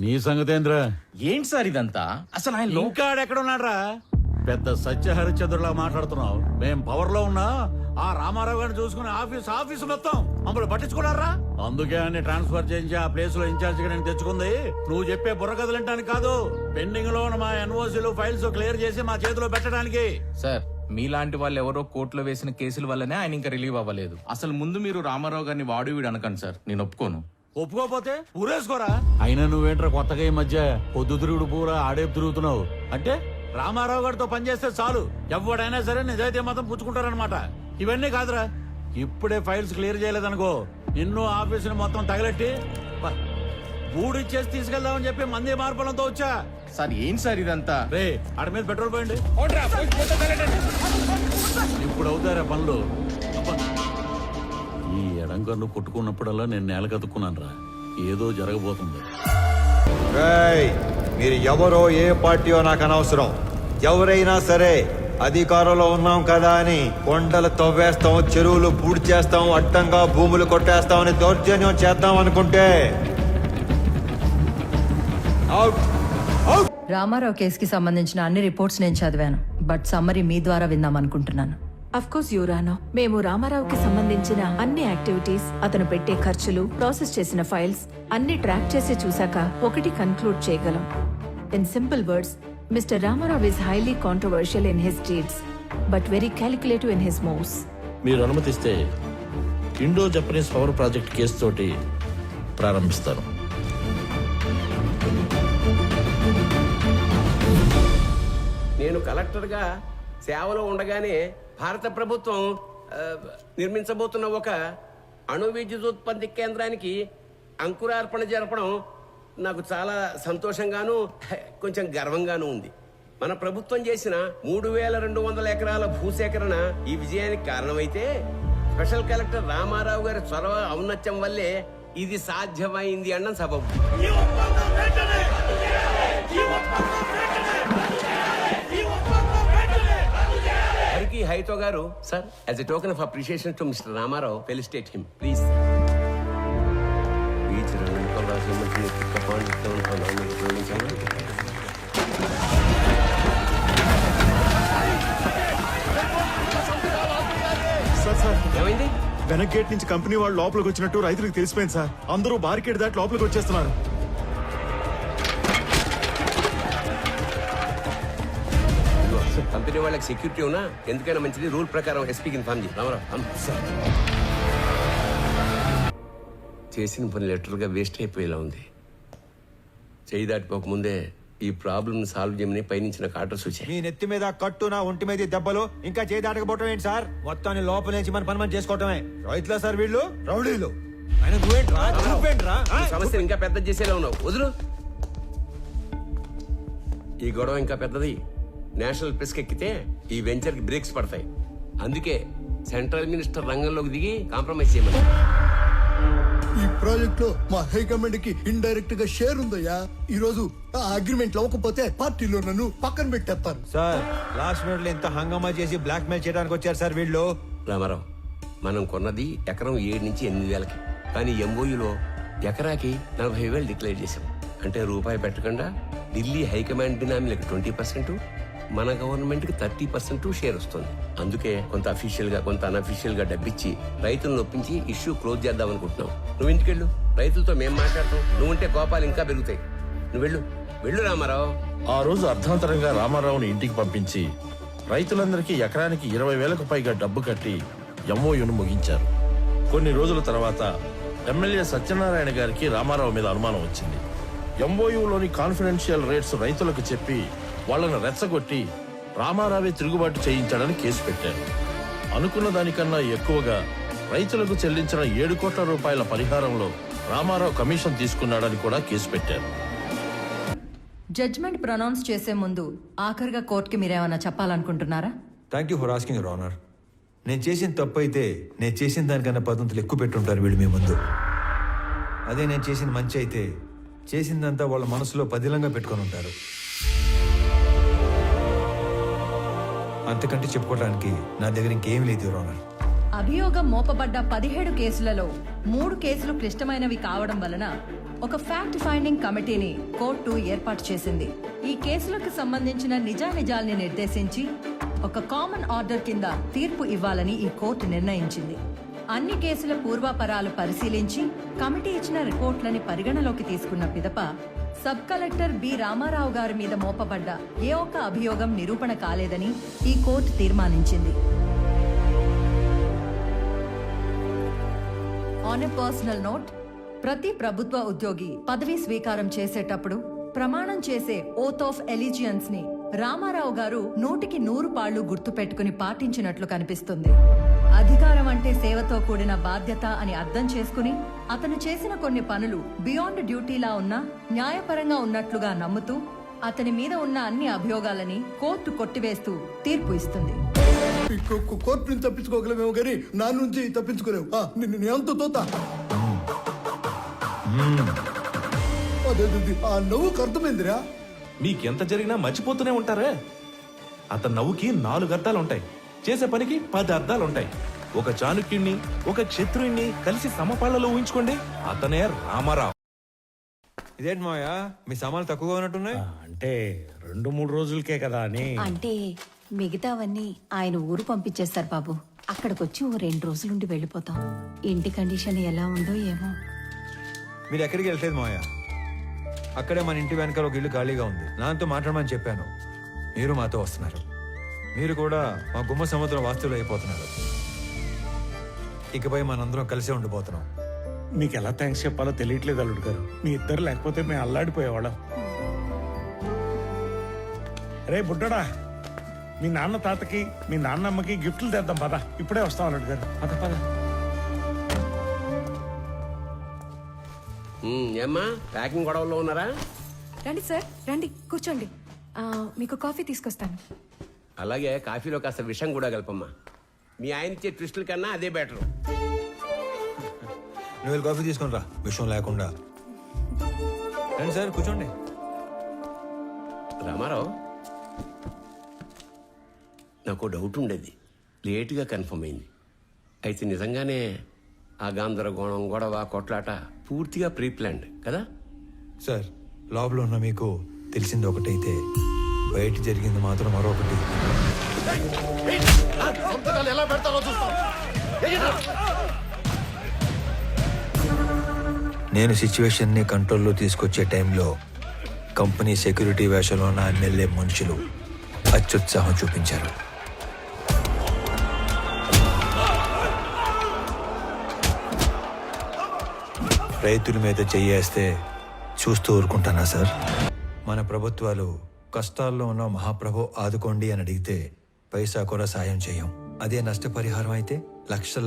నీ సంగతేంద్ర? ఏంటి సార్ ఇదంతా? అసలు ఆయన ఇంకా ఎక్కడున్నాడ్రా? పెద్ద సత్య హరిశ్చంద్రులా మాట్లాడుతున్నావు. మేం పవర్ లో ఉన్నా ఆ రామారావు గారిని చూసుకుని ఆఫీసు మొత్తం మమ్మల్ని పట్టించుకున్నారా? అందుకే అన్ని ట్రాన్స్ఫర్ చేయించి ఆ ప్లేస్ లో ఇన్ఛార్జ్ గా నేను తెచ్చుకుంది. నువ్వు చెప్పే బుర్రకథలంటానికి కాదు, పెండింగ్ లో ఉన్న మా ఎన్ఓసీలు ఫైల్స్ క్లియర్ చేసి మా చేతిలో పెట్టడానికి. సార్ మీలాంటి వాళ్ళు ఎవరో కోర్టులో వేసిన కేసుల వల్లనే ఆయన ఇంకా రిలీవ్ అవ్వలేదు. అసలు ముందు మీరు రామారావు గారిని వాడు వీడు అనకండి సార్, నేను ఒప్పుకోను. ఒప్పుకోపోతే ఊరేసుకోరా. అయినా నువ్వేంట్రా కొత్తగా ఈ మధ్య పొద్దు తిరుగుడు పూరా ఆడేపు తిరుగుతున్నావు? అంటే రామారావు గారితో పనిచేస్తే చాలు, ఎవడైనా సరే నిజాయితీ మాత్రం పుచ్చుకుంటారనమాట. ఇవన్నీ కాదురా, ఇప్పుడే ఫైల్స్ క్లియర్ చేయలేదనుకో నిన్ను ఆఫీసుని మొత్తం తగలెట్టి బూడిచ్చేసి తీసుకెళ్దామని చెప్పి మంది మార్పులంతో వచ్చా. సార్ ఏంటి సార్ ఇదంతా? రే ఆడ మీద పెట్రోల్ పోయండి. ఇప్పుడు అవుతారా పనులు? ఈ ఎడంకన్ను కొట్టుకున్నప్పుడల్లా నేను నేల కతుక్కున్నాను రా, ఏదో జరగబోతుంది. మీరు ఎవరో ఏ పార్టీయో నాకు అనవసరం. ఎవరైనా సరే అధికారంలో ఉన్నాం కదా అని కొండలు తవ్వేస్తాం, చెరువులు పూడి చేస్తాం, అడ్డంగా భూములు కొట్టేస్తామని దౌర్జన్యం చేద్దాం అనుకుంటే రామారావు కేసుకి సంబంధించిన అన్ని రిపోర్ట్స్ నేను చదివాను, బట్ సమ్మరీ మీ ద్వారా విందాం అనుకుంటున్నాను. అఫ్ కోర్స్ యువరానో, మేము రామారావుకి సంబంధించిన అన్ని యాక్టివిటీస్, అతను పెట్టే ఖర్చులు, ప్రాసెస్ చేసిన ఫైల్స్ అన్ని ట్రాక్ చేసి చూశాక ఒకటి కన్క్లూడ్ చేయగలం. In simple words, mister Ramarao is highly controversial in his deeds but very calculative in his moves. మీరు అనుమతిస్తే Indo Japanese power project case తోటి ప్రారంభిస్తాను. నేను కలెక్టర్గా సేవలో ఉండగానే భారత ప్రభుత్వం నిర్మించబోతున్న ఒక అణు విద్యుదుత్పత్తి కేంద్రానికి అంకురార్పణ జరపడం నాకు చాలా సంతోషంగాను కొంచెం గర్వంగాను ఉంది. మన ప్రభుత్వం చేసిన 3200 ఎకరాల భూసేకరణ ఈ విజయానికి కారణమైతే స్పెషల్ కలెక్టర్ రామారావు గారి చొరవ ఔన్నత్యం వల్లే ఇది సాధ్యమైంది అన్న సబబు. హరికి హైతో గారు sir, as a token of appreciation to mister Ramarao, felicitate him please. ఏమైంది? వెనక్ గేట్ నుంచి కంపెనీ వాళ్ళు లోపలికి వచ్చినట్టు రైతులకు తెలిసిపోయింది సార్. అందరూ బార్కెట్ దాటి లోపలికి వచ్చేస్తున్నారు. కంపెనీ వాళ్ళకి సెక్యూరిటీ ఉన్నా ఎందుకైనా మంచిది, రూల్ ప్రకారం ఎస్పీకి ఇన్ఫార్మ్ చేయి. రామారావు చేసిన పని లెటర్గా వేస్ట్ అయిపోయేలా ఉంది. చేయి దాటిపోకముందే ఈ ప్రాబ్లమ్ సాల్వ్ చేయమని పైనుంచి నాకు ఆర్డర్స్ వచ్చాయి. మీ నెత్తి మీద కట్టు, నా ఒంటి మీద దెబ్బలు, ఇంకా చేయి దాటకపోవటం ఏంటి సార్? మొత్తాన్ని లోపల నుంచి మన పని మనం చేసుకోవటమే. రైతులా సార్ వీళ్ళు? రౌడీలు. ఆయన నువ్వేంట్రా? సమస్యను ఇంకా పెద్ద చేసేలా ఉన్నావు, వదులు. ఈ గొడవ ఇంకా పెద్దది. నేషనల్ ప్రెస్ ఎక్కితే ఈ వెంచర్ కి బ్రేక్స్ పడతాయి. అందుకే సెంట్రల్ మినిస్టర్ రంగంలోకి దిగి కాంప్రమైజ్ చేయమని. ఈ ప్రాజెక్ట్ లో మా హైకమాండ్ కి ఇండైరెక్ట్ గా షేర్ ఉందయ్యా. ఈ రోజు ఆ అగ్రిమెంట్ అవ్వకపోతే పార్టీలో నన్ను పక్కన పెట్టేస్తారు. సార్ లాస్ట్ మినిట్ లో ఇంత హంగామా చేసి బ్లాక్ మెయిల్ చేయడానికి వచ్చారు సార్ వీళ్ళు. రామారావు, మనం కొన్నది ఎకరం 7 నుంచి 8 వేలకి, కానీ ఎంఓయూలో ఎకరాకి 40,000 డిక్లేర్ చేశాం. అంటే రూపాయి పెట్టకుండా ఢిల్లీ హైకమాండ్ బినామీలకు 20%, మన గవర్నమెంట్ కి 30% షేర్ వస్తుంది. అందుకే కొంత అఫీషియల్ గా కొంత అన్అఫీషియల్ గా డబ్బిచ్చి రైతులను ఒప్పించి ఇష్యూ క్లోజ్ చేద్దాం అనుకుంటున్నాం. నువ్వు ఇంటికెళ్ళు, రైతులతో మేం మాట్లాడతాం. నువ్వుంటే కోపాలు ఇంకా పెరుగుతాయి. నువ్వు వెళ్ళు రామారావు. ఆ రోజు అర్ధాంతరంగా రామారావుని ఇంటికి పంపించి రైతులందరికీ ఎకరానికి 20,000కు పైగా డబ్బు కట్టి ఎంఓయూను ముగించారు. కొన్ని రోజుల తర్వాత ఎమ్మెల్యే సత్యనారాయణ గారికి రామారావు మీద అనుమానం వచ్చింది. ఎంఓయూలోని కాన్ఫిడెన్షియల్ రేట్స్ రైతులకు చెప్పి వాళ్లను రెచ్చగొట్టి రామారావే తిరుగుబాటు చేయించాడని కేసు పెట్టారు. అనుకున్న దానికన్నా ఎక్కువగా రైతులకు చెల్లించిన 7 కోట్ల రూపాయల పరిహారంలో రామారావు కమిషన్ తీసుకున్నాడని కూడా కేసు పెట్టారు. జడ్జ్మెంట్ ప్రొనౌన్స్ చేసే ముందు ఆఖరిగా కోర్టుకి మీరేమన్నా చెప్పాలనుకుంటున్నారా? Thank you for asking your honour. నేను చేసిన తప్పు అయితే నేను చేసిన దానికన్నా 10 ఎక్కువ పెట్టుంటారు వీళ్ళు మీ ముందు. అదే నేను చేసిన మంచి అయితే చేసిందంతా వాళ్ళ మనసులో పదిలంగా పెట్టుకొని ఉంటారు. అంతకంటే చెప్పుకోవడానికి నా దగ్గర ఇంకేం లేదు యువర్ ఆనర్. అభియోగం మోపబడ్డ 17 కేసులలో 3 కేసులు క్లిష్టమైనవి కావడం వలన ఒక ఫ్యాక్ట్ ఫైండింగ్ కమిటీని కోర్టు ఏర్పాటు చేసింది. ఈ కేసులకు సంబంధించిన నిజానిజాల్ని నిర్దేశించి ఒక కామన్ ఆర్డర్ కింద తీర్పు ఇవ్వాలని ఈ కోర్టు నిర్ణయించింది. అన్ని కేసుల పూర్వాపరాలు పరిశీలించి కమిటీ ఇచ్చిన రిపోర్ట్లని పరిగణలోకి తీసుకున్న పిదప సబ్ కలెక్టర్ బి రామారావు గారి మీద మోపబడ్డ ఏ ఒక్క అభియోగం నిరూపణ కాలేదని ఈ కోర్టు తీర్మానించింది. ఆన్ ఎ పర్సనల్ నోట్, ప్రతి ప్రభుత్వ ఉద్యోగి పదవీ స్వీకారం చేసేటప్పుడు ప్రమాణం చేసే ఓత్ ఆఫ్ ఎలిజియన్స్ ని రామారావు గారు 100కి 100 గుర్తు పెట్టుకుని పాటించినట్లు కనిపిస్తుంది. అధికారం అంటే సేవతో కూడిన బాధ్యత అని అర్థం చేసుకుని అతను చేసిన కొన్ని పనులు బియాండ్ డ్యూటీలా ఉన్నా న్యాయపరంగా ఉన్నట్లుగా నమ్ముతూ అతని మీద ఉన్న అన్ని అభియోగాలని కోర్టు కొట్టివేస్తూ తీర్పు ఇస్తుంది. కోర్టు నుంచి తప్పించుకోగలమేమో కానీ నా నుంచి తప్పించుకోలేవు. నిన్ను ఎంత తోత ఆ నవ్వుకు అర్థమైందిరా. మీకెంత జరిగినా మర్చిపోతూనే ఉంటారే. అతని నవ్వుకి 4 అర్థాలు ఉంటాయి, చేసే పనికి 10 అర్థాలు ఉంటాయి. ఒక చాణుక్యుణ్ణి ఒక క్షత్రుణ్ణి కలిసి సమపాళ్లలో ఊహించుకోండి, అతనే రామారావు. ఇదేంటి మావయ్య, మీ సామాన్లు తక్కువగా ఉన్నట్టున్నాయి? అంటే 2-3 రోజులకే కదా అని. అంటే మిగతావన్నీ ఆయన ఊరు పంపించేస్తారు బాబు. అక్కడికొచ్చి ఓ 2 రోజులుండి వెళ్ళిపోతాం. ఇంటి కండిషన్ ఎలా ఉందో ఏమో. మీరు ఎక్కడికి వెళ్లేదు మావయ్య, అక్కడే మన ఇంటి వెనకాల ఒక ఇల్లు ఖాళీగా ఉంది. నాతో మాట్లాడమని చెప్పాను, మీరు మాతో వస్తున్నారు. మీరు కూడా మా గుమ్మ సముద్రం వాస్తువులు అయిపోతున్నారు. ఇకపై మనందరం కలిసే ఉండిపోతున్నాం. మీకు ఎలా థ్యాంక్స్ చెప్పాలో తెలియట్లేదు అల్లుడు గారు. మీ ఇద్దరు లేకపోతే మేము అల్లాడిపోయేవాళ్ళం. రే బుడ్డడా, మీ నాన్న తాతకి మీ నాన్నమ్మకి గిఫ్ట్లు తెద్దాం పద. ఇప్పుడే వస్తాం అల్లుడు గారు, పద పద. ఏమ్మా ప్యాకింగ్ గొడవల్లో ఉన్నారా? రండి సార్, రండి కూర్చోండి. మీకు కాఫీ తీసుకొస్తాను. అలాగే కాఫీలో కాస్త విషం కూడా కలపమ్మా. మీ ఆయన ఇచ్చే ట్విస్టుల కన్నా అదే బెటర్. నువ్వు కాఫీ తీసుకుని రా, విషయం లేకుండా. రండి సార్, కూర్చోండి. రామారావు, నాకు డౌట్ ఉండేది, లేటుగా కన్ఫర్మ్ అయింది. అయితే నిజంగానే ఆ గందరగోళం, గొడవ, కొట్లాట పూర్తిగా ప్రీ ప్లాన్డ్ కదా? సార్, లోపల ఉన్న మీకు తెలిసింది ఒకటైతే బయట జరిగింది మాత్రం మరొకటి. నేను సిచ్యువేషన్ ని కంట్రోల్లో తీసుకొచ్చే టైంలో కంపెనీ సెక్యూరిటీ వేషంలో ఉన్న ఎమ్మెల్యే మనుషులు అత్యుత్సాహం చూపించారు. రైతుల మీద చెయ్యేస్తే చూస్తూ ఊరుకుంటానా సార్? మన ప్రభుత్వాలు కష్టాల్లో ఉన్న మహాప్రభు ఆదుకోండి అని అడిగితే పైసా కూడా సాయం చేయం. అదే నష్టపరిహారం అయితే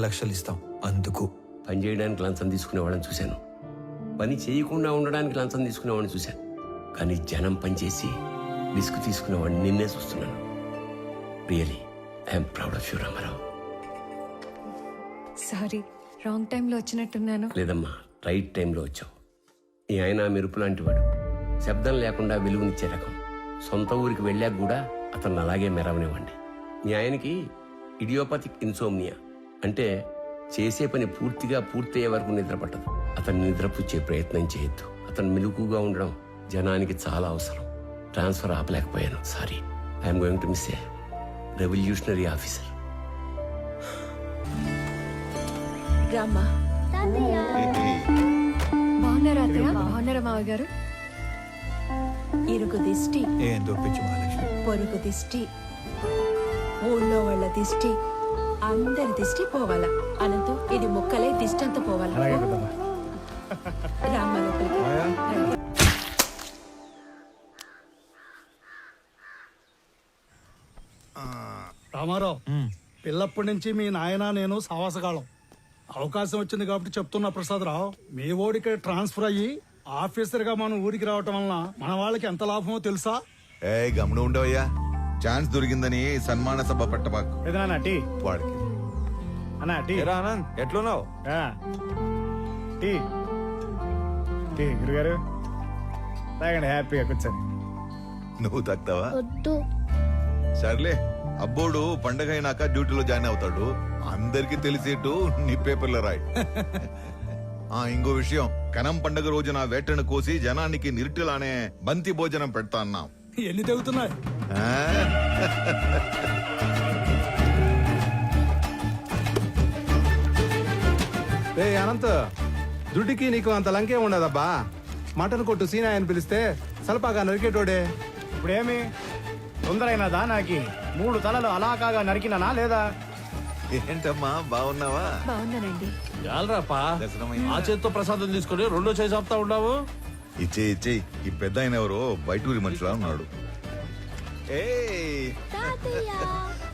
లక్షలు ఇస్తాం. అందుకు పని చేయడానికి లంచం తీసుకునేవాళ్ళని చూశాను, పని చేయకుండా ఉండడానికి లంచం తీసుకునేవాడిని చూశాను. కానీ జనం పనిచేసి రిస్క్ తీసుకునేవాడిని నిన్నే చూస్తున్నాను. Really I'm proud of you Ramarao. Sorry, wrong టైంలో వచ్చినట్టున్నాను. లేదమ్మా, రైట్ టైంలో వచ్చావు. ఈ ఆయన మెరుపు లాంటివాడు, శబ్దం లేకుండా వెలుగునిచ్చే రకం. సొంత ఊరికి వెళ్ళాక కూడా అతను అలాగే మెరవనివ్వండి. మీ ఆయనకి ఇడియోపతిక్ ఇన్సోమ్నియా, అంటే చేసే పని పూర్తిగా పూర్తయ్యే వరకు నిద్ర పట్టదు. అతన్ని నిద్రపుచ్చే ప్రయత్నం చేయొద్దు. అతను మెలుగుగా ఉండడం జనానికి చాలా అవసరం. ట్రాన్స్ఫర్ ఆపలేకపోయాను, sorry. I'm going to miss a revolutionary officer. రామ్మా. బాగున్నారా అత్తయ్య? బాగున్నారా మావయ్య గారు? ఇరుగు దిష్టి, ఏం దొప్పించు మహాలక్ష్మి. పొరుగు దిష్టి, ఊళ్ళో వాళ్ళ దిష్టి, అందరి దిష్టి పోవాలా. అనంతం ఇది ముక్కలే దిష్టి అంతా పోవాలా. అలాగే పెద్దమ్మా. రామ్మ లోపలికి. రామారావు, పిల్లప్పటి నుంచి మీ నాయన నేను సావాసగాళం. అవకాశం వచ్చింది కాబట్టి చెప్తున్నా ప్రసాదరావు, మీ ఓడికి ట్రాన్స్ఫర్ అయ్యి ఆఫీసర్ గా మనం ఊరికి రావటం వలన మన వాళ్ళకి ఎంత లాభమో తెలుసా? ఏ గమనం ఉండవయ్యా, ఛాన్స్ దొరికిందని సన్మాన సభ పెట్టబాకు. టీ వాడికి అన్నా టీ. ఆనంద్, ఎట్లున్నావు? టీ టీ గురుగారు తాగండి, హ్యాపీగా కూర్చొని. నువ్వు తాగుతావా? సర్లే, అబ్బోడు పండగ అయినాక డ్యూటీలో జాయిన్ అవుతాడు. అందరికి తెలిసేట్టు నీ పేపర్లో రాయి. ఇంకో విషయం, కనం పండగ రోజున వేటను కోసి జనానికి నిరుటిలానే బంతి భోజనం పెడతా అన్నాం. ఎన్ని తెగుతున్నాయి? ఆ? రే అనంత్, దుడ్డికి నీకు అంత లంకే ఉండదబ్బా. మటన్ కొట్టు సీనా అని పిలిస్తే సలపాగా నరికేటోడే. ఇప్పుడేమి తొందరైనదా? నాకి 3 తలలు అలాకాగా నరికినానా లేదా? ఏంటమ్మా బాగున్నావా? బాగున్నానండి. చాలరాపా, ఆ చేత్తో ప్రసాదం తీసుకుని రెండో చేయి చెప్తా ఉన్నావు. ఇచ్చేయి. ఈ పెద్ద ఆయన ఎవరో బయటూరి మనిషిలా ఉన్నాడు. ఏయ్,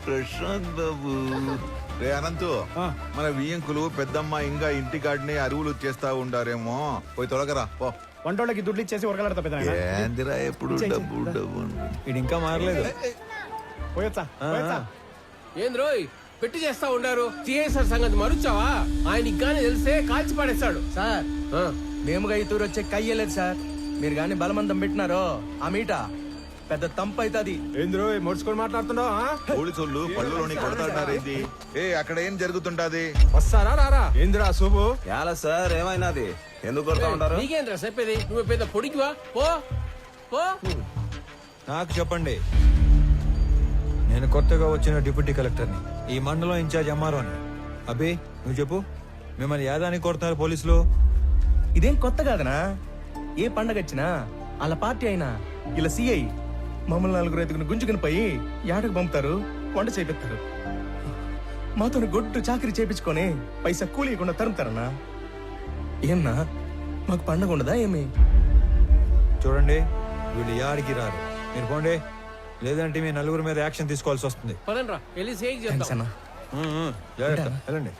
ప్రశాంత్ బాబు. రే అనంతు, మన వియ్యంకులు పెద్దమ్మ ఇంకా ఇంటికాడిని అరువులు చేస్తా ఉండారేమో, పోయి తొలగరా పో. వంటోళ్ళకి దుడ్లు ఇచ్చేసి ఉరకలాడతా పెద్ద ఏందిరా ఎప్పుడు డబ్బు డబ్బు. ఇది ఇంకా మారలేదు. పోయొచ్చా? ఏంది రోయ్ పెట్టి చేస్తా ఉండారు? సిఐసార్ సంగతి మరుచావా? ఆయన ఇంకానే తెలిస్తే కాల్చి పడేస్తాడు. సార్, మేముగా ఈ తూరు వచ్చే కయ్యలేదు సార్. మీరు గాని బలమందం పెట్టినారో ఆ మీట పెద్ద తంపు అవుతుంది. ఏంద్రో మొడుచుకొని మాట్లాడుతున్నావు? పోలీసులు పళ్ళులోని కొడతాడారేంది? అక్కడ ఏం జరుగుతుంటాది? వస్తారా రారా? ఏంద్రా శుభు? ఎలా సార్, ఏమైనాది? ఎందుకు కొడతా ఉంటారు? నీకేంద్రా చెప్పేది? నువ్వు పెద్ద పొడికివా? పో పో. నాకు చెప్పండి, నేను కొత్తగా వచ్చిన డిప్యూటీ కలెక్టర్ని, ఈ మండలం ఇన్ఛార్జ్ ఎంఆర్ఓని. అభి, నువ్వు చెప్పు, మిమ్మల్ని యాదానికి కొడుతున్నారు పోలీసులు? ఇదేం కొత్త కాదనా? ఏ పండగ వచ్చినా వాళ్ళ పార్టీ అయినా ఇలా సిఐ మమ్మల్ని 4 గుంజుకుని పోయి యాడకు పంపుతారు, వంట చేపిస్తారు. మాతో గొడ్డు చాకరీ చేపించుకొని పైసా కూలీయకుండా తరుముతారన్నా. ఏమన్నా మాకు పండగ ఉండదా ఏమి? చూడండి, వీళ్ళు యాడికి రారు. మీరు పోండి, లేదంటే మీ నలుగురు మీద యాక్షన్ తీసుకోవాల్సి వస్తుంది. పదండ్రా వెళ్ళి సేక్ థాంక్స్ చేద్దాం. అన్నా. జాగ్రత్త, వెళ్ళండి.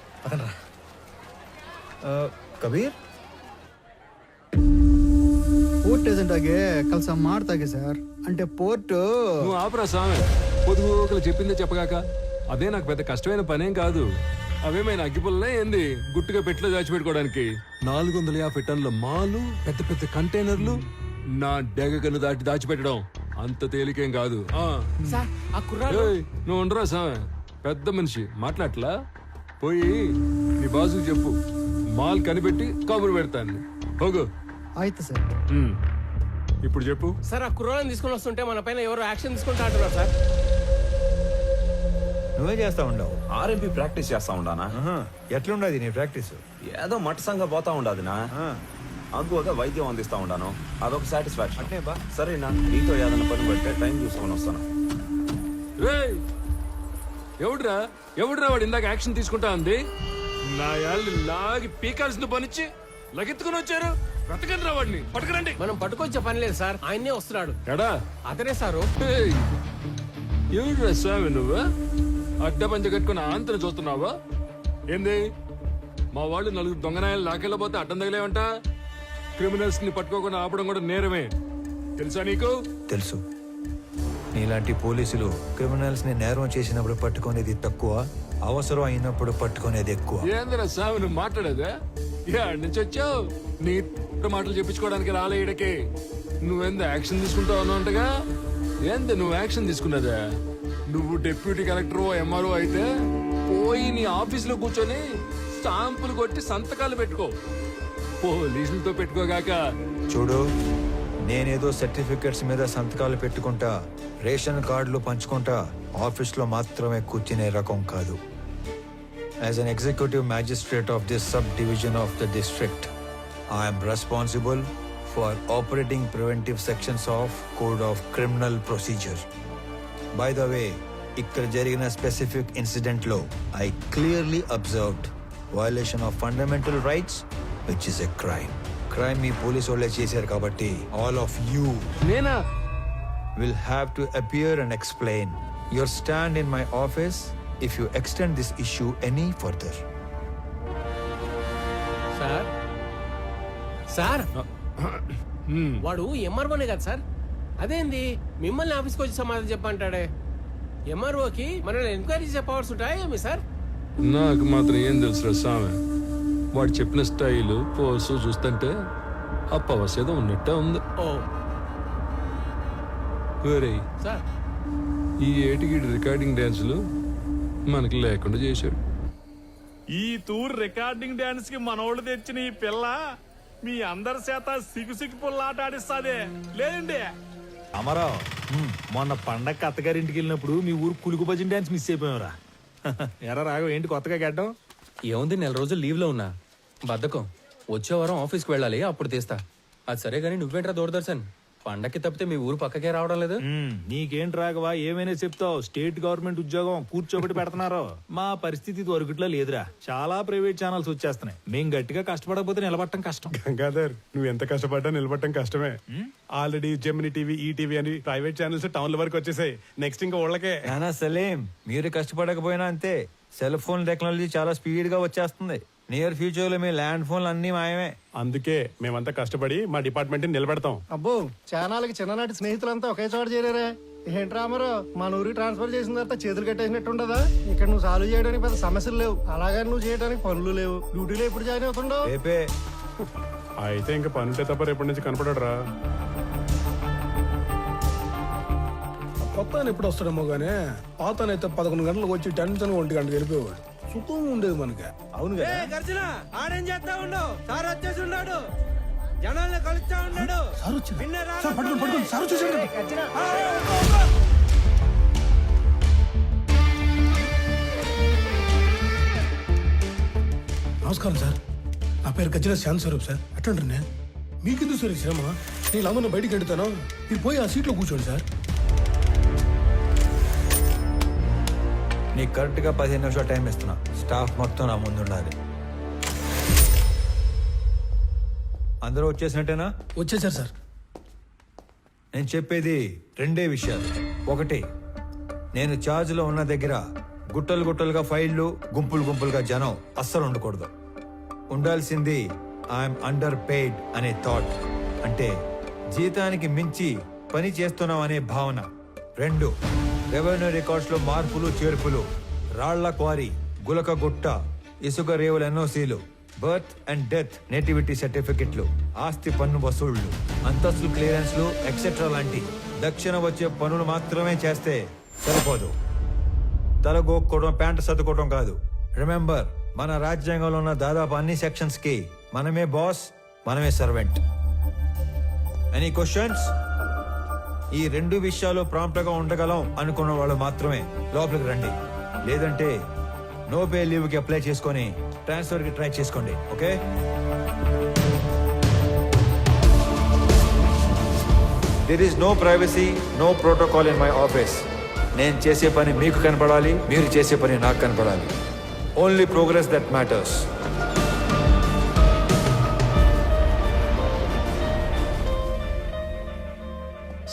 ಕಬೀರ್ పోర్ట్ ఏజెంట్ ఆగే కలిసి మాడతాగే సార్. అంటే పోర్టు నువ్వు ఆపరా స్వామి, పొదుగు చెప్పిందే చెప్పగాక. అదే నాకు పెద్ద కష్టమైన పనేం కాదు. అవేమైనా అగ్గిపుల్లనే ఏంది గుట్టుగా పెట్టిలో దాచిపెట్టుకోవడానికి? 450 టన్నుల మాలు, పెద్ద పెద్ద కంటైనర్లు నా డెగను దాచిపెట్టడం అంత తేలికేం కాదు. ఏయ్, నువ్వు ఉండరా స్వామి, పెద్ద మనిషి మాట్లాడలా. పోయి నీ బాసుకు చెప్పు, మాల్ కనిపెట్టి కబురు పెడతాను. ಹೋಗು. ఆయితే సార్. ఇప్పుడు చెప్పు సార్. ఆ కుర్రాలను తీసుకొని వస్తుంటే మన పైన ఎవరు యాక్షన్ తీసుకుంటా అంటున్నారు సార్. నువ్వే చేస్తా ఉండవు? ఆర్ఎంపీ ప్రాక్టీస్ చేస్తా ఉండానా? ఎట్లుండదు నీ ప్రాక్టీస్? ఏదో మట్టసంగా పోతా ఉండదునా, అందువగా వైద్యం అందిస్తా ఉండాను. అదొక సాటిస్ఫాక్షన్. అంటే బా సరేనా, నీతో ఏదైనా పని పడితే టైం చూసుకొని వస్తాను. ఎవడురా వాడు ఇందాక యాక్షన్ తీసుకుంటా ఉంది? నా యాళ్ళు లాగి పీకాల్సిన పనిచ్చి లగెత్తుకుని వచ్చారు. బ్రతకండి రా వాడిని, పట్టుకురండి. మనం పట్టుకొచ్చే పని లేదు సార్, ఆయన్నే వస్తున్నాడు. ఎడా అతనే సారు. ఎవడురా స్వామి నువ్వు? అడ్డ పంచ కట్టుకుని ఆంతను చూస్తున్నావా ఏంది? మా వాళ్ళు 4 దొంగనాయాలు లాకెళ్ళబోతే అడ్డం తగిలేవంట. క్రిమినల్స్ ని పట్టుకోకుండా ఆపడం కూడా నేరమే, తెలుసా నీకు? తెలుసు. నీలాంటి పోలీసులు క్రిమినల్స్ ని నేరం చేసినప్పుడు పట్టుకునేది తక్కువ, అవసరం అయినప్పుడు పట్టుకునేది ఎక్కువ. ఏందిరా స్వామి నువ్వు మాట్లాడేదా? ఏడు నుంచి వచ్చావు? నీ మాటలు చెప్పించుకోవడానికి రాలే ఈడకి. నువ్వెంత యాక్షన్ తీసుకుంటావు అన్నట్టుగా. ఏంది నువ్వు యాక్షన్ తీసుకున్నదా? నువ్వు డిప్యూటీ కలెక్టర్ ఎంఆర్ఓ అయితే పోయి నీ ఆఫీసులో కూర్చొని స్టాంపులు కొట్టి సంతకాలు పెట్టుకో, పోలీసులతో పెట్టుకోగాక. చూడు, నేనేదో సర్టిఫికెట్స్ మీద సంతకాలు పెట్టుకుంటా, రేషన్ కార్డులు పంచుకుంటా ఆఫీస్లో మాత్రమే కూర్చునే రకం కాదు. As an executive magistrate of this sub division of the district, I'm responsible for operating preventive sections of code of criminal procedure. By the way, ఇక్కడ జరిగిన స్పెసిఫిక్ ఇన్సిడెంట్ లో I clearly observed violation of fundamental rights, which is a crime. Crime me police వాళ్ళే చేశారు కాబట్టి all of you నేనా will have to appear and explain your stand in my office if you extend this issue any further. Sir sir వాడు ఎంఆర్ఓనే కదా sir? అదేంది మిమ్మల్ని ఆఫీస్కి వచ్చి సమాధానం చెప్పంటాడే? ఎంఆర్ఓకి మనల్ని ఎంక్వైరీ చేసే పవర్స్ ఉంటాయా ఏమి సార్? నాకు మాత్రం ఏం తెలుసురా స్వామి, వాడు చెప్పిన స్టైలు పోసు చూస్తుంటే ఆ పవర్స్ ఏదో ఉన్నట్టే ఉంది. ఓ వేరే సార్, ఈ ఏటికి రికార్డింగ్ డాన్సులు మనకి లేకుండా చేశాడు. ఈ టూర్ రికార్డింగ్ డాన్స్ కి మనోళ్ళు తెచ్చిన ఈ పిల్ల మీ అందరి చేత సిగ్గు పుల్లాట ఆడిస్తాదే లేదండి. అమరావు మొన్న పండగ అత్తగారింటికి వెళ్ళినప్పుడు మీ ఊరు కులుకు భజన డాన్స్ మిస్ అయిపోయావురా. ఎరా రాఘవ ఏంటి కొత్తగా గడ్డం? ఏముంది, 4 రోజులు లీవ్ లో ఉన్నా. బద్ధకం. వచ్చే వారం ఆఫీస్కి వెళ్ళాలి, అప్పుడు తీస్తా. అది సరే గానీ నువ్వేంట్రా దూరదర్శన్ పండక్కి తప్పితే మీ ఊరు పక్కకే రావడం లేదు? నీకేంటి రాఘవ ఏమైనా చెప్తావు? స్టేట్ గవర్నమెంట్ ఉద్యోగం కూర్చోబెట్టి పెడుతున్నారు. మా పరిస్థితి దొరకట్లో లేదురా. చాలా ప్రైవేట్ ఛానల్స్ వచ్చేస్తున్నాయి. మేం గట్టిగా కష్టపడకపోతే నిలబడటం కష్టం. గంగాధర్ నువ్వు ఎంత కష్టపడ్డా నిలబడటం కష్టమే. ఆల్రెడీ జెమిని టీవీ, ఈటీవీ అని ప్రైవేట్ ఛానల్స్ టౌన్ల వరకు వచ్చేసాయి. నెక్స్ట్ ఇంకా ఊళ్ళకే. సలేం మీరు కష్టపడకపోయినా అంతే. సెల్ ఫోన్ టెక్నాలజీ చాలా స్పీడ్ గా వచ్చేస్తుంది. నియర్ ఫ్యూచర్ లో మీ ల్యాండ్ ఫోన్లు అన్ని మాయమే. అందుకే మేమంతా కష్టపడి మా డిపార్ట్మెంట్ నిలబెడతాం. అబ్బో చానాలకి చిన్ననాటి స్నేహితులంతా ఒకే చోట చేరారే. ఏంట్రా అమరు మన ఊరికి ట్రాన్స్ఫర్ చేసిన తర్వాత చేతులు కట్టేసినట్టు ఉండదా? ఇక్కడ నువ్వు సాల్వ్ చేయడానికి పెద్ద సమస్యలు లేవు, అలాగే నువ్వు చేయడానికి పనులు లేవు. డ్యూటీలో ఎప్పుడు జాయిన్ అవుతుండవు? రేపే. అయితే ఇంకా పనుంటే తప్ప రేపటి నుంచి కనపడరా. కొత్త ఎప్పుడు వస్తాడేమో గానీ పాతనైతే 11 గంటలకు వచ్చి టెన్షన్ 1 గంటకు వెళ్ళిపోయేవాడు. సుఖం ఉండేది మనకి. అవును కదా? ఆడేం చేస్తా ఉండవు, సార్ వచ్చేసి ఉన్నాడు, జనాల్ని కలుస్తా ఉన్నాడు. నమస్కారం సార్, నా పేరు గజ్జల శాంతి స్వరూప్ సార్. అట్లంటారు నేను మీకెందుకు సార్ శ్రమ? నేను అందరిని బయటికి వెళ్తాను, మీరు పోయి ఆ సీట్లో కూర్చోండి సార్. నీకు కరెక్ట్ గా 15 నిమిషాలు టైం ఇస్తున్నా. స్టాఫ్ మొత్తం నా ముందు ఉండాలి. అందరూ వచ్చేసినట్టేనా? వచ్చేసారు సార్. నేను చెప్పేది 2 విషయాలు. ఒకటి, నేను ఛార్జ్ లో ఉన్న దగ్గర గుట్టలు గుట్టలుగా ఫైళ్లు, గుంపులు గుంపులుగా జనం అస్సలు ఉండకూడదు. ఉండాల్సింది ఐఎమ్ అండర్ పెయిడ్ అనే థాట్, అంటే జీతానికి మించి పని చేస్తున్నాం అనే భావన. 2, రెవెన్యూ రికార్డ్స్ లో మార్పులు చేర్పులు, రాళ్ల క్వారీ, గులక గుట్ట, ఇసుక రేవుల ఎన్ఓసీలు, బర్త్ అండ్ డెత్ నేటివిటీ సర్టిఫికెట్లు, ఆస్తి పన్ను వసూళ్లు, అంతస్తులు క్లియరెన్స్లు ఎక్సెట్రా లాంటి దక్షిణ వచ్చే పనులు మాత్రమే చేస్తే సరిపోదు. తలగోక్కోవడం, ప్యాంటు సర్దుకోవడం కాదు. రిమెంబర్, మన రాజ్యాంగంలో ఉన్న దాదాపు అన్ని సెక్షన్స్ కి మనమే బాస్, మనమే సర్వెంట్. Any questions? ఈ 2 విషయాలు ప్రాంప్ట్ గా ఉండగలం అనుకున్న వాళ్ళు మాత్రమే లోపలికి రండి. లేదంటే నో పే లీవ్ కి అప్లై చేసుకొని ట్రాన్స్ఫర్ కి ట్రై చేసుకోండి. Okay? There is no privacy, no protocol in my office. నేను చేసే పని మీకు కనపడాలి, మీరు చేసే పని నాకు కనపడాలి. Only progress that matters.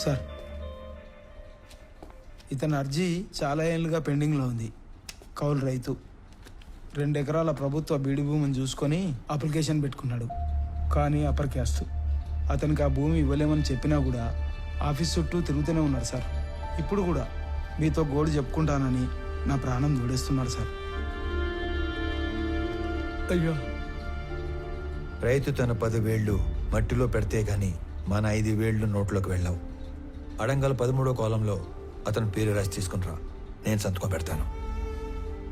Sir, ఇతని అర్జీ చాలా ఏళ్ళుగా పెండింగ్లో ఉంది. కౌలు రైతు, 2 ఎకరాల ప్రభుత్వ బీడి భూమిని చూసుకొని అప్లికేషన్ పెట్టుకున్నాడు. కానీ అప్పర్ క్యాస్ట్. అతనికి ఆ భూమి ఇవ్వలేమని చెప్పినా కూడా ఆఫీస్ చుట్టూ తిరుగుతూనే ఉన్నాడు సార్. ఇప్పుడు కూడా మీతో గోడు చెప్పుకుంటానని నా ప్రాణం దూడేస్తున్నాడు సార్. అయ్యో, రైతు తన 10 వేళ్లు మట్టిలో పెడితే గాని మన 5 వేళ్లు నోట్లోకి వెళ్ళావు. అడంగల్ 13వ కాలంలో అతను పేరు రాసి తీసుకునిరా, నేను సంతకం పెడతాను.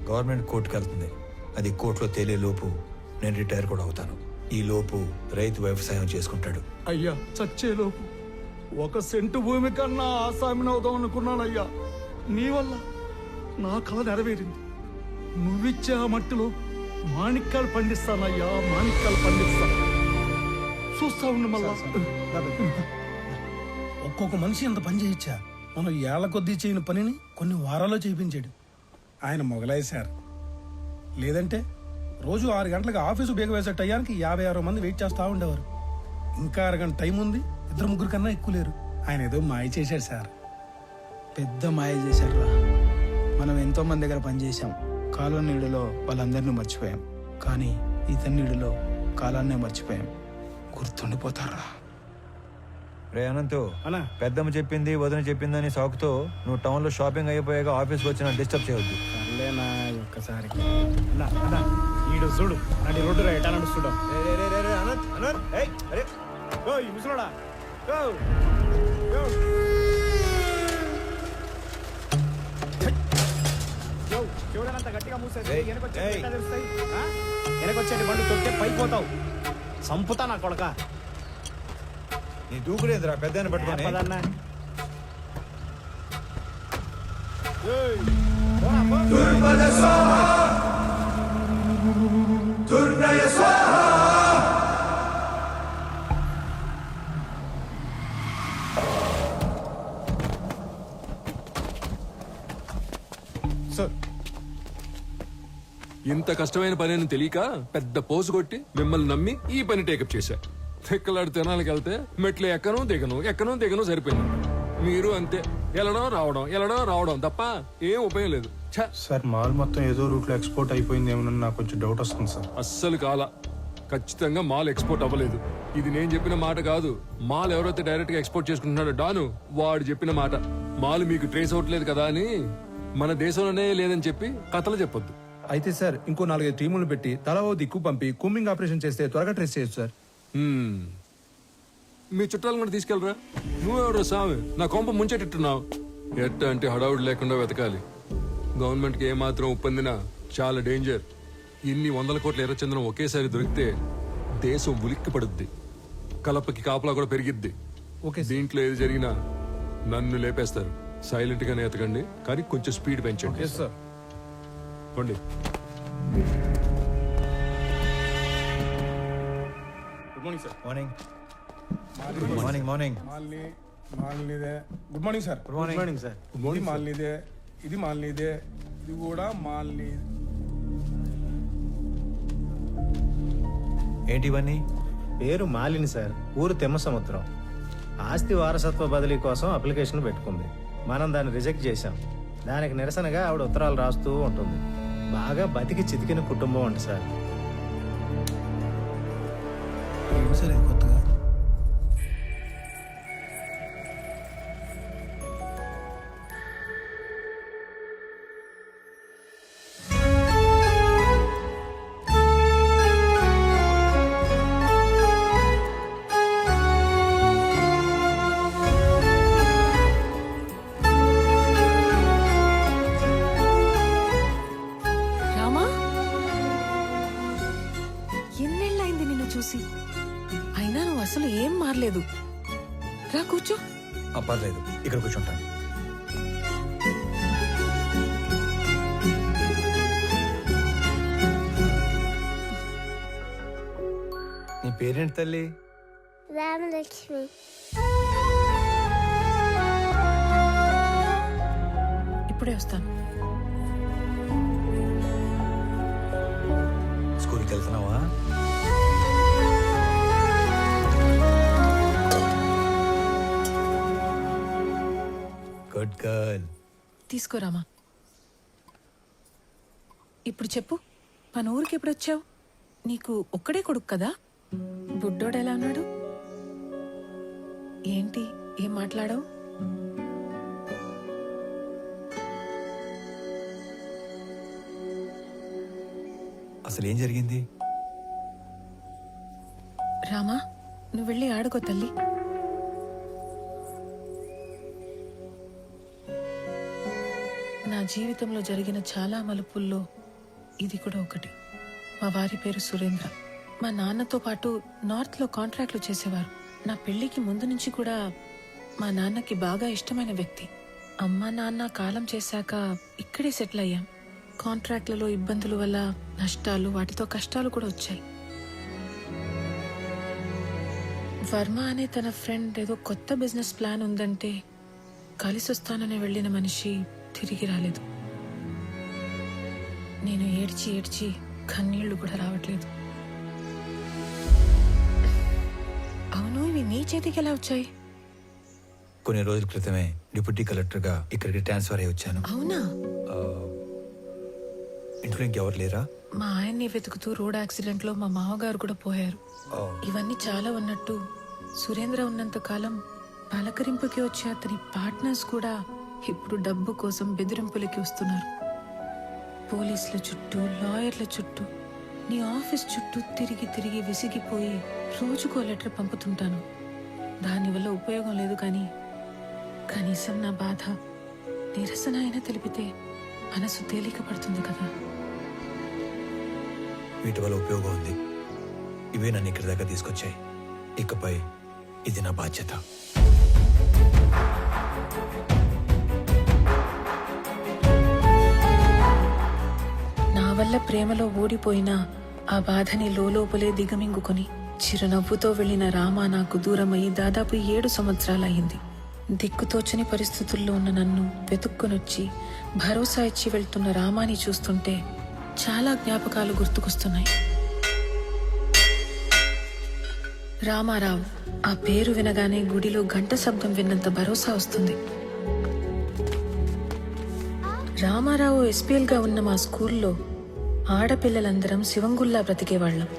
గవర్నమెంట్ కోర్టుకు వెళ్తుంది. అది కోర్టులో తేలే లోపు నేను రిటైర్ కూడా అవుతాను. ఈ లోపు రైతు వ్యవసాయం చేసుకుంటాడు. అయ్యా, చచ్చేలోపు 1 సెంటు భూమి కన్నా ఆసామిని అవుదాం అనుకున్నానయ్యా. నీ వల్ల నా కళ నెరవేరింది. నువ్విచ్చే ఆ మట్టిలో మాణిక్యాలు పండిస్తానయ్యా, మాణిక్యాలు పండిస్తా. చూస్తా ఉండు మళ్ళా. ఒక్కొక్క మనిషి ఎంత పని చేయొచ్చా? మనం ఏళ్ల కొద్దీ చేయని పనిని కొన్ని వారాల్లో చేయించాడు. ఆయన మొగలాయి సార్. లేదంటే రోజు 6 గంటలకు ఆఫీసు బేగ వేసే టయానికి 56 మంది వెయిట్ చేస్తూ ఉండేవారు. ఇంకా 1 గంట టైం ఉంది, 2-3 కన్నా ఎక్కువ లేరు. ఆయన ఏదో మాయ చేశాడు సార్. పెద్ద మాయ చేశారు రా. మనం ఎంతో మంది దగ్గర పనిచేసాం. కాలం నీడలో వాళ్ళందరినీ మర్చిపోయాం. కానీ ఇతని నీడలో కాలాన్నే మర్చిపోయాం. గుర్తుండిపోతారా? రే అనంతు, పెద్దమ్మ చెప్పింది, వదిన చెప్పిందని సాకుతో నువ్వు టౌన్ లో షాపింగ్ అయిపోయాక ఆఫీస్కి వచ్చిన డిస్టర్బ్ చేయవద్దు. ఒక్కసారి ఈడు చూడు, నన్ను రోడ్డు రైట్ నడుస్తుడా. ముసలోడా, చూడనంత అంత గట్టిగా మూసేసి వెనకొచ్చేటి బండు తొక్కే పైపోతావు. సంపుతా నా కొడక. నీ దూకుడేంద్రా పెద్దాన్ని పట్టుకొని పదన్నా. సార్ ఇంత కష్టమైన పని అని తెలియక పెద్ద పోసు కొట్టి మిమ్మల్ని నమ్మి ఈ పని టేకప్ చేశా. తెక్కలాడి తినాలకి వెళ్తే మెట్లు ఎక్కను దిగను సరిపోయింది. మీరు అంతే, వెళ్ళడం రావడం తప్ప ఏం ఉపయోగం లేదు. ఛ! సార్ మాల్ మొత్తం ఏదో రూట్లో ఎక్స్పోర్ట్ అయిపోయింది ఏమన్నా నాకు కొంచెం డౌట్ వస్తుంది సార్. అస్సలు కాల. ఖచ్చితంగా మాల్ ఎక్స్పోర్ట్ అవ్వలేదు. ఇది నేను చెప్పిన మాట కాదు. మాల్ ఎవరైతే డైరెక్ట్ గా ఎక్స్పోర్ట్ చేసుకుంటున్నాడో డాను వాడు చెప్పిన మాట. మాల్ మీకు ట్రేస్ అవ్వట్లేదు కదా అని మన దేశంలోనే లేదని చెప్పి కథలు చెప్పొద్దు. అయితే సార్ ఇంకో 4-5 టీములు పెట్టి తలా ఓ దిక్కు పంపి కూంబింగ్ ఆపరేషన్ చేస్తే త్వరగా ట్రేస్ చేయొచ్చు సార్. మీ చుట్టాలు కూడా తీసుకెళ్ళరా. నువ్వెవరో సామి నా కొంప ముంచెట్టున్నావు. ఎట్ట అంటే హడావుడి లేకుండా వెతకాలి. గవర్నమెంట్కి ఏమాత్రం ఉప్పందినా చాలా డేంజర్. ఇన్ని 100 కోట్ల ఎర్రచందనం ఒకేసారి దొరికితే దేశం ఉలిక్కి పడుద్ది. కలపకి కాపలా కూడా పెరిగిద్ది. దీంట్లో ఏది జరిగినా నన్ను లేపేస్తారు. సైలెంట్ గానే ఎతకండి, కానీ కొంచెం స్పీడ్ పెంచండి. పోండి. Good morning sir. Morning morning morning మాల్నిదే. Good morning sir. Good morning sir. ఇది మాల్నిదే, ఇది మాల్నిదే, ఇది కూడా మాల్ని. ఏంటి ఇవన్నీ? పేరు మాలిని సార్, ఊరు తెమ్మ సముద్రం. ఆస్తి వారసత్వ బదిలీ కోసం అప్లికేషన్ పెట్టుకుంది. మనం దాన్ని రిజెక్ట్ చేశాం. దానికి నిరసనగా ఆవిడ ఉత్తరాలు రాస్తూ ఉంటుంది. బాగా బతికి చితికిన కుటుంబం అంట సార్. కొత్తగా చూసి. అయినా నువ్వు అసలు ఏం మారలేదు. రా కూర్చో. పర్లేదు, ఇక్కడ కూర్చుంటాను. నీ పేరేంటి తల్లి? రామలక్ష్మి. ఇప్పుడే వస్తాను. స్కూల్కి వెళ్తున్నావా? Good girl. తీసుకోరామా. ఇప్పుడు చెప్పు, మన ఊరికి ఎప్పుడు వచ్చావు? నీకు ఒక్కడే కొడుకు కదా? బుడ్డోడు ఎలా ఉన్నాడు? ఏంటి ఏం మాట్లాడావు? అసలు ఏం జరిగింది? రామా, నువ్వు వెళ్ళి ఆడుకో తల్లి. నా జీవితంలో జరిగిన చాలా మలుపుల్లో ఇది కూడా ఒకటి. మా వారి పేరు సురేంద్ర. మా నాన్నతో పాటు నార్త్లో కాంట్రాక్ట్లు చేసేవారు. నా పెళ్లికి ముందు నుంచి కూడా మా నాన్నకి బాగా ఇష్టమైన వ్యక్తి. అమ్మ నాన్న కాలం చేశాక ఇక్కడే సెటిల్ అయ్యాం. కాంట్రాక్ట్లలో ఇబ్బందుల వల్ల నష్టాలు, వాటితో కష్టాలు కూడా వచ్చాయి. వర్మ అనే తన ఫ్రెండ్ ఏదో కొత్త బిజినెస్ ప్లాన్ ఉందంటే కలిసి వస్తానని వెళ్ళిన మనిషి తిరిగి రాలేదు. నేను ఏడ్చి ఏడ్చి కన్నీళ్లు కూడా రావట్లేదు. అవును, ఇవి నీ చేతికి ఎలా వచ్చాయి? కొన్ని రోజుల క్రితమే డిప్యూటీ కలెక్టర్ గా ఇక్కడికి ట్రాన్స్ఫర్ అయ్యి వచ్చాను. అవునా? ఇంట్లో ఇంకెవరు లేరా? మా ఆయన్ని వెతుకుతూ రోడ్ యాక్సిడెంట్ లో మా మామగారు కూడా పోయారు. ఇవన్నీ చాలా ఉన్నట్టు సురేంద్ర ఉన్నంత కాలం పలకరింపుకి వచ్చే అతని పార్ట్నర్స్ కూడా ఇప్పుడు డబ్బు కోసం బెదిరింపులకి వస్తున్నారు. పోలీసుల చుట్టూ, లాయర్ల చుట్టూ, నీ ఆఫీస్ చుట్టూ తిరిగి తిరిగి విసిగిపోయి రోజుకో లెటర్ పంపుతుంటాను. దానివల్ల ఉపయోగం లేదు, కానీ కనీసం నా బాధ, నిరసన అయినా తెలిపితే మనసు తేలిక పడుతుంది కదా. వీటి వల్ల ఉపయోగం ఉంది. ఇవే నన్ను ఇక్కడి దాకా తీసుకొచ్చాయి. ఇకపై ఇది నా బాధ్యత. నా వల్ల ప్రేమలో ఓడిపోయిన ఆ బాధని లోపలే దిగమింగుకొని చిరునవ్వుతో వెళ్లిన రామ నాకు దూరమయ్యి దాదాపు 7 సంవత్సరాలయ్యింది. దిక్కుతోచని పరిస్థితుల్లో ఉన్న నన్ను వెతుక్కొనొచ్చి భరోసా ఇచ్చి వెళ్తున్న రామాని చూస్తుంటే చాలా జ్ఞాపకాలు గుర్తుకొస్తున్నాయి. రామారావు ఆ పేరు వినగానే గుడిలో గంట శబ్దం విన్నంత భరోసా వస్తుంది. రామారావు ఎస్పీఎల్ గా ఉన్న మా స్కూల్లో ఆడపిల్లలందరం శివంగుల్లా బ్రతికేవాళ్లం.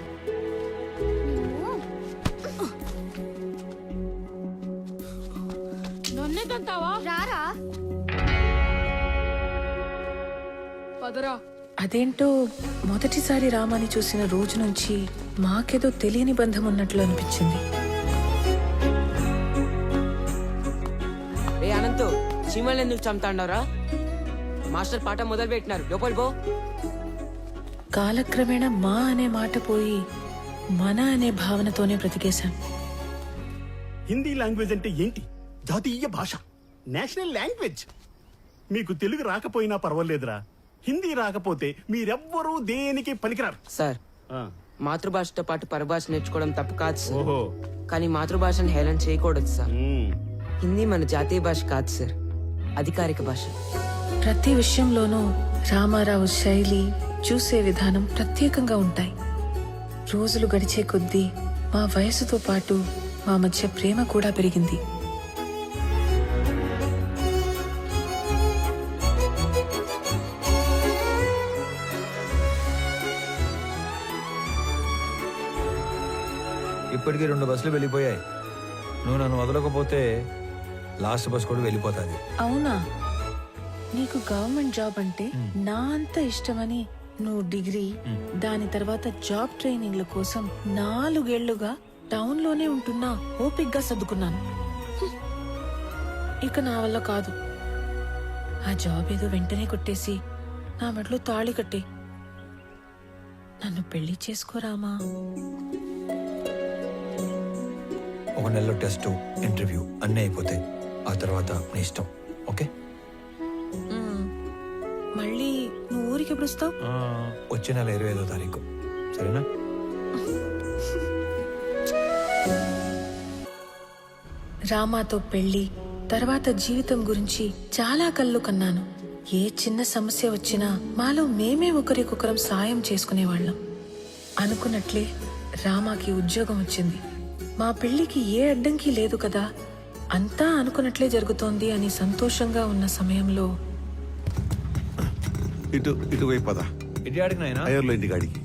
అదేంటో మొదటిసారి రామాని చూసిన రోజు నుంచి మాకేదో తెలియని బంధం ఉన్నట్లు అనిపించింది. రే అనంతు, చీమల్ని ఎందుకు చంపుతాండవరా? మాస్టర్ పాట మొదలు పెట్టినారు, లోపలి పో. కాలక్రమేణా మా అనే మాట పోయి మన అనే భావనతోనే బ్రతికేశాం. హిందీ లాంగ్వేజ్ అంటే ఏంటి? జాతీయ భాష, నేషనల్ లాంగ్వేజ్. మీకు తెలుగు రాకపోయినా పర్వాలేదురా, హిందీ రాకపోతే మీరెవ్వరూ దేనికి పనికిరారు. సార్, మాతృభాషతో పాటు పరభాష నేర్చుకోవడం తప్పు కాదు సార్. ఓహో. కానీ మాతృభాషను హేళన చేయకూడదు సార్. హిందీ మన జాతీయ భాష కాదు సార్, అధికారిక భాష. ప్రతి విషయంలోనూ రామారావు శైలి, చూసే విధానం ప్రత్యేకంగా ఉంటాయి. రోజులు గడిచే కొద్దీ మా వయసుతో పాటు మా మధ్య ప్రేమ కూడా పెరిగింది. ఇప్పటికీ 2 బస్సులు వెళ్ళిపోయాయి. నువ్వు నన్ను వదలకపోతే లాస్ట్ బస్ కూడా వెళ్ళిపోతుంది. అవునా? నీకు గవర్నమెంట్ జాబ్ అంటే నా అంత ఇష్టమని నువ్వు డిగ్రీ, దాని తర్వాత జాబ్ ట్రైనింగ్ల కోసం 4 ఏళ్లుగా టౌన్ లోనే ఉంటున్నా ఓపిగ్గా సర్దుకున్నాను. ఇక నా వల్ల కాదు. ఆ జాబ్ ఏదో వెంటనే కొట్టేసి నా మెడలో తాళి కట్టే నన్ను పెళ్లి చేసుకోరామా? 1 నెలలో టెస్ట్, ఇంటర్వ్యూ అన్నీ అయిపోతాయి. ఆ తర్వాత నీ ఇష్టం. ఓకే? మళ్ళీ నువ్వు ఊరికి ఎప్పుడు వస్తావు? వచ్చే నెల 25వ తారీఖు. సరేనా? రామాతో పెళ్లి తర్వాత జీవితం గురించి చాలా కళ్ళు కన్నాను. ఏ చిన్న సమస్య వచ్చినా మాలో మేమే ఒకరికొకరం సాయం చేసుకునేవాళ్ళం. అనుకున్నట్లే రామాకి ఉద్యోగం వచ్చింది. మా పెళ్లికి ఏ అడ్డంకి లేదు కదా, అంతా అనుకున్నట్లే జరుగుతోంది అని సంతోషంగా ఉన్న సమయంలో ఇటువైపు పద. ఇటు ఆడికి నాయనా? అయ్యర్లో ఇంటికి ఆడికి.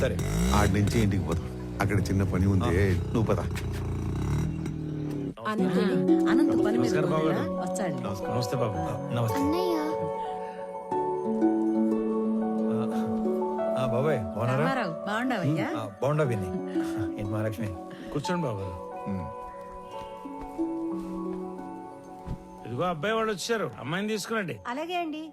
సరే, ఆడి నుంచి ఇంటికి పోదాం. అక్కడ చిన్న పని ఉంది, నువ్వు పద. అనంత పని మీద వచ్చాడు. నమస్తే బాబు. నమస్తే బాబాయ్. రామారావు బాగుండవయ్యా? బాగుండా విని. ఏంటి మహాలక్ష్మి? కూర్చోండి బాబు. ఇదిగో అబ్బాయి వాళ్ళు వచ్చారు, అమ్మాయిని తీసుకురండి. అలాగే అండి.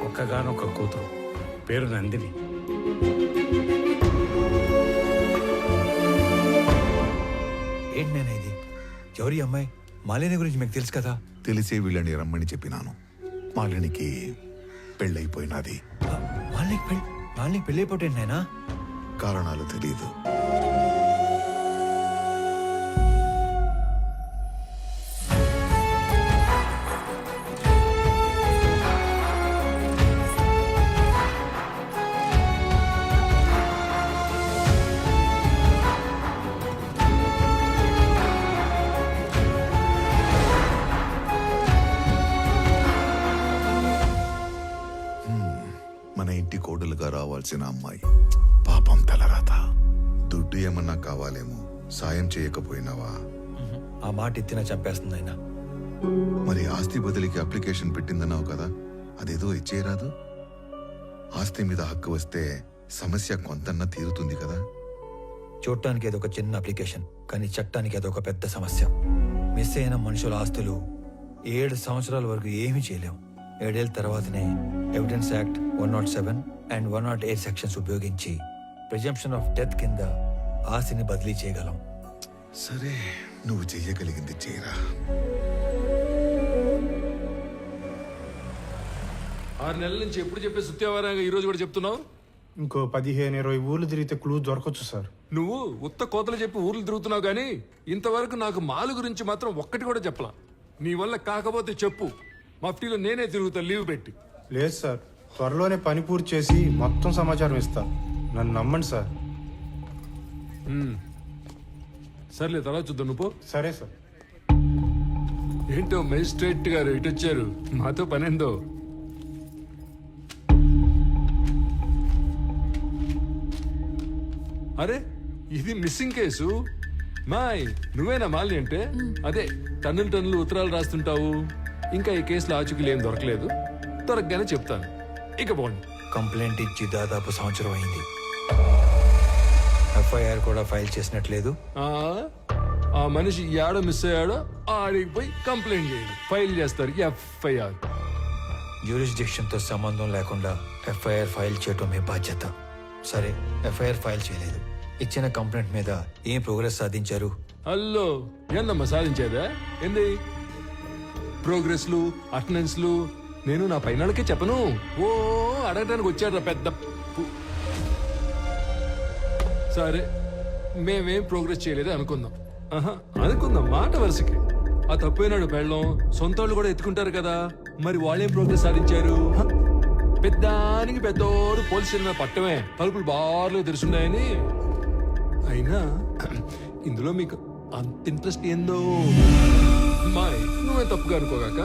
ఒక్కగానొక్క కూతురు, పేరు నందిని. ఏంటి నేను ఇది? ఎవరి అమ్మాయి? మాలిని గురించి మీకు తెలుసు కదా? తెలిసే వీళ్ళని రమ్మని చెప్పినాను. మాలినికి పెళ్ళైపోయినది. మాలినికి పెళ్ళైపోతే నాయనా? కారణాలు తెలియదు. మన ఇంటి కోడలుగా రావాల్సిన అమ్మాయి, పాపం తలరాత. దుడ్డు ఏమన్నా కావాలేమో, సాయం చేయకపోయినావా? ఆ మాట ఎత్తినా చంపేస్తుంది ఆయన. మరి ఆస్తి బదిలీకి అప్లికేషన్ పెట్టిందన్నావు కదా, అదేదో ఇచ్చేయరాదు? ఆస్తి మీద హక్కు వస్తే సమస్య కొంతన్నా తీరుతుంది కదా. చూడటానికి అదొక చిన్న అప్లికేషన్, కానీ చట్టానికి అదొక పెద్ద సమస్య. మిస్ అయిన మనుషుల ఆస్తులు 7 సంవత్సరాల వరకు ఏమీ చేయలేం. 7 ఏళ్ళ తర్వాతనే ఎవిడెన్స్ యాక్ట్ 107 అండ్ 108 సెక్షన్స్ ఉపయోగించి ప్రిజంప్షన్ ఆఫ్ డెత్ కింద ఆస్తిని బదిలీ చేయగలం. సరే, నువ్వు చెయ్యగలిగింది చేయరా. 6 నెలల నుంచి ఎప్పుడు చెప్పే సుత్యవారంగా ఈ రోజు కూడా చెప్తున్నావు. ఇంకో 15-20 ఊర్లు తిరిగితే క్లూ దొరకచ్చు సార్. నువ్వు ఉత్త కోతలు చెప్పి ఊర్లు తిరుగుతున్నావు కానీ ఇంతవరకు నాకు మాలు గురించి మాత్రం ఒక్కటి కూడా చెప్పలా. నీ వల్ల కాకపోతే చెప్పు, మఫ్టీలో నేనే తిరుగుతా లీవ్ పెట్టి. లేదు సార్, త్వరలోనే పని పూర్తి చేసి మొత్తం సమాచారం ఇస్తా. నన్ను నమ్మండి సార్. సర్లే, తర్వాత చూద్దాం. నువ్వు సరే సార్. ఏంటో మేజిస్ట్రేట్ గారు ఇటు వచ్చారు, మాతో పనేందో. అరే, ఇది మిస్సింగ్ కేసు. మాయ్, నువ్వేనా మాలి అంటే? అదే టన్నులు ఉత్తరాలు రాస్తుంటావు. ఇంకా ఈ కేసులో ఆచూకీలు ఏం దొరకలేదు, దొరకగానే చెప్తాను. ఇక పోండి. కంప్లైంట్ ఇచ్చి దాదాపు సంవత్సరం అయింది. ఎఫ్ఐఆర్ కూడా ఫైల్ చేసినట్లేదు. ఆ మనిషి ఏడో మిస్ అయ్యాడో ఆడికి పోయి కంప్లైంట్ చేయండి, ఫైల్ చేస్తారు ఎఫ్ఐఆర్. జ్యూరిస్డిక్షన్ తో సంబంధం లేకుండా ఎఫ్ఐఆర్ ఫైల్ చేయటం మీ బాధ్యత. సరే, ఎఫ్ఐఆర్ ఫైల్ చేయలేదు. ఇచ్చిన కంప్లైంట్ మీద ఏం ప్రోగ్రెస్ సాధించారు? హలో, ఏందమ్మా సాధించేదా? ఏంది ప్రోగ్రెస్లు, అటెండెన్స్లు? నేను నా పైనకే చెప్పను. ఓ అడగడానికి వచ్చాడు పెద్ద. సరే, మేమేం ప్రోగ్రెస్ చేయలేదు అనుకుందాం. అనుకుందాం మాట వరుసకి. ఆ తప్పైనాడు పెళ్ళం, సొంత వాళ్ళు కూడా ఎత్తుకుంటారు కదా, మరి వాళ్ళేం ప్రోగ్రెస్ సాధించారు? పెద్దానికి పెద్దోడు పోలీస్ స్టేషన్ మీద పట్టమే, తలుపులు బార్లు తెరుచున్నాయని. అయినా ఇందులో మీకు అంత ఇంట్రెస్ట్ ఏందో? మాయ్, నువ్వే తప్పుగా అనుకోగాక.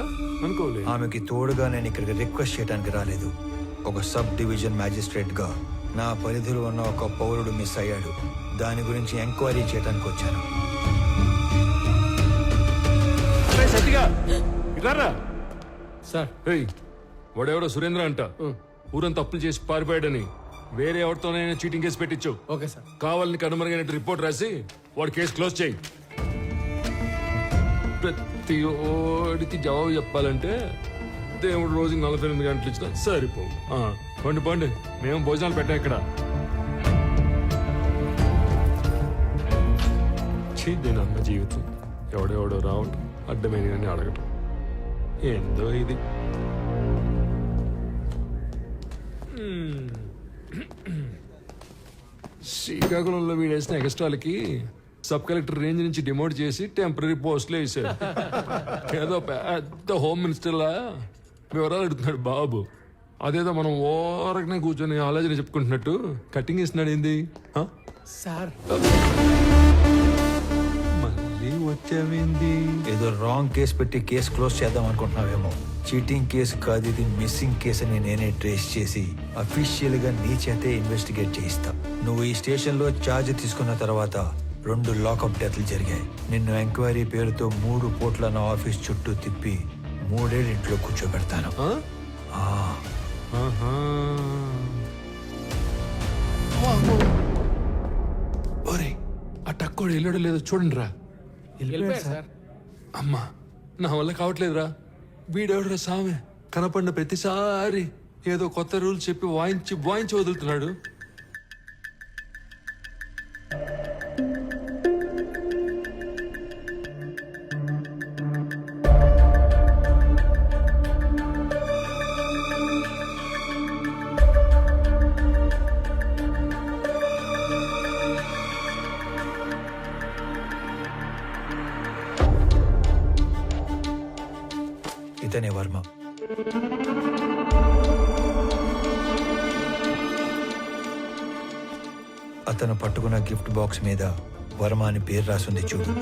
అనుకోలే. ఆమెకి తోడుగా నేను ఇక్కడికి రిక్వెస్ట్ చేయడానికి రాలేదు. ఒక సబ్ డివిజన్ మ్యాజిస్ట్రేట్ గా నా పరిధిలో ఉన్న ఒక పౌరుడు మిస్ అయ్యాడు, దాని గురించి ఎంక్వైరీ చేయడానికి వచ్చాను. సార్, వాడెవడో సురేంద్ర అంట, ఊరంతా అప్పులు చేసి పారిపోయాడని వేరే ఎవరితోనైనా చీటింగ్ కేసు పెట్టించు. Okay sir. కావాలని కనుమరుగైనట్టు రిపోర్ట్ రాసి వాడి కేసు క్లోజ్ చేయి. ప్రతి ఓడికి జవాబు చెప్పాలంటే దేవుడు రోజు 48 గంటలు ఇచ్చినా సరిపోవు. పండి పండి, మేము భోజనాలు పెట్టాం ఇక్కడ. దీని అమ్మ జీవితం, ఎవడెవడో రావటం, అడ్డమైన కానీ అడగటం, ఏందో ఇది. శ్రీకాకుళంలో వీడేసిన ఎక్స్ట్రాలకి సబ్ కలెక్టర్ రేంజ్ నుంచి డిమోట్ చేసి టెంపరీ పోస్టులు వేసాడు. ఏదో పెద్ద హోమ్ మినిస్టర్లా వివరాలు అడుగుతున్నాడు బాబు. అదేదో మనం ఓరకనే కూర్చొని ఆలోచన చెప్పుకుంటున్నట్టు కటింగ్ ఇస్తున్నాడు. ఏంది సార్? మళ్ళీ వచ్చావేంది? ఏదో రాంగ్ కేసు పెట్టి కేసు క్లోజ్ చేద్దాం అనుకుంటున్నావేమో. చీటింగ్ కేసు కాదు ఇది, మిస్సింగ్ కేసు అని నేనే ట్రేస్ చేసి అఫీషియల్ గా నీ చేతే ఇన్వెస్టిగేట్ చేయిస్తా. నువ్వు ఈ స్టేషన్ లో ఛార్జ్ తీసుకున్న తర్వాత 2 లాకప్ డెత్లు జరిగాయి. నిన్ను ఎంక్వైరీ పేరుతో 3 పూట్ల నా ఆఫీస్ చుట్టూ తిప్పి 3 ఏళ్ళు ఇంట్లో కూర్చోబెడతాను. ఒరే, ఆ టక్కోడు వెళ్ళాడో లేదో చూడండి రా. సార్. అమ్మా, నా వల్ల కావట్లేదురా. వీడెవడరా సామె, కనపడిన ప్రతిసారి ఏదో కొత్త రూల్స్ చెప్పి వాయించి వదులుతున్నాడు. ఇతనే వర్మ. అతను పట్టుకున్న గిఫ్ట్ బాక్స్ మీద వర్మ అని పేరు రాసింది చూడు.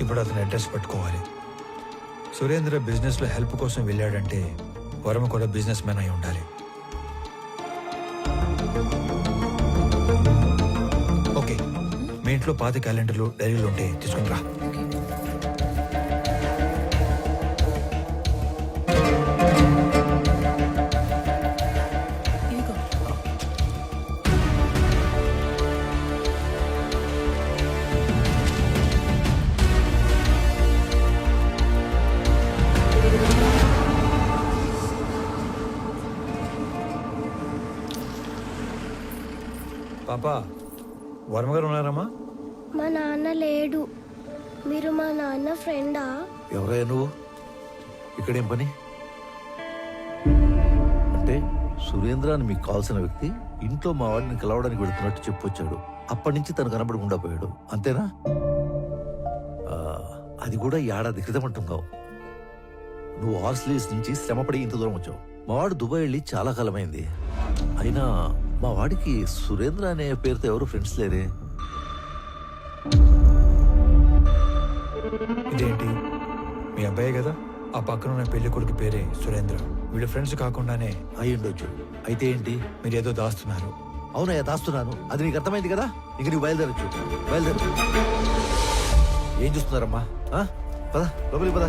ఇప్పుడు అతను అడ్రస్ పట్టుకోవాలి. సురేంద్ర బిజినెస్ లో హెల్ప్ కోసం వెళ్ళాడంటే వర్మ కూడా బిజినెస్ మ్యాన్ అయి ఉండాలి. ఇంట్లో పాత క్యాలెండర్లు డైరీలు ఉంటే తీసుకుని రా. పాపా వర్మగారు ఉన్నారమ్మా? మా నాన్న లేడు. మీరు మా నాన్న ఫ్రెండా? ఎవరయ్యా నువ్వు? ఇక్కడేం పని? అంటే సురేంద్ర అని మీకు కావాల్సిన వ్యక్తి ఇంట్లో మా వాడిని కలవడానికి వెళుతున్నట్టు చెప్పొచ్చాడు. అప్పటి నుంచి తను కనబడకుండా పోయాడు, అంతేనా? అది కూడా ఏడాది క్రితం అంటున్నావు. నువ్వు ఆస్ట్రేలియా నుంచి శ్రమపడి ఇంత దూరం వచ్చావు. మా వాడు దుబాయ్ వెళ్ళి చాలా కాలమైంది. అయినా మా వాడికి సురేంద్ర అనే పేరుతో ఎవరు ఫ్రెండ్స్ లేరే. ఇదేంటి, మీ అబ్బాయే కదా? ఆ పక్కన ఉన్న పెళ్లి కొడుకు పేరే సురేంద్ర. వీళ్ళ ఫ్రెండ్స్ కాకుండానే అయి ఉండొచ్చు. అయితే ఏంటి? మీరేదో దాస్తున్నారు. అవునయ్యా, దాస్తున్నాను. అది నీకు అర్థమైంది కదా. ఇంక నీకు బయలుదేరచ్చు. బయలుదేరు. ఏం చూస్తున్నారమ్మా? పద లోపలికి పద.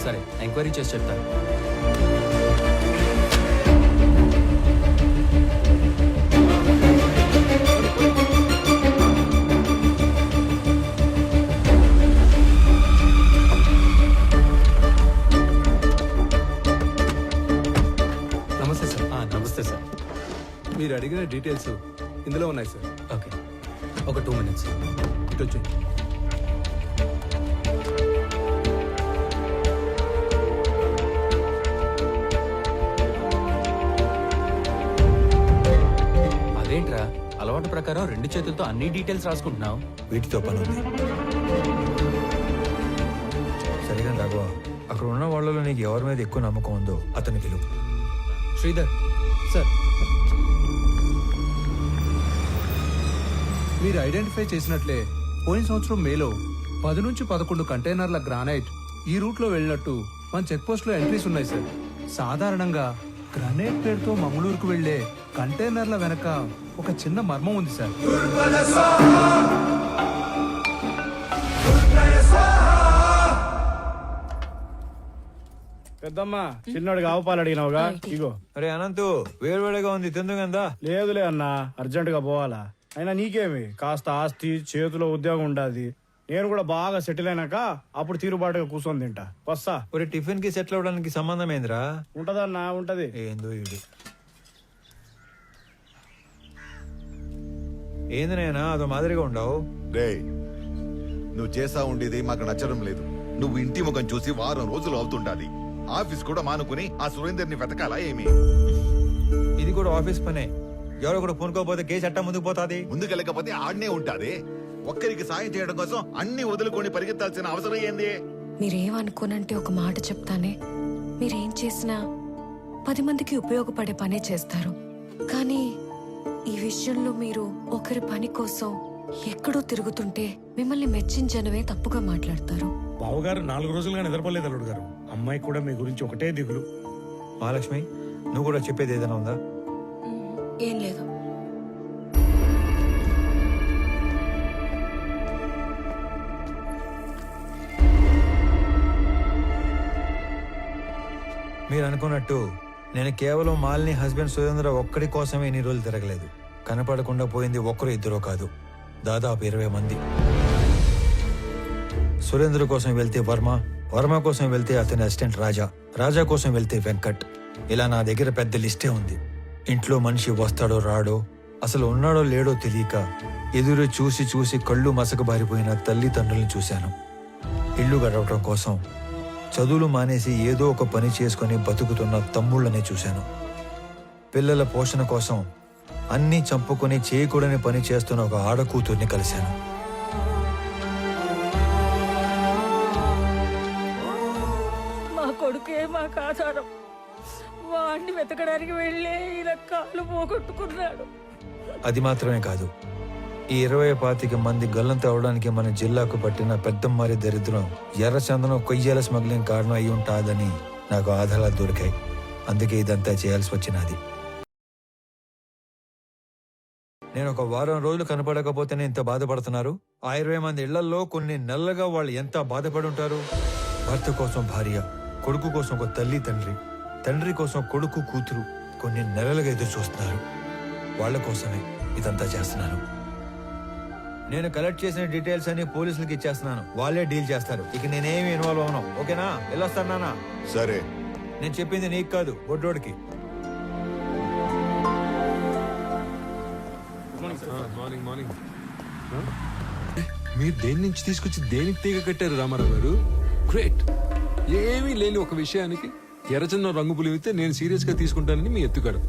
సరే, ఎంక్వైరీ చేసి చెప్తాను. నమస్తే సార్. నమస్తే సార్. మీరు అడిగిన డీటెయిల్స్ ఇందులో ఉన్నాయి సార్. ఓకే, ఒక 2 minutes. ఇటు వచ్చేయండి. అదేంట్రా, అలవాటు ప్రకారం 2 చేతులతో అన్ని డీటెయిల్స్ రాసుకుంటున్నావు? వీటితో పని ఉంది. సరిగా రాఘవ, అక్కడ ఉన్న వాళ్ళలో నీకు ఎవరి మీద ఎక్కువ నమ్మకం ఉందో అతని పిలువు. శ్రీధర్ సార్, మీరు ఐడెంటిఫై చేసినట్లే పోయిన సంవత్సరం మేలో 10 నుంచి 11 కంటైనర్ల గ్రానైట్ ఈ రూట్ లో వెళ్ళినట్టు మన చెక్ పోస్ట్ లో ఎంట్రీస్ ఉన్నాయి సార్. సాధారణంగా గ్రానైట్ పేరుతో మంగళూరుకు వెళ్లే కంటైనర్ల వెనక ఒక చిన్న మర్మం ఉంది సార్. పెద్దమ్మా, చిన్నోడికి ఆవు పాలు అడిగినావుగా, ఇగో. అరే అనంతు, వేడివేడిగా ఉంది, తిందుగందా? లేదులే అన్నా, అర్జెంట్ గా పోవాలా. అయినా నీకేమి, కాస్త ఆస్తి చేతిలో ఉద్యోగం ఉండాది. నేను కూడా బాగా సెటిల్ అయినాక అప్పుడు తీరుబాటుగా కూర్చొని తింటా. వస్తా. ఒరే, టిఫిన్ కి సెటిల్ అవడానికి సంబంధం ఏందిరా? ఉంటదన్నా, ఉంటది. ఏందో ఇది. ఏంది నేనా అదో మాదిరిగా ఉండవు? రే, నువ్వు చేసా ఉండేది మాకు నచ్చడం లేదు. నువ్వు ఇంటి ముఖం చూసి వారం రోజులు అవుతుండాలి. ఆఫీస్ కూడా మానుకుని ఆ సురేందర్ని వెతకాలా ఏమి? ఇది కూడా ఆఫీస్ పనే. ఎవరో కూడా పూనుకోపోతే కేసు అట్టా ముందుకు పోతాది. ముందుకెళ్ళకపోతే ఆడనే ఉంటాది. ఒక్కరికి సాయం చేయడం కోసం అన్ని వదులుకొని పరిగెత్తాల్సిన అవసరం ఏంది? మీరేమనుకోనంటే ఒక మాట చెప్తానే. మీరేం చేసినా 10 మందికి ఉపయోగపడే పనే చేస్తారు. కానీ ఈ విషయంలో మీరు ఒకరి పని కోసం ఎక్కడో తిరుగుతుంటే మిమ్మల్ని మెచ్చించనవే తప్పుగా మాట్లాడతారు. బావగారు 4 రోజులుగా నిద్రపోలేదు అల్లుడు గారు. అమ్మాయి కూడా మీ గురించి ఒకటే దిగులు. మహాలక్ష్మి, నువ్వు కూడా చెప్పేది ఏదైనా ఉందా? ఏం లేదు. మీరు అనుకున్నట్టు నేను కేవలం మాలిని హస్బెండ్ సురేంద్ర ఒక్కడి కోసమే ఇన్ని రోజులు తిరగలేదు. కనపడకుండా పోయింది ఒక్కరు ఇద్దరో కాదు, దాదాపు 20 మంది. సురేంద్ర కోసం వెళ్తే వర్మ, వర్మ కోసం వెళ్తే అతని అసిస్టెంట్ రాజా, రాజా కోసం వెళ్తే వెంకట్. ఇలా నా దగ్గర పెద్ద లిస్టే ఉంది. ఇంట్లో మనిషి వస్తాడో రాడో, అసలు ఉన్నాడో లేడో తెలియక ఎదురు చూసి చూసి కళ్ళు మసకబారిపోయిన తల్లిదండ్రులను చూశాను. ఇల్లు గడవటం కోసం చదువులు మానేసి ఏదో ఒక పని చేసుకుని బతుకుతున్న తమ్ముళ్ళనే చూశాను. పిల్లల పోషణ కోసం అన్నీ చంపుకొని చేయకూడని పని చేస్తున్న ఒక ఆడకూతుర్ని కలిశాను. మా కొడుకే మాకు ఆధారం. వాడిని వెతకడానికి వెళ్ళే ఇలా కాలు పోగొట్టుకున్నాడు. అది మాత్రమే కాదు, ఈ 20-25 మంది గల్లంత అవడానికి మన జిల్లాకు పట్టిన పెద్దమ్మారి దరిద్రం ఎర్రచందనం కొయ్యాల స్మగ్లింగ్ కారణం అయి ఉంటాదని నాకు ఆధారాలు దొరికాయి. అందుకే ఇదంతా చేయాల్సి వచ్చినది. నేను ఒక వారం రోజులు కనపడకపోతేనే ఇంత బాధపడుతున్నారు. ఆ 20 మంది ఇళ్లలో కొన్ని నెలలుగా వాళ్ళు ఎంత బాధపడి ఉంటారు. భర్త కోసం భార్య, కొడుకు కోసం ఒక తల్లి తండ్రి, తండ్రి కోసం కొడుకు కూతురు కొన్ని నెలలుగా ఎదురు చూస్తున్నారు. వాళ్ళ కోసమే ఇదంతా చేస్తున్నాను. నేను కలెక్ట్ చేసిన డీటెయిల్స్ అన్ని పోలీసులకి ఇచ్చేస్తున్నాను. వాళ్ళే డీల్ చేస్తారు. ఇక నేనేమి ఇన్వాల్వ్ అవను. ఓకేనా? వెళ్ళొస్తాను నాన్న. సరే. నేను చెప్పింది నీకు కాదు, బొడ్డోడికి. Morning morning. మీరు దేని నుంచి తీసుకొచ్చి దేనికి తీగ కట్టారు రామారావు గారు? గ్రేట్. ఏమీ లేని ఒక విషయానికి ఎర్రచందనం రంగు పులివితే నేను సీరియస్ గా తీసుకుంటానని మీ ఎత్తుగాడు.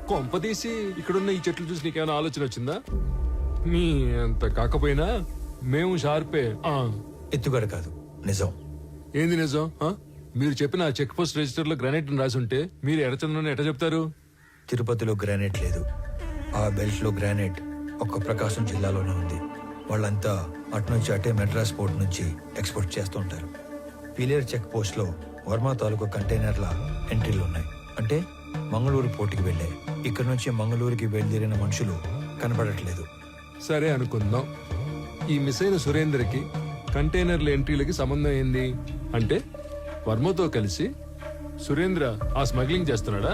కొంప తీసి ఇక్కడున్న ఈ చెట్లు చూసి నీకేమైనా ఆలోచన వచ్చిందా? మీ అంత కాకపోయినా మేము షార్పే. ఎత్తుగడ కాదు, నిజం. ఏంది నిజం? మీరు చెప్పిన చెక్ పోస్ట్ రిజిస్టర్ లో గ్రానైట్ రాసి ఉంటే మీరు ఎర్రచందనం ఎట్లా చెప్తారు? తిరుపతిలో గ్రానైట్ లేదు. ఆ బెల్ట్ లో గ్రానైట్ ఒక్క ప్రకాశం జిల్లాలోనే ఉంది. వాళ్ళంతా అటు నుంచి అటే మెడ్రాస్ పోర్ట్ నుంచి ఎక్స్పోర్ట్ చేస్తూ ఉంటారు. పిలేర్ చెక్ పోస్ట్ లో వర్మ తాలూకు కంటైనర్ల ఎంట్రీలు ఉన్నాయి. అంటే మంగళూరు పోర్టుకి వెళ్ళాయి. ఇక్కడ నుంచి మంగళూరుకి బయలుదేరిన మనుషులు కనపడట్లేదు. సరే అనుకుందాం. ఈ మిస్ అయిన సురేందర్కి కంటైనర్ల ఎంట్రీలకి సంబంధం ఏంది? అంటే వర్మతో కలిసి సురేంద్ర ఆ స్మగ్లింగ్ చేస్తున్నాడా?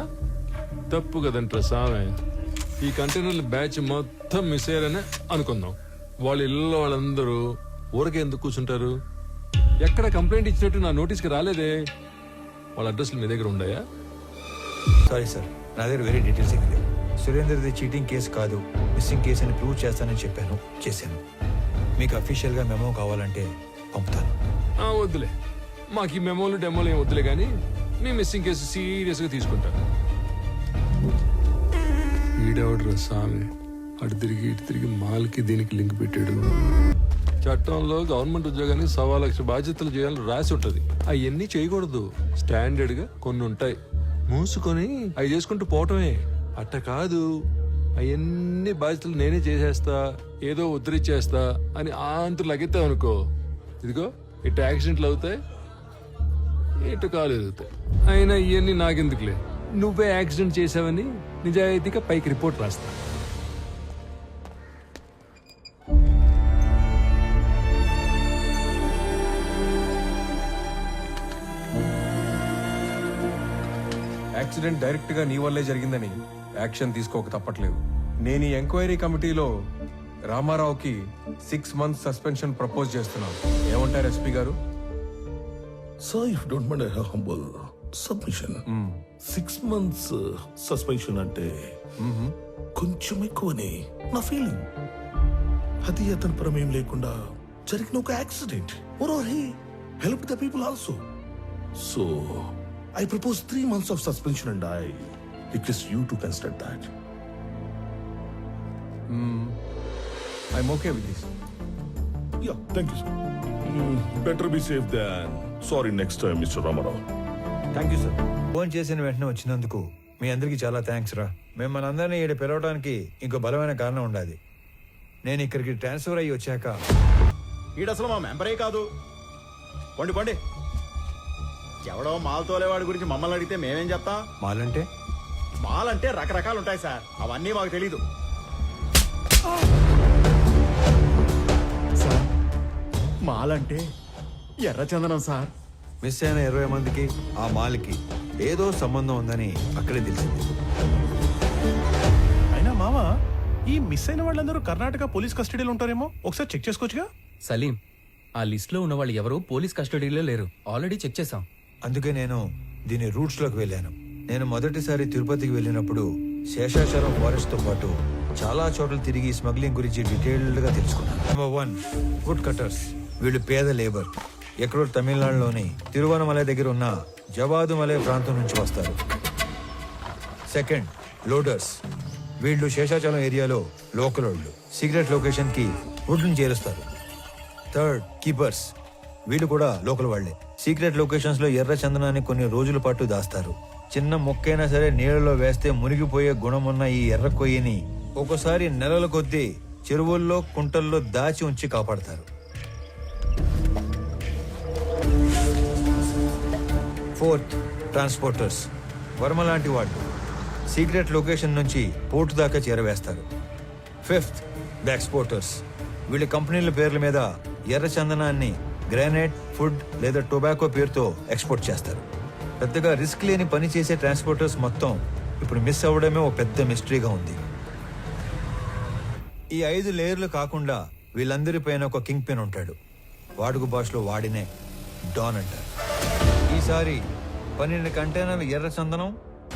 తప్పు కదంటారా సామె. ఈ కంటైనర్ల బ్యాచ్ మొత్తం మిస్ అయ్యారని అనుకుందాం. వాళ్ళ ఇళ్ళలో వాళ్ళందరూ ఊరకే ఎందుకు కూర్చుంటారు? ఎక్కడ కంప్లైంట్ ఇచ్చినట్టు నా నోటీస్కి రాలేదే. వాళ్ళ అడ్రస్లు మీ దగ్గర ఉన్నాయా? సారీ సార్, నా దగ్గర వేరే డీటెయిల్స్ ఏమి లేవు. సురేందర్ది చీటింగ్ కేసు కాదు, మిస్సింగ్ కేసు అని ప్రూవ్ చేస్తానని చెప్పాను, చేశాను. మీకు అఫీషియల్ గా మెమో కావాలంటే పంపుతాను. వద్దులే, మాకు ఈ మెమోలు డెమోలు ఏం వద్దులే, కానీ మీ మిస్సింగ్ కేసు సీరియస్ గా తీసుకుంటాను. ఈడెవడ్రా స్వామి, అటు తిరిగి ఇటు తిరిగి మాల్కి దీనికి లింక్ పెట్టాడు. చట్టంలో గవర్నమెంట్ ఉద్యోగానికి 1,00,000 బాధ్యతలు చేయాలని రాసి ఉంటది. అవన్నీ చేయకూడదు. స్టాండర్డ్ గా కొన్ని ఉంటాయి, మూసుకొని అవి చేసుకుంటూ పోవటమే. అట్ట కాదు, అవన్నీ బాధ్యతలు నేనే చేసేస్తా, ఏదో ఉద్ధరిచ్చేస్తా అని అంతు లగెత్తావు అనుకో, ఇదిగో ఇటు యాక్సిడెంట్లు అవుతాయి, ఇటు కాలు ఎదుగుతాయి. అయినా ఇవన్నీ నాకెందుకులే, నువ్వే యాక్సిడెంట్ చేసావని నిజాయితీగా పైకి రిపోర్ట్ రాస్తా. యాక్సిడెంట్ డైరెక్ట్ గా నీ వల్లే జరిగిందని యాక్షన్ తీసుకోక తప్పట్లేదు. నేను ఈ ఎంక్వైరీ కమిటీలో రామారావుకి 6 months సస్పెన్షన్ ప్రపోజ్ చేస్తున్నాను. ఏమంటారు ఎస్పీ గారు? Sir, if don't mind I have humble submission. 6 months suspension అంటే కొంచెం ఎక్కువని నా ఫీలింగ్. అది అతని ప్రమేయం లేకుండా జరిగిన ఒక accident. He help the people also. So I propose 3 months of suspension and I request you to consider that. I'm okay with this. Yeah, thank you, sir. Better be safe than sorry next time, Mr. Ramarao. Thank you sir. Phone చేసిన వెంటనే వచ్చినందుకు మీ అందరికీ చాలా thanks రా. మిమ్మల్ని అందరినీ ఇక్కడ పిలవడానికి ఇంకో బలమైన కారణం ఉండాలి. నేను ఇక్కడికి ట్రాన్స్ఫర్ అయ్యి వచ్చాక ఈడసలు మా మెంబరే కాదు. పండి పండి. ఎవడో మాల్ తోలేవాడి గురించి మమ్మల్ని అడిగితే మేమేం చెప్తాం? మాల్ అంటే రకరకాలు ఉంటాయి సార్, అవన్నీ మాకు తెలీదు. సార్, మాల్ అంటే ఎర్రచందనం సార్. మిస్ అయిన 20 మందికి ఆ మాల్కి ఏదో సంబంధం ఉందని అక్కడే తెలిసింది. అయినా మామ, ఈ మిస్ అయిన వాళ్ళందరూ కర్ణాటక పోలీస్ కస్టడీలో ఉంటారేమో, ఒకసారి చెక్ చేసుకోవచ్చుగా. సలీం, ఆ లిస్ట్ లో ఉన్న వాళ్ళు ఎవరు పోలీస్ కస్టడీలో లేరు, ఆల్రెడీ చెక్ చేశాం. అందుకే నేను దీని రూట్స్ లోకి వెళ్ళాను. నేను మొదటిసారి తిరుపతికి వెళ్ళినప్పుడు శేషాచలం ఫారెస్ట్ తో పాటు చాలా చోట్ల తిరిగి స్మగ్లింగ్ గురించి డీటెయిల్డ్ గా తెలుసుకున్నాను. Number 1, wood cutters. వీళ్ళు పేద లేబర్. ఎక్కడో తమిళనాడులోని తిరువనమలై దగ్గర ఉన్న జవాదుమలై ప్రాంతం నుంచి వస్తారు. Second, loaders. వీళ్ళు శేషాచలం ఏరియాలో లోకల్ వాళ్ళు. సీక్రెట్ లొకేషన్ కి వుడ్ ని చేరుస్తారు. Third, keepers. వీళ్ళు కూడా లోకల్ వాళ్లే. సీక్రెట్ లొకేషన్స్ లో ఎర్ర చందనాన్ని కొన్ని రోజుల పాటు దాస్తారు. చిన్న మొక్కైనా సరే నీళ్ళలో వేస్తే మునిగిపోయే గుణం ఉన్న ఈ ఎర్ర కొయ్యని ఒక్కోసారి నెలల కొద్దీ చెరువుల్లో కుంటల్లో దాచి ఉంచి కాపాడతారు. Fourth, transporters. వర్మ లాంటి వాళ్ళు సీక్రెట్ లొకేషన్ నుంచి పోర్టు దాకా చేరవేస్తారు. Fifth, exporters. వీళ్ళ కంపెనీల పేర్ల మీద ఎర్ర చందనాన్ని గ్రానైట్, ఫుడ్ లేదా టొబాకో పేరుతో ఎక్స్పోర్ట్ చేస్తారు. పెద్దగా రిస్క్ లేని పని చేసే ట్రాన్స్పోర్టర్స్ మొత్తం ఇప్పుడు మిస్ అవ్వడమే ఒక పెద్ద మిస్టరీగా ఉంది. ఈ 5 లేయర్లు కాకుండా వీళ్ళందరిపైన ఒక కింగ్ పిన్ ఉంటాడు. వాడుక భాషలో వాడినే డాన్ అంటారు. ఈసారి 12 కంటైనర్ల ఎర్ర చందనం,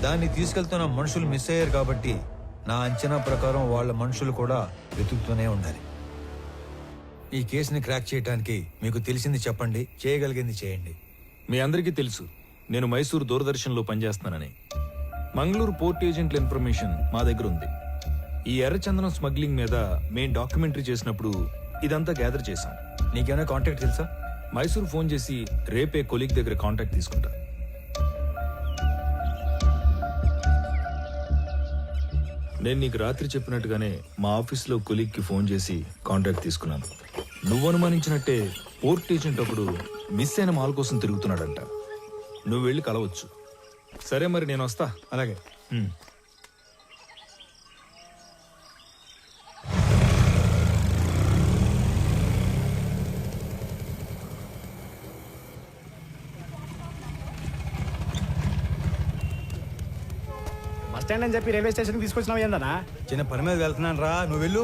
దాన్ని తీసుకెళ్తున్న మనుషులు మిస్ అయ్యారు కాబట్టి నా అంచనా ప్రకారం వాళ్ళ మనుషులు కూడా వెతుకుతూనే ఉండాలి. ఈ కేసుని క్రాక్ చేయడానికి మీకు తెలిసింది చెప్పండి, చేయగలిగింది చేయండి. మీ అందరికీ తెలుసు నేను మైసూర్ దూరదర్శన్లో పనిచేస్తున్నానని. మంగళూరు పోర్ట్ ఏజెంట్ల ఇన్ఫర్మేషన్ మా దగ్గర ఉంది. ఈ ఎర్రచందనం స్మగ్లింగ్ మీద మేం డాక్యుమెంటరీ చేసినప్పుడు ఇదంతా గ్యాదర్ చేశాం. నీకేమైనా కాంటాక్ట్ తెలుసా? మైసూర్ ఫోన్ చేసి రేపే కొలీగ్ దగ్గర కాంటాక్ట్ తీసుకుంటా. నేను నీకు రాత్రి చెప్పినట్టుగానే మా ఆఫీస్లో కొలీగ్కి ఫోన్ చేసి కాంటాక్ట్ తీసుకున్నాను. నువ్వు అనుమానించినట్టే పోర్ట్ ఏజెంట్ ఒకడు మిస్ అయిన మాల్ కోసం తిరుగుతున్నాడంట. నువ్వు వెళ్ళి కలవచ్చు. సరే మరి నేను వస్తా. అలాగే. బస్ స్టాండ్ అని చెప్పి రైల్వే స్టేషన్ తీసుకొచ్చినావు ఏందన్నా? చిన్న పని మీద వెళ్తున్నాను రా, నువ్వు వెళ్ళు.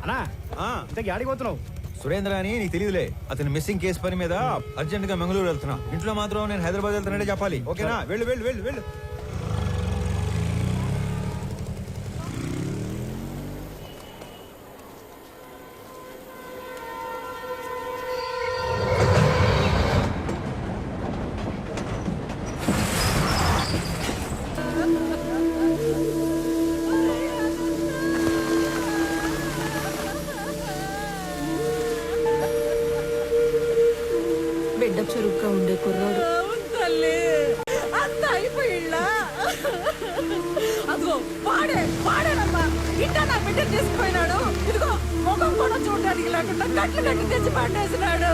అన్నా ఇంతకీ ఆడికి పోతున్నావు? సురేంద్ర అని నీకు తెలియదులే, అతని మిస్సింగ్ కేసు పని మీద అర్జెంట్ గా మంగళూరు వెళ్తున్నా. ఇంట్లో మాత్రం నేను హైదరాబాద్ వెళ్తున్నాడే చెప్పాలి, ఓకేనా? వెళ్ళు వెళ్ళు వెళ్ళు వెళ్ళు. బిడ్డ చురుగ్గా ఉండే కుర్రాడు. అదిగో పాడేనమ్మా, ఇంట నా బిడ్డ తీసుకుపోయినాడు. ఇదిగో ముఖం కూడా చూడడానికి లేకుండా కట్లు కట్టి తెచ్చి పట్టేసినాడు.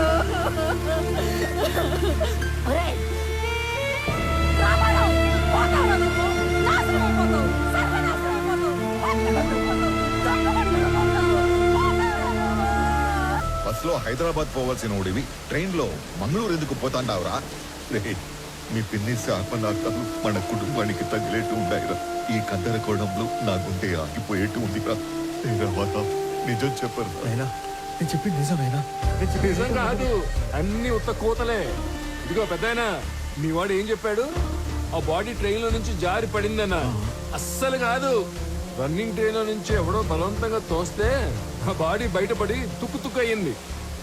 బస్సులో హైదరాబాద్ పోవాల్సిన ఓడివి ట్రైన్ లో మంగళూరు ఎందుకు పోతాండావురా? మీ పిన్ని శాపనార్థాలు మన కుటుంబానికి తగిలేట్టు ఉన్నాయిరా. ఈ గందరగోళంలో నా గుండె ఆగిపోయేట్టు ఉందిరా. నిజం చెప్పరు. నేను చెప్పింది నిజమేనా? నిజం కాదు, అన్ని ఉత్త కోతలే. ఇదిగో పెద్దాయనా, మీ వాడు ఏం చెప్పాడు? ఆ బాడీ ట్రైన్ లో నుంచి జారి పడిందన్న. అస్సలు కాదు, రన్నింగ్ ట్రైన్ లో నుంచి ఎవడో బలవంతంగా తోస్తే ఆ బాడీ బయటపడి తుక్కు తుక్కు అయ్యింది.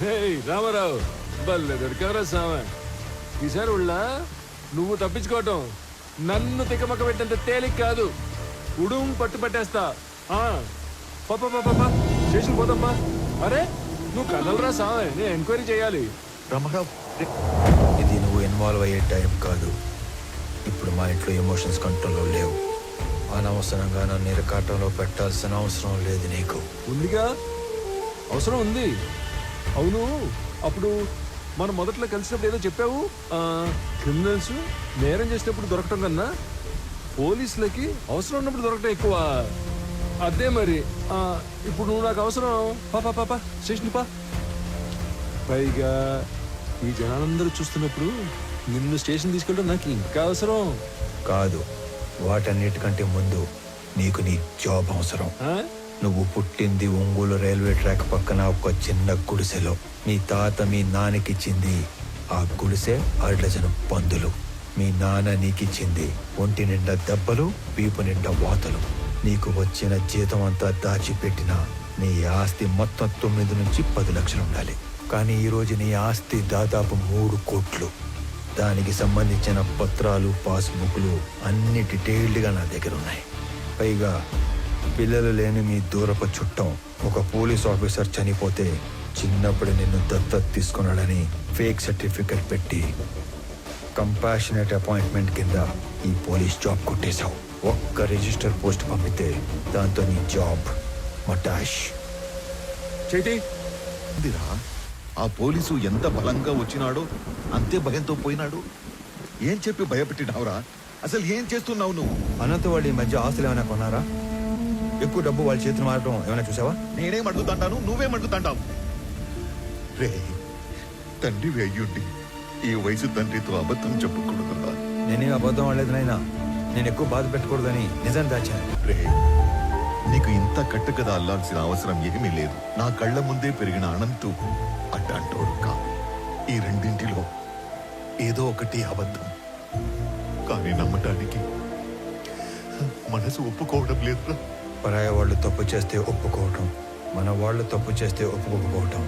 హే రామారావు, బల్లె దొరికారా సామె. ఈసారి ఉళ్ళ నువ్వు తప్పించుకోవటం నన్ను తికమక పెట్టేంత తేలిక కాదు. ఉడుం పట్టు పట్టేస్తా. పాపా స్టేషన్ పోదమ్మా. అరే నువ్వు కదలరా సామె, నేను ఎంక్వైరీ చేయాలి. ఇది నువ్వు ఇన్వాల్వ్ అయ్యే టైం కాదు. ఇప్పుడు మా ఇంట్లో ఎమోషన్స్ కంట్రోల్లో లేవు. అనవసరంగా నన్ను ఇరకాటంలో పెట్టాల్సిన అవసరం లేదు నీకు. ఉందిగా, అవసరం ఉంది. అవును, అప్పుడు మనం మొదట్లో కలిసినప్పుడు ఏదో చెప్పావు. క్రిమినల్స్ నేరం చేసినప్పుడు దొరకటం కన్నా పోలీసులకి అవసరం ఉన్నప్పుడు దొరకటం ఎక్కువ. అదే మరి ఇప్పుడు నువ్వు నాకు అవసరం. పాపా స్టేషన్ పా. పైగా ఈ జనాలందరూ చూస్తున్నప్పుడు నిన్ను స్టేషన్ తీసుకెళ్ళడం నాకు ఇంకా అవసరం. కాదు, వాటన్నిటికంటే ముందు నీకు నీ జాబ్ అవసరం. నువ్వు పుట్టింది ఒంగోలు రైల్వే ట్రాక్ పక్కన ఒక చిన్న గుడిసెలో. మీ తాత మీ నాన్నకిచ్చింది ఆ గుడిసె 6 డజను పందులు. మీ నాన్న నీకిచ్చింది ఒంటి నిండా దెబ్బలు, వీపు నిండా వాతలు. నీకు వచ్చిన జీతం అంతా దాచిపెట్టిన నీ ఆస్తి మొత్తం 9 నుంచి 10 లక్షలు ఉండాలి. కానీ ఈరోజు నీ ఆస్తి దాదాపు 3 కోట్లు. దానికి సంబంధించిన పత్రాలు, పాస్బుక్లు అన్ని డీటెయిల్డ్గా నా దగ్గర ఉన్నాయి. పైగా పిల్లలు లేని మీ దూరపు చుట్టం ఒక పోలీస్ ఆఫీసర్ చనిపోతే చిన్నప్పుడు నిన్ను దత్తత తీసుకున్నాడని ఫేక్ సర్టిఫికెట్ పెట్టి కంపాషనేట్ అపాయింట్మెంట్ కింద ఈ పోలీస్ జాబ్ కొట్టేశావు. ఒక్క రిజిస్టర్ పోస్ట్ పంపితే దాంతో నీ జాబ్ మటాష్. చేతి ఆ పోలీసు ఎంత బలంగా వచ్చినాడో అంతే భయంతో పోయినాడు. ఏం చెప్పి భయపెట్టినావురా? అసలు ఏం చేస్తున్నావు నువ్వు? అనంత వాళ్ళు ఈ మధ్య ఆస్తులు ఏమైనా కొన్నారా? ఎక్కువ డబ్బు వాళ్ళ చేతులు మారడం ఏమైనా చూసావా? నేనేం అడుగుతాంటాను, నువ్వేం అడుగుతాంటావు? రే, తండ్రివి అయ్యుండి ఈ వయసు తండ్రితో అబద్ధం చెప్పకూడదురా. నేనేం అబద్ధం ఆడలేదు నాయనా. నేను ఎక్కువ బాధ పెట్టకూడదని నిజం దాచాను. రే, నీకు ఇంత కట్టుకథ అల్లాల్సిన అవసరం ఏమీ లేదు. నా కళ్ళ ముందే పెరిగిన అనంతు అడ్డంటోడు కా. ఈ రెండింటిలో ఏదో ఒకటి అబద్ధం. కానీ నమ్మటానికి మనసు ఒప్పుకోవడం లేదురా. పరాయ వాళ్ళు తప్పు చేస్తే ఒప్పుకోవటం, మన వాళ్ళు తప్పు చేస్తే ఒప్పుకోకపోవటం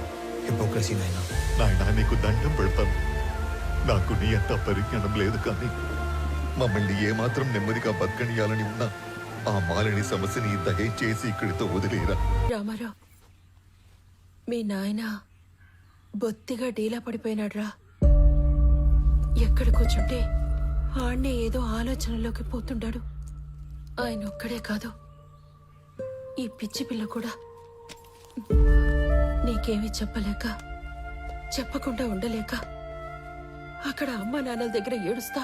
హిపోక్రసీ నాయనా. నాయనా, నీకు దండం పెడతాను. నాకు నీ అంత పరిజ్ఞానం లేదు, కానీ మమ్మల్ని ఏమాత్రం నెమ్మదిగా బతకనియాలని ఉన్నా ఆ మాలని సమస్యని దయచేసి ఇక్కడితో వదిలేరా. రామారావు, మీ నాయన బొత్తిగా డీలా పడిపోయినాడ్రా. ఎక్కడ కూర్చుంటే ఆడ్నే ఏదో ఆలోచనలోకి పోతుంటాడు. ఆయన ఒక్కడే కాదు, ఈ పిచ్చి పిల్ల కూడా. నీకేమీ చెప్పలేక, చెప్పకుండా ఉండలేక అక్కడ అమ్మా నాన్నల దగ్గర ఏడుస్తా,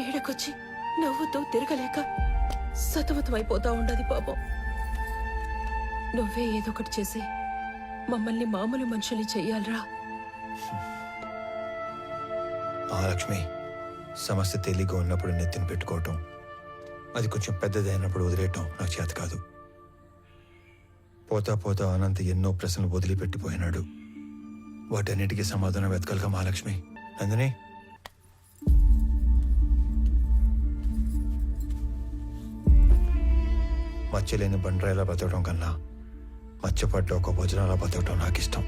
ఏడకొచ్చి నవ్వుతూ తిరగలేక సతమతమైపోతా ఉండదు పాపం. నువ్వే ఏదో ఒకటి చేసి మమ్మల్ని మామూలు మనుషుల్ని చెయ్యాలరా. మహాలక్ష్మి, సమస్య తేలిగ్గా ఉన్నప్పుడు నెత్తిన పెట్టుకోవటం, అది కొంచెం పెద్దదైనప్పుడు వదిలేయటం నాకు చేత కాదు. పోతా పోతా అనంత ఎన్నో ప్రశ్నలు వదిలిపెట్టిపోయినాడు. వాటన్నిటికీ సమాధానం వెతకలుగా మహాలక్ష్మి. నందిని, మచ్చలేని బండరాయిలా బతకడం కన్నా మచ్చపడ్డ ఒక భోజనాలా బతకడం నాకు ఇష్టం.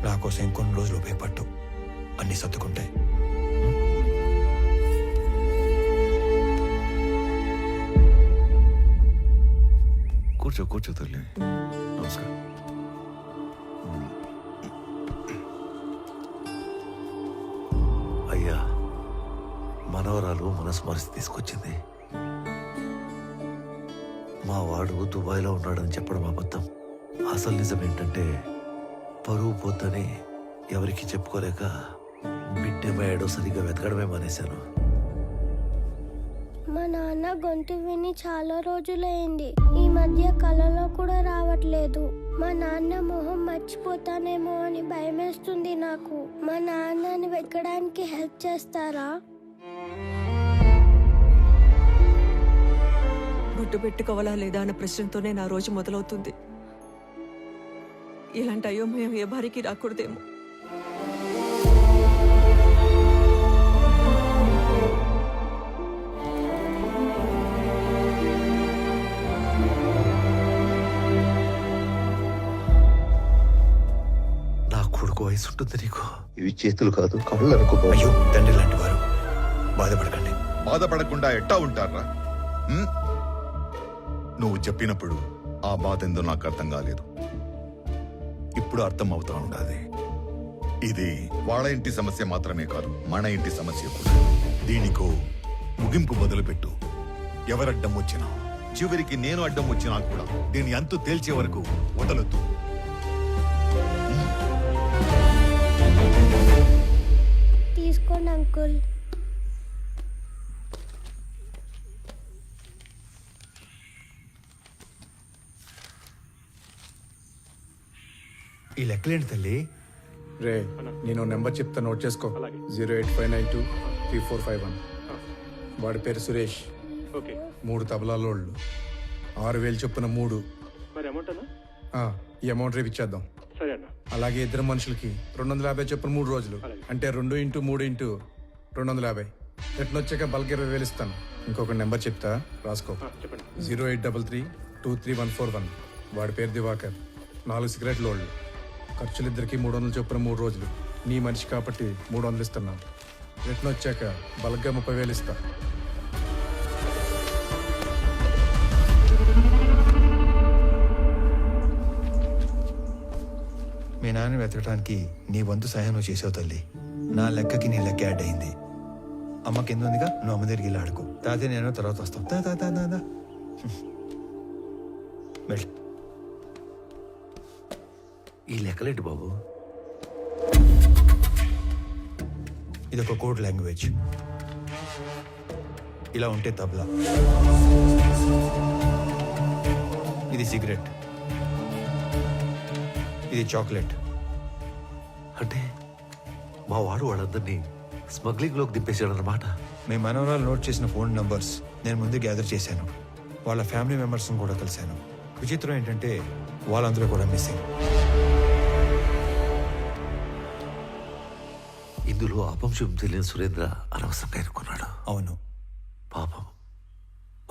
నా కోసం ఇంకొన్ని రోజులు ఉపయోగపట్టు, అన్ని సర్దుకుంటాయి. కూర్చో కూర్చో తల్లి. నమస్కారం. అయ్యా, మనవరాలు మనసు మరిచి తీసుకొచ్చింది. మా వాడు దుబాయ్లో ఉన్నాడని చెప్పడం అబద్ధం. అసలు నిజం ఏంటంటే పరువు పోతని ఎవరికి చెప్పుకోలేక బిడ్డేమయ్యాడో సరిగ్గా వెతకడమే మానేశాను. మా నాన్న గొంతు విని చాలా రోజులైంది. ఈ మధ్య కలలో కూడా రావట్లేదు. మా నాన్న మొహం మర్చిపోతానేమో అని భయమేస్తుంది నాకు. మా నాన్నని వెతకడానికి హెల్ప్ చేస్తారా? బొట్టు పెట్టుకోవాలా లేదా అన్న ప్రశ్నతోనే నా రోజు మొదలవుతుంది. ఇలాంటి అయోమయం ఏ భార్యకి రాకూడదేమో. నా కొడుకు వయసు ఉంటుంది నీకు. ఇవి చేతులు కాదు, కళ్ళు అనుకో. అయ్యో, తండ్రి లాంటి వారు, బాధపడకండి. బాధపడకుండా ఎట్టా ఉంటారా? నువ్వు చెప్పినప్పుడు ఆ బాధ ఎందో నాకు అర్థం కాలేదు. ఇప్పుడు అర్థం అవుతా ఉండాలి. ఇది వాళ్ళ ఇంటి సమస్య మాత్రమే కాదు, మన ఇంటి సమస్య కూడా. దీనికో ముగింపు మొదలుపెట్టు. ఎవరడ్డం వచ్చినా, చివరికి నేను అడ్డం వచ్చినా కూడా దీని అంతు తేల్చే వరకు వదలొద్దు. తీసుకోండి అంకుల్. ఈ లెక్కలేంటి తల్లి? రే నేను నెంబర్ చెప్తా, నోట్ చేసుకో. 085923451. వాడి పేరు సురేష్. 3 తబలాలోళ్ళు, 6000 చొప్పున 3. ఈ అమౌంట్ రేపు ఇచ్చేద్దాం. అలాగే ఇద్దరు మనుషులకి 250 చొప్పున 3 రోజులు, అంటే 2 × 3 × 250. రిటర్న్ వచ్చాక బల్క్ 20,000 ఇస్తాను. ఇంకొక నెంబర్ చెప్తా, రాసుకో. 083323141. వాడి పేరు దివాకర్. 4 సిగరెట్ లోళ్ళు. ఖర్చులు ఇద్దరికి 300 చొప్పున 3 రోజులు. నీ మనిషి కాబట్టి 300 ఇస్తున్నాను. రిటర్న్ వచ్చాక బల్క్గా 30,000 ఇస్తా. మీ నాన్న వెతకడానికి నీ వంతు సహాయం నువ్వు చేసావు తల్లి. నా లెక్కకి నీ లెక్క యాడ్ అయింది. అమ్మ కింద ఉందిగా, నువ్వు అమ్మ దగ్గరికి వెళ్ళి ఆడుకో. తాతయ్య నేను తర్వాత వస్తాం. దా వెళ్ళు. ఈ లెక్కలేంటి బాబు? ఇది ఒక కోడ్ లాంగ్వేజ్. ఇలా ఉంటే తబలా, ఇది సిగరెట్, ఇది చాక్లెట్. అంటే మా వాడు వాళ్ళందరినీ స్మగ్లింగ్ లోకి దింపేశాడన్నమాట. మీ మనవరాలు నోట్ చేసిన ఫోన్ నంబర్స్ నేను ముందు గ్యాదర్ చేశాను. వాళ్ళ ఫ్యామిలీ మెంబర్స్ని కూడా కలిశాను. విచిత్రం ఏంటంటే వాళ్ళందరూ కూడా మిస్సింగ్. ఇందులో అపంశం తెలియని సురేంద్ర అనవసరంగా ఎన్నుకున్నాడు. అవును. పాపం,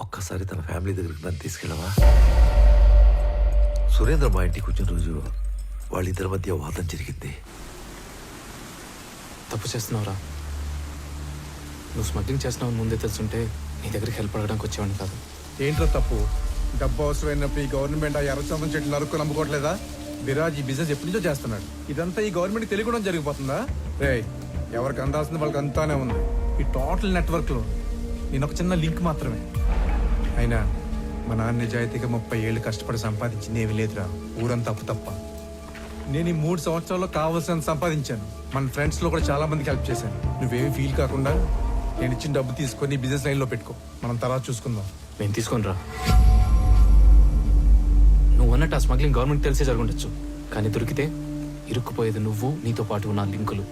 ఒక్కసారి తన ఫ్యామిలీ దగ్గరికి నన్ను తీసుకెళ్ళవా? సురేంద్ర మా ఇంటికి వచ్చిన రోజు వాళ్ళిద్దరి మధ్య వాదం జరిగింది. తప్పు చేస్తున్నావురా. నువ్వు స్మగ్లింగ్ చేస్తున్నావు ముందే తెలుసుంటే నీ దగ్గరికి హెల్ప్ అడగడానికి వచ్చేవాడిని కాదు. ఏంట్రా తప్పు? డబ్బు అవసరమైనప్పుడు ఈ గవర్నమెంట్ ఆ ఎర్రచందం చెట్లు నరుక్కు నమ్ముకోవట్లేదా? విరాజ్ ఈ బిజినెస్ ఎప్పటి నుంచో చేస్తున్నాడు. ఇదంతా ఈ గవర్నమెంట్ తెలియకుండా జరిగిపోతుందా? రే, ఎవరికి అందాల్సింది వాళ్ళకి అంతానే ఉంది. ఈ టోటల్ నెట్వర్క్లో నేను ఒక చిన్న లింక్ మాత్రమే. అయినా మా నాన్న నిజాయితీగా 30 ఏళ్ళు కష్టపడి సంపాదించింది ఏమీ లేదురా. ఊరంతా అప్పు తప్ప. నేను ఈ 3 సంవత్సరాల్లో కావాల్సినంత సంపాదించాను. మన ఫ్రెండ్స్లో కూడా చాలా మందికి హెల్ప్ చేశాను. నువ్వేమి ఫీల్ కాకుండా నేను ఇచ్చిన డబ్బు తీసుకొని బిజినెస్ లైన్లో పెట్టుకో. మనం తర్వాత చూసుకుందాం. నేను తీసుకొనిరా. నువ్వు అన్నట్టు ఆ స్మగ్లింగ్ గవర్నమెంట్ తెలిసే జరుగుండొచ్చు, కానీ దొరికితే ఇరుక్కుపోయేది నువ్వు, నీతో పాటు ఉన్న లింకులు.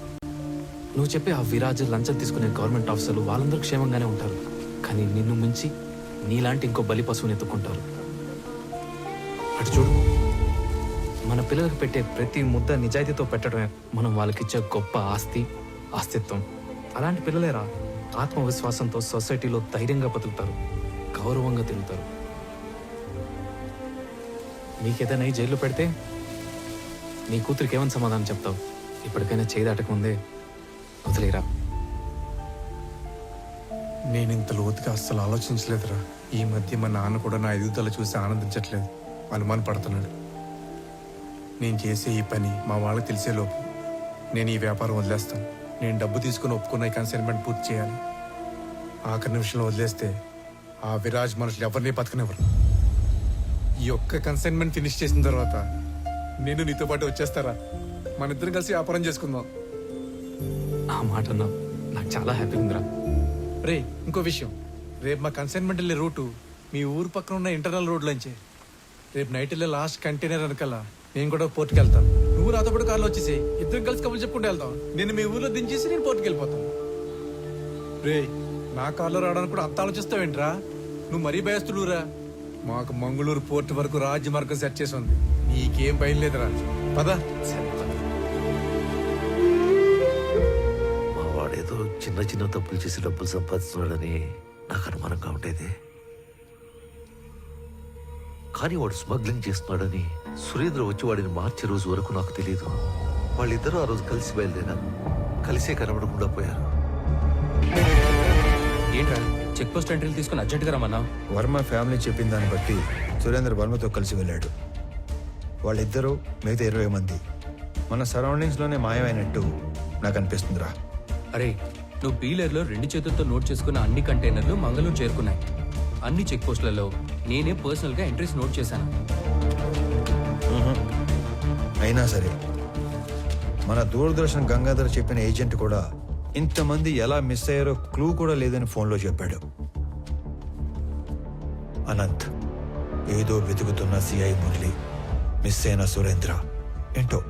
నువ్వు చెప్పే ఆ విరాజ్, లంచం తీసుకునే గవర్నమెంట్ ఆఫీసర్లు వాళ్ళందరూ క్షేమంగానే ఉంటారు, కానీ నిన్ను మించి నీలాంటి ఇంకో బలి పశువుని ఎత్తుకుంటారు. అటు చూడు, మన పిల్లలకు పెట్టే ప్రతి ముద్ద నిజాయితీతో పెట్టడమే మనం వాళ్ళకిచ్చే గొప్ప ఆస్తిత్వం. అలాంటి పిల్లలేరా ఆత్మవిశ్వాసంతో సొసైటీలో ధైర్యంగా బతుకుతారు, గౌరవంగా తిరుగుతారు. నీకేదైనా జైల్లో పెడితే నీ కూతురికి ఏమని సమాధానం చెప్తావు? ఇప్పటికైనా చేయి దాటకముందే వదిలేరా. నేను ఇంత లోతుగా అస్సలు ఆలోచించలేదురా. ఈ మధ్య మా నాన్న కూడా నా ఎదుగుదల చూసి ఆనందించట్లేదు, అనుమాన పడుతున్నాడు. నేను చేసే ఈ పని మా వాళ్ళకి తెలిసేలోపు నేను ఈ వ్యాపారం వదిలేస్తాను. నేను డబ్బు తీసుకుని ఒప్పుకున్న ఈ కన్సైన్మెంట్ పూర్తి చేయాలి. ఆఖరి నిమిషంలో వదిలేస్తే ఆ విరాజ్ మనుషులు ఎవరిని బతకనివ్వరు. ఈ ఒక్క కన్సైన్మెంట్ ఫినిష్ చేసిన తర్వాత నేను నీతో పాటు వచ్చేస్తారా? మన ఇద్దరం కలిసి వ్యాపారం చేసుకుందాం. ఆ మాట నాకు చాలా హ్యాపీగా ఉందిరా. రే, ఇంకో విషయం, రేపు మా కన్సైన్మెంట్ వెళ్ళే రూటు మీ ఊరు పక్కన ఉన్న ఇంటర్నల్ రోడ్లోంచే. రేపు నైట్ వెళ్ళే లాస్ట్ కంటైనర్ వెనకాల నేను కూడా పోర్టుకి వెళ్తాను. నువ్వు నాతో పాటు కార్లో వచ్చేసి ఇద్దరం కలిసి కబుర్లు చెప్పుకుంటూ వెళ్తాం. నేను మీ ఊర్లో దించేసి నేను పోర్టుకి వెళ్ళిపోతాను. రే, నా కార్లో రావడానికి కూడా అంత ఆలోచిస్తావేంట్రా? నువ్వు మరీ భయస్తుడురా. మాకు మంగళూరు పోర్టు వరకు రాజ్య మార్గం సెట్ చేసి ఉంది. నీకేం భయం లేదురా. పదా. మా వాడేదో చిన్న చిన్న తప్పులు చేసి డబ్బులు సంపాదిస్తున్నాడని నాకు అనుమానంగా ఉండేది. కానీ వాడు స్మగ్లింగ్ చేస్తున్నాడని సురేంద్ర వచ్చి వాడిని మార్చే రోజు వరకు నాకు తెలియదు. వాళ్ళిద్దరూ ఆ రోజు కలిసి బయలుదేరారు, కలిసే కనబడకుండా పోయారు. ఏంట్రా చెక్ పోస్ట్ ఎంట్రీలు తీసుకుని అర్జెంట్గా రమ్మన్నా? వర్మ ఫ్యామిలీ చెప్పిన దాన్ని బట్టి సురేంద్ర వర్మతో కలిసి వెళ్ళాడు. వాళ్ళిద్దరూ మిగతా 20 మంది మన సరౌండింగ్స్లోనే మాయమైనట్టు నాకు అనిపిస్తుందిరా. అరే, నువ్వు పీలర్లో 2 చేతులతో నోట్ చేసుకున్న అన్ని కంటైనర్లు మంగళూరు చేరుకున్నాయి. అన్ని చెక్ పోస్టులలో నేనే పర్సనల్గా ఎంట్రీస్ నోట్ చేశాను. అయినా సరే మన దూరదర్శన్ గంగాధర్ చెప్పిన ఏజెంట్ కూడా ఇంతమంది ఎలా మిస్ అయ్యారో క్లూ కూడా లేదని ఫోన్లో చెప్పాడు. అనంత్, ఏదో వెతుకుతున్న సిఐ మురళి, మిస్ అయిన సురేంద్ర, ఏంటో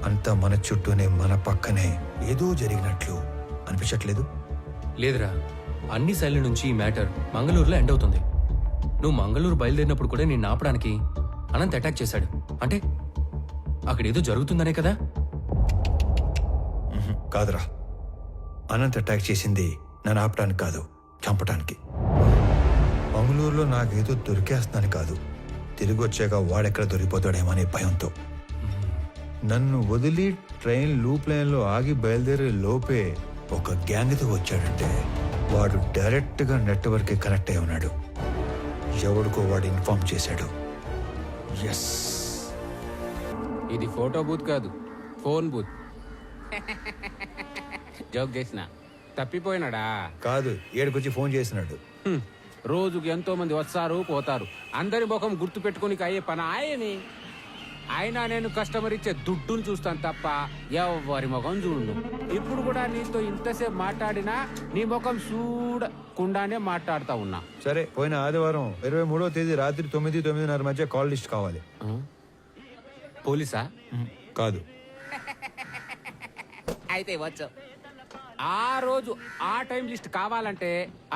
అంతా మన చుట్టూనే మన పక్కనే ఏదో జరిగినట్లు అనిపించట్లేదు? లేదురా, అన్ని శైలి నుంచి ఈ మ్యాటర్ మంగళూరులో ఎండ్ అవుతుంది. నువ్వు మంగళూరు బయలుదేరినప్పుడు కూడా నేను ఆపడానికి అనంత్ అటాక్ చేశాడు. అంటే అక్కడ ఏదో జరుగుతుందనే కదా? కాదురా, అనంత్ అటాక్ చేసింది నన్ను ఆపడానికి కాదు, చంపటానికి. మంగళూరులో నాకేదో దొరికేస్తుందని కాదు, తిరిగి వచ్చాక వాడెక్కడ దొరికిపోతాడేమో అనే భయంతో. నన్ను వదిలి ట్రైన్ లూప్ లైన్లో ఆగి బయలుదేరే లోపే ఒక గ్యాంగ్తో వచ్చాడంటే వాడు డైరెక్ట్గా నెట్వర్క్కి కనెక్ట్ అయి ఉన్నాడు. ఎవడికో వాడు ఇన్ఫార్మ్ చేశాడు. ఎస్, ఇది ఫోటో బూత్ కాదు, ఫోన్ బూత్. జోక్ చేసిన తప్పిపోయినాడా? కాదు, ఏడుకొచ్చి ఫోన్ చేసినాడు. రోజుకి ఎంతో మంది వస్తారు పోతారు, అందరి ముఖం గుర్తు పెట్టుకుని అయ్యే పని ఆయని. అయినా నేను కస్టమర్ ఇచ్చే దుడ్డును చూస్తాను తప్ప ఎవరి ముఖం చూడు. ఇప్పుడు కూడా నీతో ఇంతసేపు మాట్లాడినా నీ ముఖం చూడకుండానే మాట్లాడుతా ఉన్నా. సరే, పోయిన ఆదివారం 23వ తేదీ రాత్రి 9-9:30 మధ్య కాల్ లిస్ట్ కావాలి. పోలీసా? కాదు. అయితే వచ్చు. ఆ రోజు ఆ టైం లిస్ట్ కావాలంటే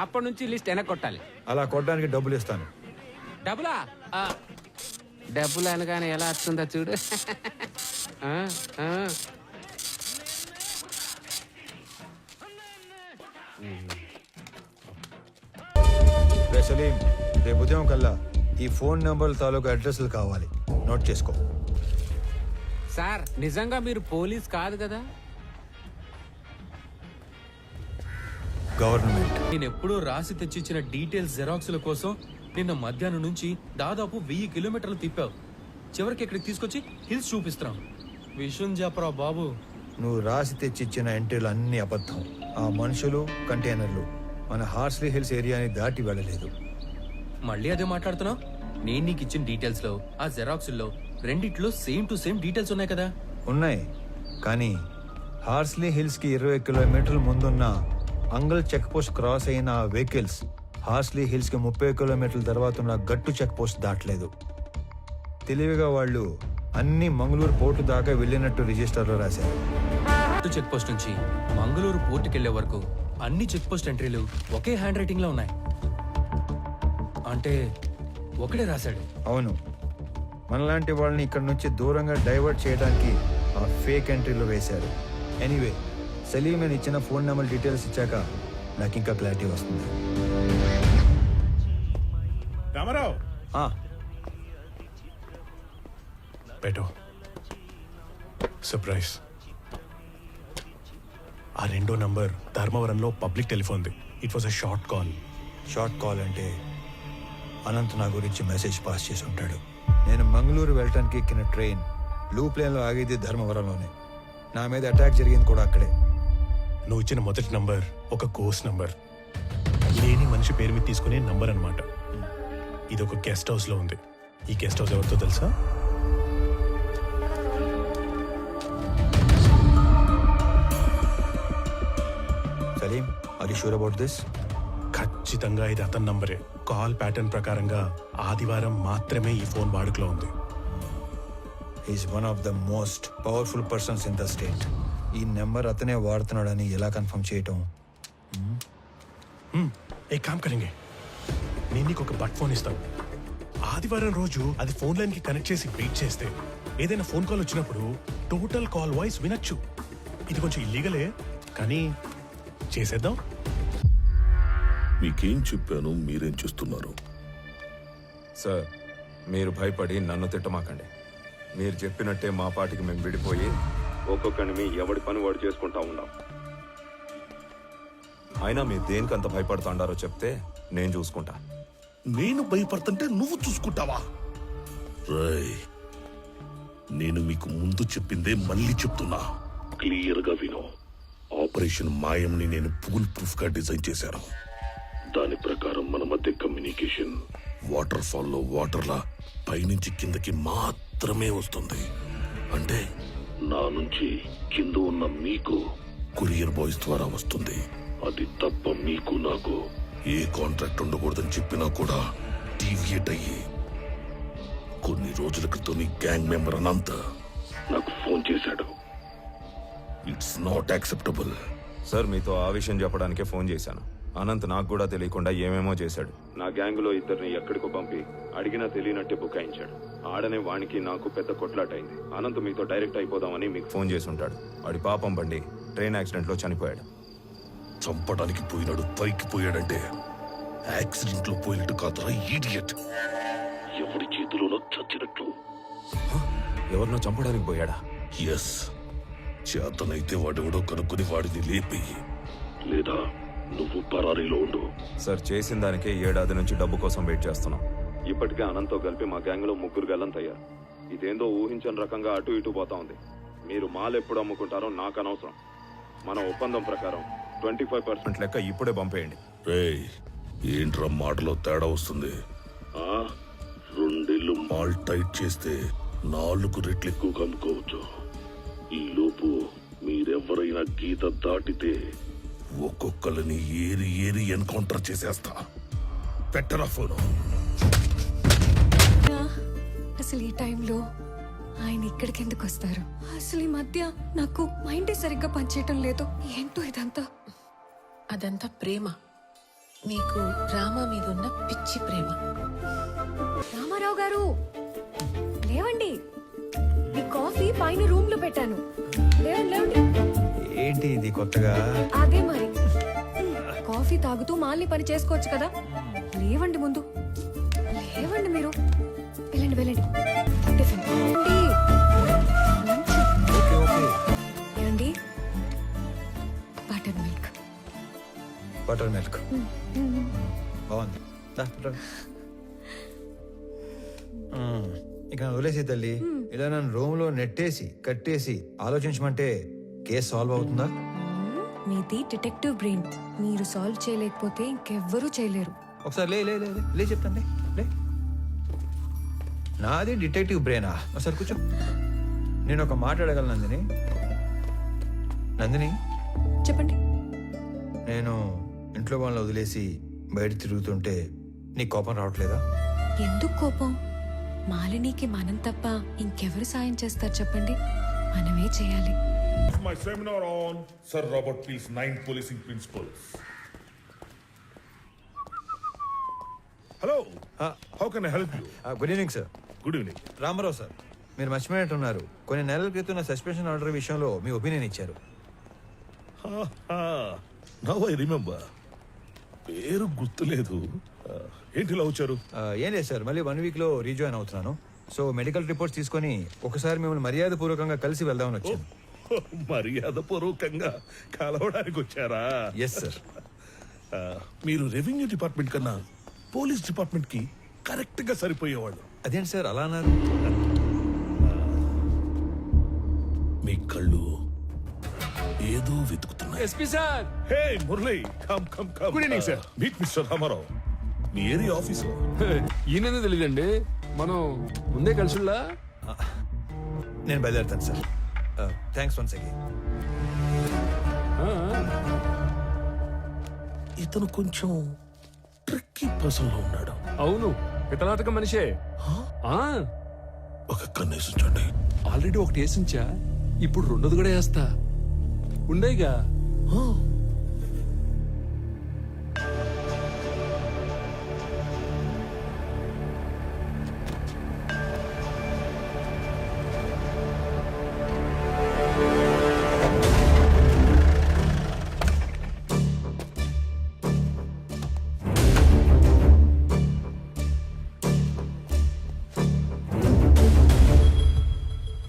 అప్పటి నుంచి లిస్ట్ వెనక్కొట్టాలి. అలా కొట్టడానికి డబ్బులు ఇస్తాను. డబ్బులా? డబ్బులు అనగానే ఎలా వస్తుందో చూడు. రే సలీం, రేపు ఉదయం కల్లా ఈ ఫోన్ నెంబర్ తాలూకు అడ్రస్లు కావాలి, నోట్ చేసుకో. సార్, నిజంగా మీరు పోలీస్ కాదు కదా? గవర్నమెంట్. నేను ఎప్పుడూ రాసి తెచ్చిచ్చిన డీటెయిల్స్ జెరాక్స్ల కోసం నిన్న మధ్యాహ్నం నుంచి దాదాపు 1000 కిలోమీటర్లు తిప్పావు. చివరికి ఇక్కడికి తీసుకొచ్చి హిల్స్ చూపిస్తున్నాం. విషయం చెప్పరా బాబు. నువ్వు రాసి తెచ్చిచ్చిన ఎంట్రీలు అన్ని అబద్ధం. ఆ మనుషులు, కంటైనర్లు మన హార్స్లీ హిల్స్ ఏరియాని దాటి వెళ్ళలేదు. మళ్ళీ అదే మాట్లాడుతున్నావు? నేను నీకు ఇచ్చిన డీటెయిల్స్ లో ఆ జెరాక్స్ లో రెండిట్లో సేమ్ టు సేమ్ డీటెయిల్స్ ఉన్నాయి కదా? ఉన్నాయి, కానీ హార్స్లీ హిల్స్ కి 20 కిలోమీటర్ల ముందున్న అంగల్ చెక్ పోస్ట్ క్రాస్ అయిన ఆ వెహికల్స్ హార్స్లీ హిల్స్ కి 30 కిలోమీటర్ల తర్వాత ఉన్న గట్టు చెక్ పోస్ట్ దాటలేదు. తెలివిగా వాళ్ళు అన్ని మంగళూరు పోర్టు దాకా వెళ్ళినట్టు రిజిస్టర్లో రాశారు. గట్టు చెక్ పోస్ట్ నుంచి మంగళూరు పోర్టుకి వెళ్లే వరకు అన్ని చెక్ పోస్ట్ ఎంట్రీలు ఒకే హ్యాండ్ రైటింగ్ లో ఉన్నాయి. అంటే ఒకడే రాశాడు. అవును, మనలాంటి వాళ్ళని ఇక్కడ నుంచి దూరంగా డైవర్ట్ చేయడానికి ఆ ఫేక్ ఎంట్రీలో వేశారు. ఎనీవే, సలీం అని ఇచ్చిన ఫోన్ నెంబర్ డీటెయిల్స్ ఇచ్చాక నాకు ఇంకా క్లారిటీ వస్తుంది. రామారావు, పెట్టు. సర్ప్రైజ్. ఆ రెండో నంబర్ ధర్మవరంలో పబ్లిక్ టెలిఫోన్ది. It was a short call. Short call అంటే అనంత్ నా గురించి మెసేజ్ పాస్ చేసి ఉంటాడు. నేను మంగళూరు వెళ్ళటానికి ఎక్కిన ట్రైన్ లూప్ లైన్లో ఆగేది ధర్మవరంలోనే. నా మీద అటాక్ జరిగింది కూడా అక్కడే. నువ్వు ఇచ్చిన మొదటి నంబర్ ఒక గోస్ట్ నంబర్, లేని మనిషి పేరు మీద తీసుకునే నంబర్ అన్నమాట. ఇది ఒక గెస్ట్ హౌస్ లో ఉంది. ఈ గెస్ట్ హౌస్ ఎవరితో తెలుసా? Salim, are you sure about this? ఖచ్చితంగా ఇది అతని నంబరే. కాల్ ప్యాటర్న్ ప్రకారంగా ఆదివారం మాత్రమే ఈ ఫోన్ వాడుకలో ఉంది. Is one of the most powerful persons in the state. ఈ నెంబర్ అతనే వాడుతున్నాడని ఎలా కన్ఫర్మ్ చేయటం? ఏ కామ్ కరెంగే, నేను నీకు ఒక బట్ ఫోన్ ఇస్తాను. ఆదివారం రోజు అది ఫోన్ లైన్ కి కనెక్ట్ చేసి వెయిట్ చేస్తే ఏదైనా ఫోన్ కాల్ వచ్చినప్పుడు టోటల్ కాల్ వాయిస్ వినొచ్చు. ఇది కొంచెం ఇల్లీగలే, కానీ చేసేద్దాం. మీకేం చెప్పాను, మీరేం చేస్తున్నారు? సార్, మీరు భయపడి నన్ను తిట్టమాకండి. మీరు చెప్పినట్టే మా పాటికి మేము విడిపోయి ఒక్కొక్కడిని ఎవడి పని వాడు చేసుకుంటా ఉన్నాం. అయినా మీరు దేనికంత భయపడుతుండారో చెప్తే నేను చూసుకుంటా. నేను భయపడుతుంటే నువ్వు చూసుకుంటావా? రేయ్, నేను మీకు ముందు చెప్పిందే మళ్ళీ చెప్తున్నా, క్లియర్ గా విను. ఆపరేషన్ మాయంని నేను ఫుల్ ప్రూఫ్ గా డిజైన్ చేశాను. దాని ప్రకారం మన మధ్య కమ్యూనికేషన్ వాటర్ ఫాల్లో వాటర్లా పైనుంచి కిందకి మాత్రమే వస్తుంది. అంటే నా నుంచి కింద ఉన్న మీకు కొరియర్ బాయ్స్ ద్వారా వస్తుంది. అది తప్ప మీకు నాకు ఏ కాంట్రాక్ట్ ఉండకూడదని చెప్పినా కూడా డీవియేట్ అయ్యి కొన్ని రోజుల క్రితం నీ గ్యాంగ్ మెంబర్ అనంత నాకు ఫోన్ చేశాడు. It's not acceptable. సార్ మీతో ఆ విషయం చెప్పడానికే ఫోన్ చేశాను. అనంత్ నాకు కూడా తెలియకుండా ఏమేమో చేశాడు. నా గ్యాంగ్ లో ఇద్దరిని ఎక్కడికో పంపి అడిగినా తెలియనట్టే బుకాయించాడు. ఆడనే వానికి నాకు పెద్ద కొట్లాట అయింది. అనంత్ మీతో డైరెక్ట్ అయిపోదామని మీకు ఫోన్ చేసి ఉంటాడు. వాడి పాపం బండి ట్రైన్ యాక్సిడెంట్ లో చనిపోయాడు. చంపడానికి పోయినాడు, పైకి పోయాడంటే యాక్సిడెంట్ లో పోయినట్టు కాదురా ఈడియట్. ఎవరి చేతిలోనో చచ్చినట్లు. ఎవరినో చంపడానికి పోయాడా? ఎస్. చేతనైతే వాడెవడో కనుక్కుని వాడిని లేపేయి, లేదా నువ్వు పరారీలో ఉండు. సార్ చేసిన దానికే 7 ఏడాది నుంచి డబ్బు కోసం వెయిట్ చేస్తున్నాం. ఇప్పటికే అనంత్తో కలిపి మా గ్యాంగ్ లో 3 గల్లంతయ్యారు. ఇదేందో ఊహించని రకంగా అటు ఇటు పోతా ఉంది. మీరు మాల్ ఎప్పుడు అమ్ముకుంటారో నాకు అనవసరం. మన ఒప్పందం ప్రకారం 25% లెక్క ఇప్పుడే పంపేయండి. రేయ్, ఏంట్రా మాటలో తేడా వస్తుంది? 2 ఏళ్ళు మాల్ టైట్ చేస్తే 4 రెట్లు ఎక్కువగా అమ్ముకోవచ్చు. ఈ లోపు మీరెవరైనా గీత దాటితే ఒక్కొక్కరిని ఏరి ఏరి ఎన్కౌంటర్ చేసేస్తా. పెట్టరా ఫోను. అసలు ఈ టైంలో ఆయన ఇక్కడికి ఎందుకు వస్తారు? అసలు ఈ మధ్య నాకు మైండే సరిగ్గా పనిచేయటం లేదు. ఏంటో ఇదంతా. అదంతా ప్రేమ. మీకు రామా మీద ఉన్న పిచ్చి ప్రేమ. రామారావు గారు లేవండి. మీ కాఫీ పైన రూమ్ లో పెట్టాను. లేవండి లేవండి. ఏంటి ఇది కొత్తగా? అదే మరి. కాఫీ తాగుతూ మాల్ని పని చేసుకోవచ్చు కదా. లేవండి ముందు. లేవండి మీరు. వెళ్ళండి వెళ్ళండి. Tiffin lunch. ఏమండి? Buttermilk. బటర్ మిల్క్ బాగుంది. ఇక వదిలేసి తల్లి, ఇలా నన్ను రూమ్ లో నెట్టేసి కట్టేసి ఆలోచించమంటే కేసు సాల్వ్ అవుతుందా? మీది డిటెక్టివ్ బ్రెయిన్. మీరు సాల్వ్ చేయలేకపోతే ఇంకెవ్వరూ చేయలేరు. ఒకసారి లే లే లే లే చెప్తాను. లే. నాది డిటెక్టివ్ బ్రెయినా? ఒకసారి కూర్చో. నేను ఒక మాట అడగలను నందిని. నందిని, చెప్పండి. నేను ఇంట్లో వాళ్ళని వదిలేసి బయట తిరుగుతుంటే నీ కోపం రావట్లేదా? ఎందుకు కోపం? మాలినికి మనం తప్ప ఇంకెవరు సాయం చేస్తారు చెప్పండి? మనమే చేయాలి. My seminar on Sir Robert Peel's 9 policing principles. Hello. How can I help you? Good evening sir. Good evening. Ramarao sir, మీరు మర్చిపోయినట్టున్నారు. కొన్ని నెలల క్రితం నా సస్పెన్షన్ ఆర్డర్ విషయంలో మీ ఒపీనియన్ ఇచ్చారు. Now I remember. పేరు గుర్తులేదు. ఏంటి ఇలా వచ్చారు? ఏం లేదు సార్, మళ్ళీ 1 వీక్ లో రీజాయిన్ అవుతున్నాను. సో మెడికల్ రిపోర్ట్స్ తీసుకొని ఒకసారి మిమ్మల్ని మర్యాద పూర్వకంగా కలిసి వెళ్దామని వచ్చాను. మర్యాద పూర్వకంగా కలవడానికి వచ్చారా? Yes sir. మీరు రెవెన్యూ డిపార్ట్మెంట్ కన్నా పోలీస్ డిపార్ట్మెంట్ కి కరెక్ట్ గా సరిపోయేవాళ్ళు. అదేంటి సార్ అలా అన్నారు? మీ కళ్ళు ఏదో వెతుకుతున్నాయి. SP sir. Hey Murali, come come come. Good evening, sir. Meet mister Ramarao. మీ ఏరియా ఆఫీసు. ఈయన తెలియదండి, మనం ముందే కలిసిలా. నేను బయలుదేరుతాను సార్. Thanks once again. ఇతను కొంచెం ట్రిక్కీ పర్సన్ లో ఉన్నాడు. అవును, పితలాటక మనిషే. ఒక కన్నేసించండి. ఆల్రెడీ ఒకటి వేసించా, ఇప్పుడు 2ది కూడా వేస్తా. ఉండేగా.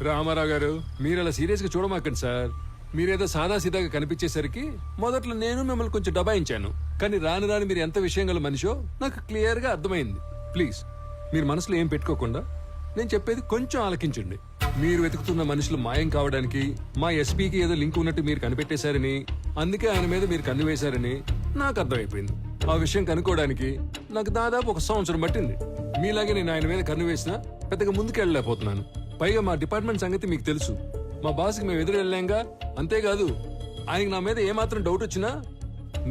రామారావు గారు, మీరు అలా సీరియస్ గా చూడమాకండి సార్. మీరేదో సాదాసీదాగా కనిపించేసరికి మొదట్లో నేను మిమ్మల్ని కొంచెం దబాయించాను. కానీ రాను రాని మీరు ఎంత విషయం గల మనిషో నాకు క్లియర్ గా అర్థమైంది. ప్లీజ్ మీరు మనసులో ఏం పెట్టుకోకుండా నేను చెప్పేది కొంచెం ఆలకించండి. మీరు వెతుకుతున్న మనుషులు మాయం కావడానికి మా ఎస్పీకి ఏదో లింక్ ఉన్నట్టు మీరు కనిపెట్టేశారని, అందుకే ఆయన మీద మీరు కన్ను వేశారని నాకు అర్థమైపోయింది. ఆ విషయం కనుక్కోవడానికి నాకు దాదాపు 1 సంవత్సరం పట్టింది. మీలాగే నేను ఆయన మీద కన్ను వేసినా పెద్దగా ముందుకు వెళ్ళలేకపోతున్నాను. పైగా మా డిపార్ట్మెంట్ సంగతి మీకు తెలుసు. మా బాస్కి మేము ఎదురు వెళ్ళాంగా. అంతేకాదు, ఆయనకి నా మీద ఏమాత్రం డౌట్ వచ్చినా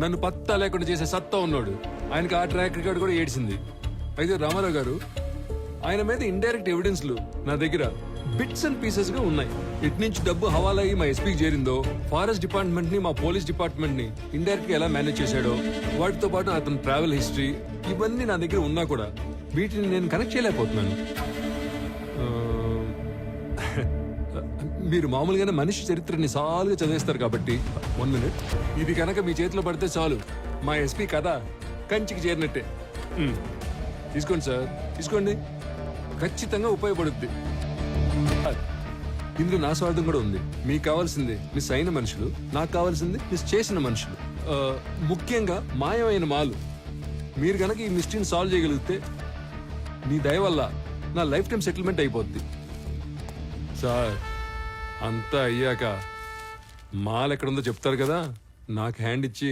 నన్ను పత్తా లేకుండా చేసే సత్తా ఉన్నాడు. ఆయనకి ఆ ట్రాక్ రికార్డ్ కూడా ఏడ్చింది. అయితే రామారావు గారు, ఆయన మీద ఇండైరెక్ట్ ఎవిడెన్స్లు నా దగ్గర బిట్స్ అండ్ పీసెస్ గా ఉన్నాయి. ఇటు నుంచి డబ్బు హవాలా అయ్యి మా ఎస్పీకి చేరిందో, ఫారెస్ట్ డిపార్ట్మెంట్ ని మా పోలీస్ డిపార్ట్మెంట్ ని ఇండైరెక్ట్ గా ఎలా మేనేజ్ చేశాడో, వాటితో పాటు అతని ట్రావెల్ హిస్టరీ, ఇవన్నీ నా దగ్గర ఉన్నా కూడా వీటిని నేను కనెక్ట్ చేయలేకపోతున్నాను. మీరు మామూలుగానే మనిషి చరిత్రని సాలుగా చదివేస్తారు కాబట్టి 1 minute, ఇది కనుక మీ చేతిలో పడితే చాలు, మా ఎస్పీ కథ కంచికి చేరినట్టే. తీసుకోండి సార్, తీసుకోండి, ఖచ్చితంగా ఉపయోగపడుద్ది. ఇందులో నా స్వార్థం కూడా ఉంది. మీకు కావాల్సింది మిస్ అయిన మనుషులు, నాకు కావాల్సింది మిస్ చేసిన మనుషులు, ముఖ్యంగా మాయమైన మాలు. మీరు కనుక ఈ మిస్టరీని సాల్వ్ చేయగలిగితే మీ దయ వల్ల నా లైఫ్ టైం సెటిల్మెంట్ అయిపోద్ది. సార్ అంతా అయ్యాక మాల్ ఎక్కడుందో చెప్తారు కదా, నాకు హ్యాండ్ ఇచ్చి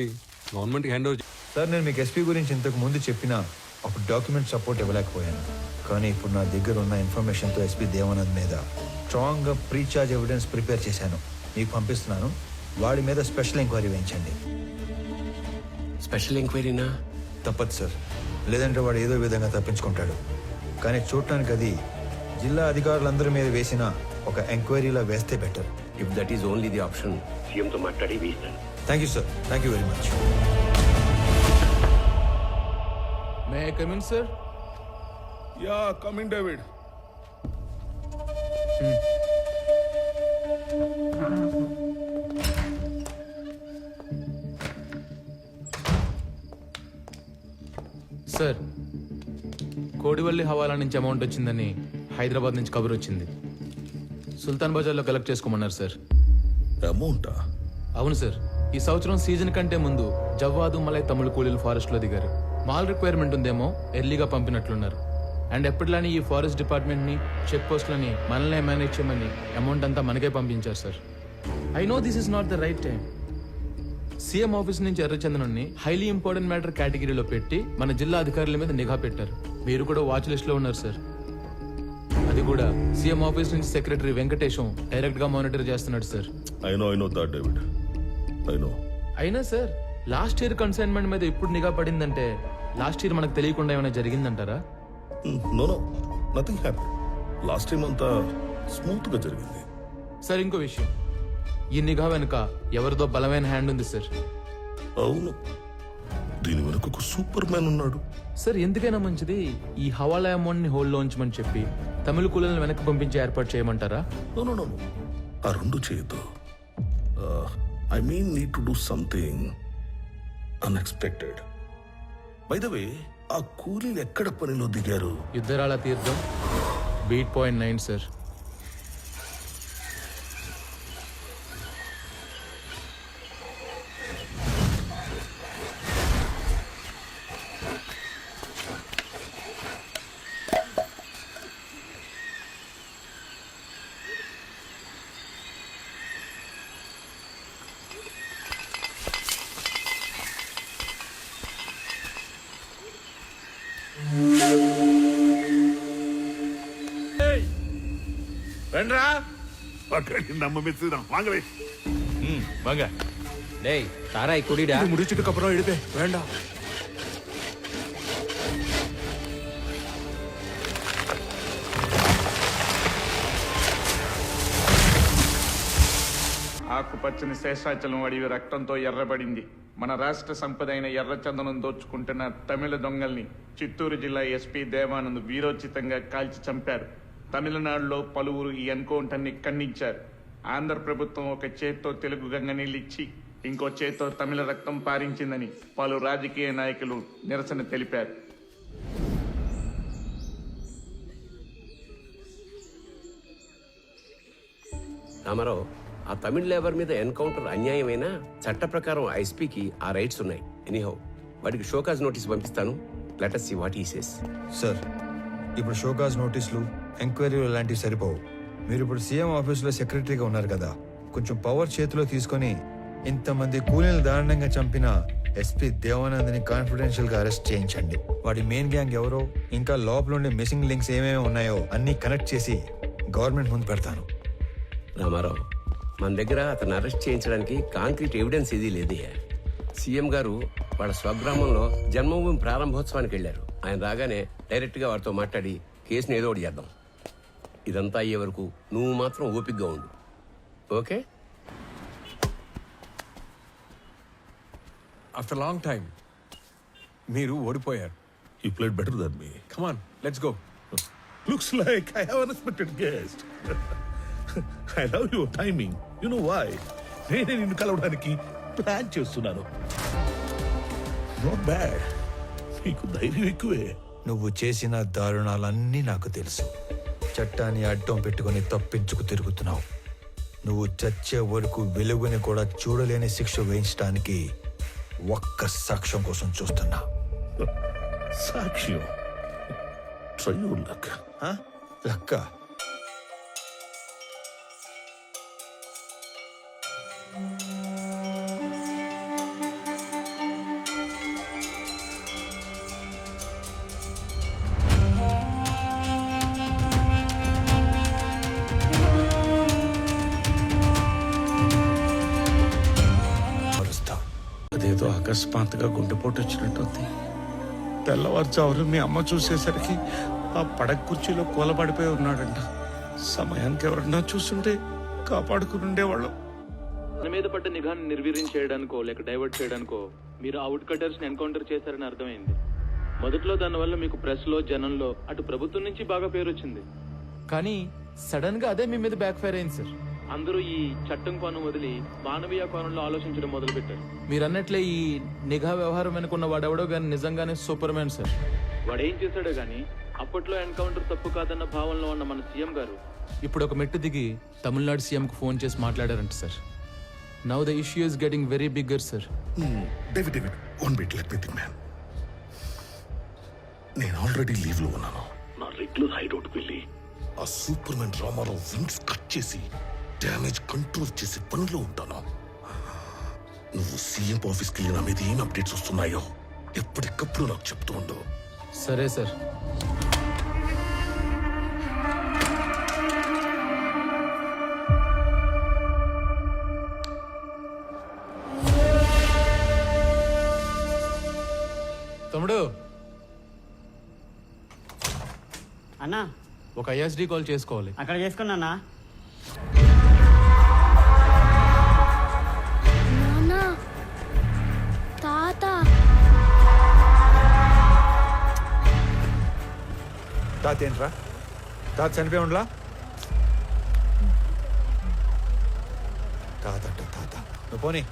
గవర్నమెంట్కి హ్యాండ్ ఓవర్. సార్, నేను మీకు ఎస్పీ గురించి ఇంతకు ముందు చెప్పినా అప్పుడు డాక్యుమెంట్ సపోర్ట్ ఇవ్వలేకపోయాను. కానీ ఇప్పుడు నా దగ్గర ఉన్న ఇన్ఫర్మేషన్తో ఎస్పీ దేవానంద్ మీద స్ట్రాంగ్గా ప్రీచార్జ్ ఎవిడెన్స్ ప్రిపేర్ చేశాను. మీకు పంపిస్తున్నాను. వాడి మీద స్పెషల్ ఎంక్వైరీ వేయించండి. స్పెషల్ ఎంక్వైరీనా? తప్పదు సార్, లేదంటే వాడు ఏదో విధంగా తప్పించుకుంటాడు. కానీ చూడటానికి అది జిల్లా అధికారులందరి మీద వేసిన ఒక ఎంక్వైరీలా వేస్తే better. If that is only the option, సీఎంతో మాట్లాడి వేస్తాను. Thank you sir, thank you very much. May I come in sir? Yeah, come in David. Sir, Kodivalli హవాలా నుంచి అమౌంట్ వచ్చిందని హైదరాబాద్ నుంచి కబుర్ వచ్చింది. సుల్తాన్ బజార్లో కలెక్ట్ చేసుకోమన్నారు సార్. అమౌంటా? అవును సార్, ఈ సంవత్సరం సీజన్ కంటే ముందు జవ్వాదు మలై తమిళ కూలీలు ఫారెస్ట్ లో దిగారు. మాల్ రిక్వైర్మెంట్ ఉందేమో ఎర్లీగా పంపినట్లున్నారు. అండ్ ఎప్పటిలానే ఈ ఫారెస్ట్ డిపార్ట్మెంట్ ని, చెక్ పోస్ట్లని మనల్నే మేనేజ్ చేయమని అమౌంట్ అంతా మనకే పంపించారు sir. I no this is not the right time. CM office నుంచి ఎర్రచందనాన్ని హైలీ ఇంపార్టెంట్ మ్యాటర్ కేటగిరీలో పెట్టి మన జిల్లా అధికారుల మీద నిఘా పెట్టారు. మీరు కూడా వాచ్ లిస్ట్ లో ఉన్నారు సార్. అది కూడా సీఎం ఆఫీస్ నుంచి సెక్రటరీ వెంకటేశం డైరెక్ట్ గా మానిటర్ చేస్తున్నాడు sir. I know that David, I know. అయినా సార్, లాస్ట్ ఇయర్ కన్సైన్మెంట్ మీద ఇప్పుడు నిఘా పడిందంటే లాస్ట్ ఇయర్ మనకు తెలియకుండా ఏమైనా జరిగిందంటారా? No, nothing happen. Last time అంతా స్మూత్ గా జరిగింది. సార్, ఇంకో విషయం, ఈ నిఘా వెనుక ఎవరిదో బలమైన హ్యాండ్ ఉంది సార్. అవును, దీని వెనుక ఒక సూపర్ మ్యాన్ ఉన్నాడు. సార్, ఎందుకైనా మంచిది ఈ హవాలా అమౌంట్ ని హోల్డ్ లో ఉంచమని చెప్పి తమిళ కూలీలను వెనక్కి పంపించే ఏర్పాటు చేయమంటారా? నో, ఆ రెండు చేయొద్దు. I mean need to do something unexpected. By the way, ఆ కూలీలు ఎక్కడ పనిలో దిగారు? యుద్ధరాల తీర్థం, బీట్ పాయింట్ 9 సార్. రండ్రా, நம்ம மிஸ் தான். வாங்கவே வாங்க. டேய், தாராய் குடிடா. முடிச்சிட்டு அப்புறம் எடுப்பே. வேண்டாம். ఆకుపచ్చని శేషాచలం అడవి రక్తంతో ఎర్రబడింది. మన రాష్ట్ర సంపద అయిన ఎర్రచందనం దోచుకుంటున్న తమిళ దొంగల్ని చిత్తూరు జిల్లా ఎస్పీ దేవానంద్ వీరోచితంగా కాల్చి చంపారు. తమిళనాడులో పలువురు ఈ ఎన్కౌంటర్ని ఖండించారు. ఆంధ్ర ప్రభుత్వం ఒక చేత్తో తెలుగు గంగ నీళ్ళిచ్చి ఇంకో చేత్తో తమిళ రక్తం పారించిందని పలు రాజకీయ నాయకులు నిరసన తెలిపారు. రామారావు, ఆ తమిళ లేబర్ మీద ఎన్కౌంటర్ అన్యాయమైన చట్ట ప్రకారం ఐఎస్పీకి ఆ రైట్స్ ఉన్నాయి. ఎనీహౌ, వాడికి షోకాజ్ నోటీస్ పంపిస్తాను. Let us see what he says. Sir, ఇప్పుడు షోకాజ్ నోటీసులు, ఎంక్వైరీలు లాంటివి సరిపోవు. మీరు ఇప్పుడు సీఎం ఆఫీసులో సెక్రటరీగా ఉన్నారు కదా, కొంచెం పవర్ చేతిలో తీసుకొని ఇంతమంది కూలీలు దారుణంగా చంపిన ఎస్పీ దేవానంద్ని కాన్ఫిడెన్షియల్ గా అరెస్ట్ చేయించండి. వాడి మెయిన్ గ్యాంగ్ ఎవరో, ఇంకా లోపల ఉండే మిస్సింగ్ లింక్స్ ఏమేమి ఉన్నాయో అన్ని కనెక్ట్ చేసి గవర్నమెంట్ ముందు పెడతాను. రామారావు, మన దగ్గర అతను అరెస్ట్ చేయించడానికి కాంక్రీట్ ఎవిడెన్స్ ఏదీ లేదే. సీఎం గారు వాళ్ళ స్వగ్రామంలో జన్మభూమి ప్రారంభోత్సవానికి వెళ్లారు. ఆయన రాగానే డైరెక్ట్ గా వారితో మాట్లాడి కేసును ఏదో ఒకటి చేద్దాం. ఇదంతా అయ్యే వరకు నువ్వు మాత్రం ఓపికగా ఉండు. ఓకే? ఆఫ్టర్ లాంగ్ టైం మీరు ఓడిపోయారు. You played better than me. Come on, let's go. Looks like I have unexpected guest. I love your timing. You know why? నేనే నిన్ను కలవడానికి ప్లాన్ చేస్తున్నాను. Not bad. నీకు ధైర్యం ఎక్కువే. నువ్వు చేసిన దారుణాలన్నీ నాకు తెలుసు. చట్టాన్ని అడ్డం పెట్టుకుని తప్పించుకు తిరుగుతున్నావు. నువ్వు చచ్చే వరకు వెలుగుని కూడా చూడలేని శిక్ష వేయించడానికి ఒక్క సాక్ష్యం కోసం చూస్తున్నా. సాక్ష్యం? Try your luck. లక్క అదేదో అకస్మాత్తుగా గుండెపోటు వచ్చినట్టుంది. తెల్లవారుజామున మీ అమ్మ చూసేసరికి ఆ పడక కుర్చీలో కూలబడిపోయి ఉన్నాడంట. సమయానికి ఎవరన్నా చూస్తుంటే కాపాడుకుని ఉండేవాళ్ళం. మన మీద పడ్డ నిఘాను నిర్వీర్యం చేయడానికో లేక డైవర్ట్ చేయడానికో మీరు ఆ వుడ్ కటర్స్ ని ఎన్కౌంటర్ చేశారని అర్థమైంది. మొదట్లో దానివల్ల మీకు ప్రెస్ లో జనంలో అటు ప్రభుత్వం నుంచి బాగా పేరు వచ్చింది. కానీ సడన్ గా అదే మీ మీద బ్యాక్ ఫైర్ అయింది సార్. అందరూ ఈ చట్టం కోణం వదిలి మానవీయ కోణంలో ఆలోచించడం మొదలు పెట్టారు. మీరు అన్నట్లే ఈ నిఘా వ్యవహారం వెనుకున్న వాడెవడో గానీ నిజంగానే సూపర్ మ్యాన్ సార్. వాడేం చేశాడో గానీ అప్పట్లో ఎన్కౌంటర్ తప్పు కాదన్న భావనలో ఉన్న మన సీఎం గారు ఇప్పుడు ఒక మెట్టు దిగి తమిళనాడు సీఎం కు ఫోన్ చేసి మాట్లాడారంట sir. Now the issue is getting very bigger sir. David, one bit, let me think, man. నేను ఆల్రెడీ లీవ్ లో ఉన్నాను. నా రెగ్యులర్ హైడౌట్ వెళ్ళి ఆ super man Ramarao wings cut చేసి డ్యామేజ్ కంట్రోల్ చేసే పనిలో ఉంటాను. నువ్వు సీఎం ఆఫీస్కి వెళ్ళి నా మీద ఏం అప్డేట్స్ వస్తున్నాయో ఎప్పటికప్పుడు నాకు చెప్తూ ఉండు. సరే సార్. తమ్ముడు అన్నా ఒక ఐఎస్డి కాల్ చేసుకోవాలి. అక్కడ చేసుకున్నా. నాన్నా, తాత తాత ఏంట్రా? తాత చనిపోయి ఉండలా? తాత అంట తాత. నువ్వు పోనీ.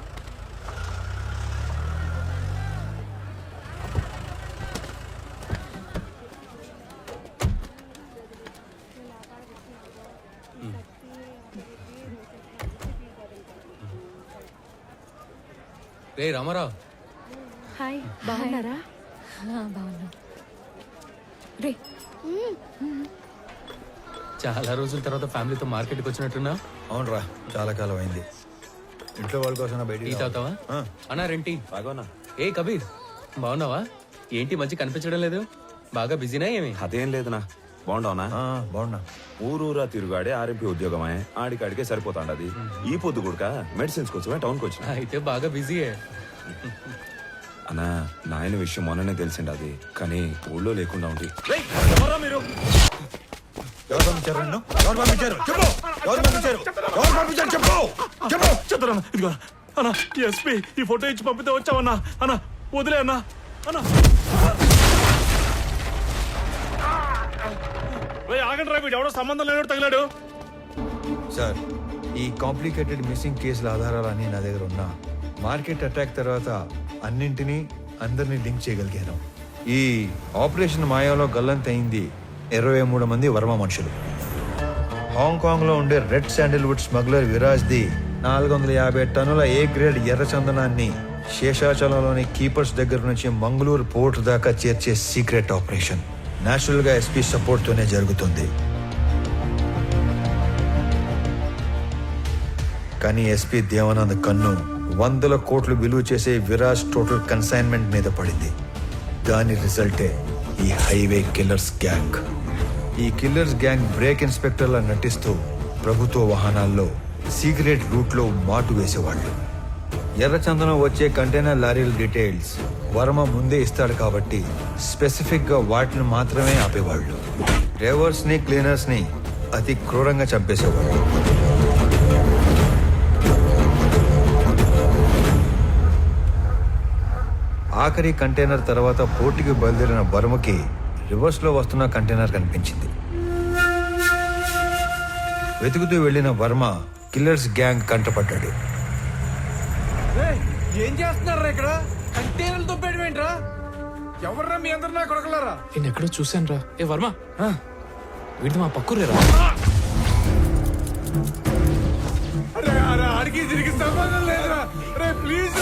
రే రామారావు. హాయ్, బాగున్నారా? బాగున్నా. రే చాలా రోజుల తర్వాత ఫ్యామిలీతో మార్కెట్కి వచ్చినట్టున్నా? అవునరా, చాలా కాలం అయింది. ఇంట్లో వాళ్ళ కోసం టీ బయట తాగుతావా? అన్నా రెంటి బాగోనా? ఏ కబీర్ బాగున్నావా? ఏంటి మంచి కనిపించడం లేదు? బాగా బిజీనా ఏమి? అదేం లేదునా. బాగుండవునా? బాగున్నా. ఊరూరా తిరుగాడే ఆర్ఎంపీ ఉద్యోగమే. ఆడికాడికే సరిపోతాండది. ఈ పొద్దు కూడక మెడిసిన్స్ కోసమే టౌన్కి వచ్చిన. అయితే బాగా బిజీయే. అన్నా, నాయన విషయం మొన్ననే తెలిసింది. అది కానీ ఊళ్ళో లేకుండా ఉంది. మీరు ఎవరు పంపించారు నిన్ను? ఎవరు పంపించారు? చెప్పు. ఎవరు పంపించారు? ఎవరు పంపించారు? చెప్పు. చెప్పు. చెప్తారా? ఇదిగో అన్నా, ఎస్పీ ఈ ఫోటో ఇచ్చి పంపితే వచ్చావన్నా. అన్నా వదిలే అన్నా. అన్నా ఆగండి రా, వీడు ఎవడో సంబంధం లేనోడు తగిలాడు. సార్, ఈ కాంప్లికేటెడ్ మిస్సింగ్ కేసుల ఆధారాలన్నీ నా దగ్గర ఉన్నా. మార్కెట్ అటాక్ తర్వాత అన్నింటినీ అందరినీ లింక్ చేయగలిగాను. ఈ ఆపరేషన్ మాయాలో గల్లంతయింది 23 మంది వర్మ మనుషులు. హాంకాంగ్ లో ఉండే red Sandalwood smuggler Viraj the 450 టన్నుల ఏ గ్రేడ్ ఎర్ర చందనాన్ని శేషాచలంలోని కీపర్స్ దగ్గర నుంచి మంగళూరు పోర్ట్ దాకా చేర్చే సీక్రెట్ ఆపరేషన్ నేచురల్ గా ఎస్పీ సపోర్ట్ తోనే జరుగుతుంది. కానీ ఎస్పీ దేవానంద్ కన్ను 100 కోట్లు విలువ చేసే విరాజ్ టోటల్ కన్సైన్మెంట్ మీద పడింది. దాని రిజల్టే ఈ హైవే కిల్లర్స్ గ్యాంగ్. ఈ కిల్లర్స్ గ్యాంగ్ బ్రేక్ ఇన్స్పెక్టర్లా నటిస్తూ ప్రభుత్వ వాహనాల్లో సీక్రెట్ రూట్ లో మాటు వేసేవాళ్ళు. ఎర్రచందనం వచ్చే కంటైనర్ లారీల డీటెయిల్స్ వర్మ ముందే ఇస్తాడు కాబట్టి స్పెసిఫిక్ గా వాటిని మాత్రమే ఆపేవాళ్ళు. డ్రైవర్స్ ని క్లీనర్స్ ని అతి క్రూరంగా చంపేసేవాడు. ఆఖరి కంటైనర్ తర్వాత పోటీకి బయలుదేరిన వర్మకి రివర్స్లో వస్తున్న కంటైనర్ కనిపించింది. వెతుకుతూ వెళ్లిన వర్మ కిల్లర్స్ గ్యాంగ్ కంటపడ్డాడు. ఏం చేస్తున్నారా ఇక్కడ? కంటైనర్లతో పెట్టమేంట్రా? ఎవర్రా మీ అందరు నా కొడకలారా? నేను ఎక్కడో చూశాను రా. ఏ వర్మ, వీడిది మా పక్కూరేరా? అరే ఆడికి తిరిగి సంబంధం లేదురా. రే ప్లీజ్.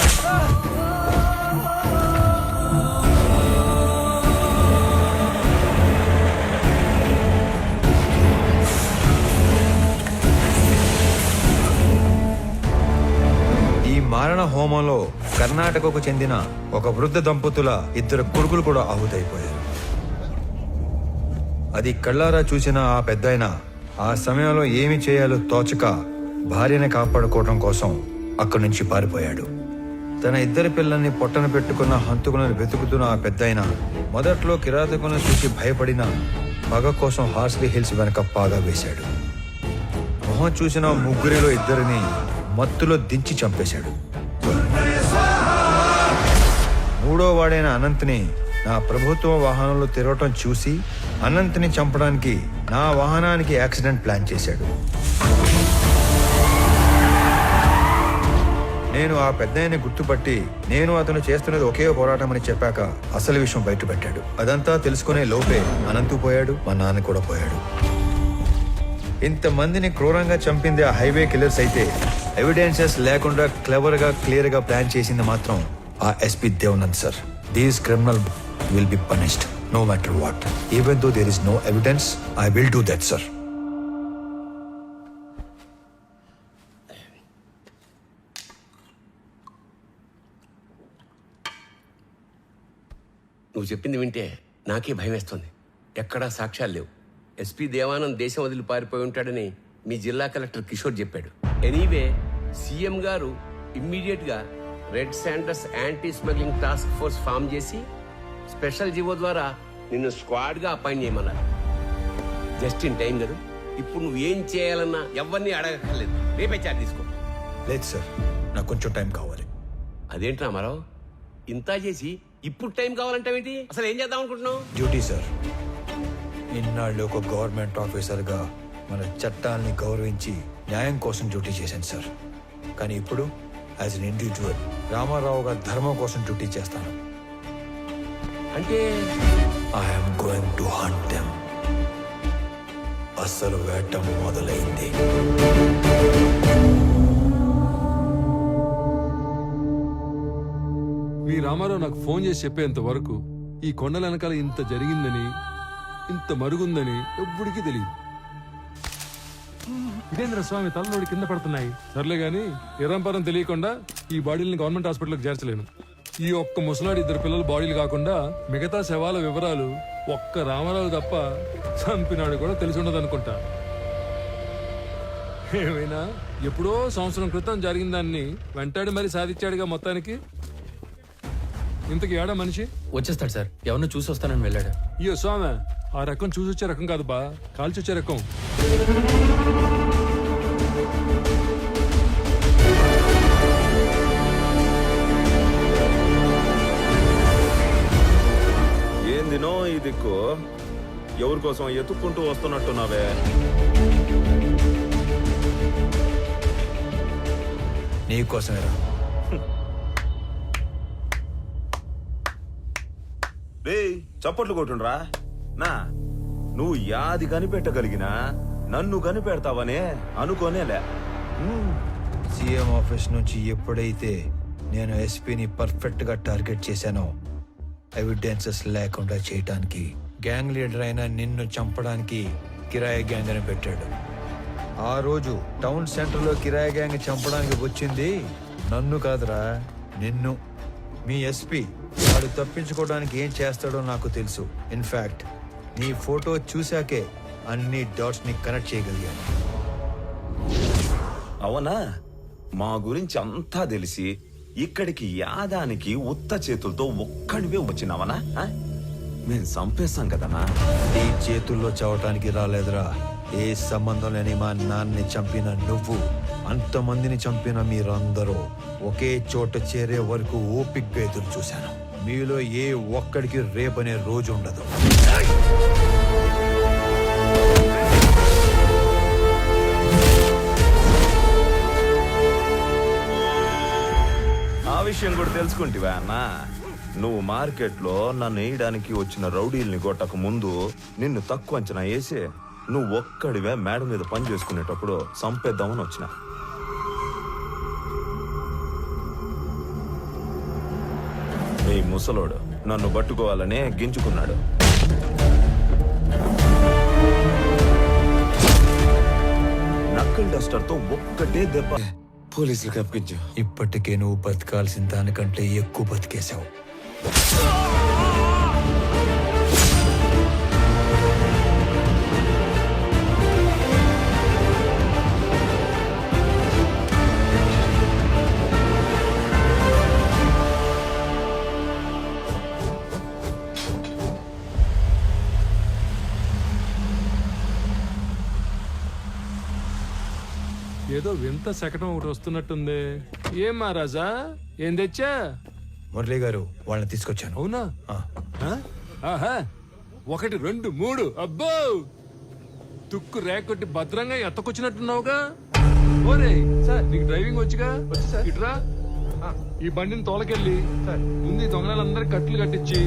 ఈ మారణ హోమంలో కర్ణాటకకు చెందిన ఒక వృద్ధ దంపతుల 2 కొడుకులు కూడా ఆహుతైపోయారు. అది కళ్ళారా చూసిన ఆ పెద్దాయన ఆ సమయంలో ఏమి చేయాలో తోచక భార్యని కాపాడుకోవడం కోసం అక్కడి నుంచి పారిపోయాడు. తన 2 పిల్లల్ని పొట్టన పెట్టుకున్న హంతకులను వెతుకుతున్న ఆ పెద్దాయన మొదట్లో కిరాతకులను చూసి భయపడిన పగ కోసం హార్స్లీ హిల్స్ వెనక పాగా వేశాడు. మొహం చూసిన 3 2 మత్తులో దించి చంపేశాడు. 3వ వాడైన అనంత్ని నా ప్రభుత్వ వాహనంలో తిరగటం చూసి అనంత్ని చంపడానికి నా వాహనానికి యాక్సిడెంట్ ప్లాన్ చేశాడు. నేను ఆ పెద్దయ్యని గుర్తుపట్టి నేను అతను చేస్తున్నది ఒకే పోరాటం అని చెప్పాక అసలు విషయం బయటపెట్టాడు. అదంతా తెలుసుకునే లోపే అనంతు పోయాడు, మా నాన్న కూడా పోయాడు. ఇంతమందిని క్రూరంగా చంపింది ఆ హైవే కిల్లర్స్ అయితే ఎవిడెన్సెస్ లేకుండా క్లియర్ గా ప్లాన్ చేసింది మాత్రం ఆ SP Devanand sir. These criminal will be punished no matter what. Even though there is no evidence, I will do that sir. నువ్వు చెప్పింది వింటే నాకే భయం వేస్తుంది. ఎక్కడా సాక్ష్యాలు లేవు. ఎస్పీ దేవానంద్ దేశం వదిలి పారిపోయి ఉంటాడని మీ జిల్లా కలెక్టర్ కిషోర్ చెప్పాడు. ఎనీవే సీఎం గారు ఇమ్మీడియట్ గా red sanders anti smuggling task force form చేసి స్పెషల్ జీవో ద్వారా నిన్ను స్క్వాడ్ గా అపాయింట్ చేయమన్నారు. జస్ట్ ఇన్ టైం కదా. ఇప్పుడు నువ్వు ఏం చేయాలన్నా ఎవరిని అడగక్కర్లేదు. రేపే చార్జ్ తీసుకో. లేదు సార్, నాకు కొంచెం టైం కావాలి. అదేంటి రామారావు, ఇంత చేసి ఇప్పుడు టైం కావాలంటావేంటి? అసలు ఏం చేద్దాం అనుకుంటున్నావు? Duty sir. ఇన్నాళ్ళు ఒక గవర్నమెంట్ ఆఫీసర్గా మన చట్టాలని గౌరవించి న్యాయం కోసం డ్యూటీ చేశాను సార్. కానీ ఇప్పుడు యాజ్ అన్ ఇండివిజువల్ రామారావు గారి ధర్మం కోసం డ్యూటీ చేస్తాను. అంటే I'm going to hunt them. అస్సలు వేట మొదలైంది. మీ రామారావు నాకు ఫోన్ చేసి చెప్పేంత వరకు ఈ కొండల వెనకాల ఇంత జరిగిందని, ఇంత మరుగుందని ఎవ్వడికి తెలియదు. ఇదేంద్ర స్వామి తలనోడి కింద పడుతున్నాయి. సర్లే గాని ఎర్రంపరం తెలియకుండా ఈ బాడీలని గవర్నమెంట్ హాస్పిటల్కి చేర్చలేను. ఈ ఒక్క ముసలాడి 2 పిల్లల బాడీలు కాకుండా మిగతా శవాల వివరాలు ఒక్క రామారావు తప్ప చంపినాడు కూడా తెలిసి ఉండదు అనుకుంటా. ఏమైనా ఎప్పుడో సంవత్సరం క్రితం జరిగిన దాన్ని వెంటాడి మరి సాధించాడుగా మొత్తానికి. ఇంతకి ఏడా మనిషి వచ్చేస్తాడు సార్. ఎవరిని చూసి వస్తానని వెళ్ళాడు. అయ్యో స్వామి, ఆ రకం చూసి వచ్చే రకం కాదు బా, కాల్చి వచ్చే రకం. ఏందినో ఈ దిక్కు ఎవరి కోసం ఎత్తుక్కుంటూ వస్తున్నట్టున్నావే? నీకోసమేరా. చప్పట్లు కొట్టుండ్రా. నా నువ్వు యాది కనిపెట్టగలిగినా నన్ను కనిపెడతావనే అనుకోనేలే. సీఎం ఆఫీస్ నుంచి ఎప్పుడైతే నేను ఎస్పీని పర్ఫెక్ట్ గా టార్గెట్ చేశానో ఎవిడెన్సెస్ లేకుండా చేయటానికి గ్యాంగ్ లీడర్ అయిన నిన్ను చంపడానికి కిరాయి గ్యాంగ్ అని పెట్టాడు. ఆ రోజు టౌన్ సెంటర్ లో కిరాయి గ్యాంగ్ చంపడానికి వచ్చింది నన్ను కాదురా, నిన్ను. మీ ఎస్పీ వాడు తప్పించుకోవడానికి ఏం చేస్తాడో నాకు తెలుసు. ఇన్ఫాక్ట్ నీ ఫోటో చూశాకే అన్ని డాట్స్ ని కనెక్ట్ చేయగలిగాను. అవునా? మా గురించి అంతా తెలిసి ఇక్కడికి యాదానికి ఉత్త చేతులతో ఒక్కడివే వచ్చినావనా? మేము చంపేస్తాం కదనా. ఈ చేతుల్లో చావటానికి రాలేదురా, ఏ సంబంధం లేని మా నాన్నని చంపిన నువ్వు, అంతమందిని చంపిన మీరందరూ ఒకే చోట చేరే వరకు ఓపిగ్గా ఎదురు చూశాను. మీలో ఏ ఒక్కడికి రేపనే రోజు ఉండదు. ఆ విషయం కూడా తెలుసుకుంటివా అన్న? నువ్వు మార్కెట్లో నన్ను వేయడానికి వచ్చిన రౌడీల్ని కొట్టక ముందు నిన్ను తక్కువ అంచనా వేసి నువ్వు ఒక్కడివే మేడ మీద పని చేసుకునేటప్పుడు సంపేద్దామని వచ్చిన. ఈ ముసలోడు నన్ను పట్టుకోవాలనే గింజుకున్నాడు. నక్కల్ డస్టర్తో ఒక్కటే దెబ్బ పోలీసులకు అప్పగించు. ఇప్పటికే నువ్వు బతకాల్సిన దానికంటే ఎక్కువ బతికేశావు. ఏదో వింత శకటం ఒకటి వస్తున్నట్టుంది. ఏం మహారాజా, ఏం తెచ్చా? మురళి గారు, వాళ్ళని తీసుకొచ్చాను. అవునా? ఆహా, 1 2 3 అబ్బో, తుక్కు రేకొట్టి భద్రంగా ఎత్తకొచ్చినట్టున్నావుగా. ఓరే సార్, నీకు డ్రైవింగ్ వచ్చిగా? ఇట్రా, ఈ బండిని తోలకెళ్ళి ముందు ఈ దొంగలందరికి కట్లు కట్టించి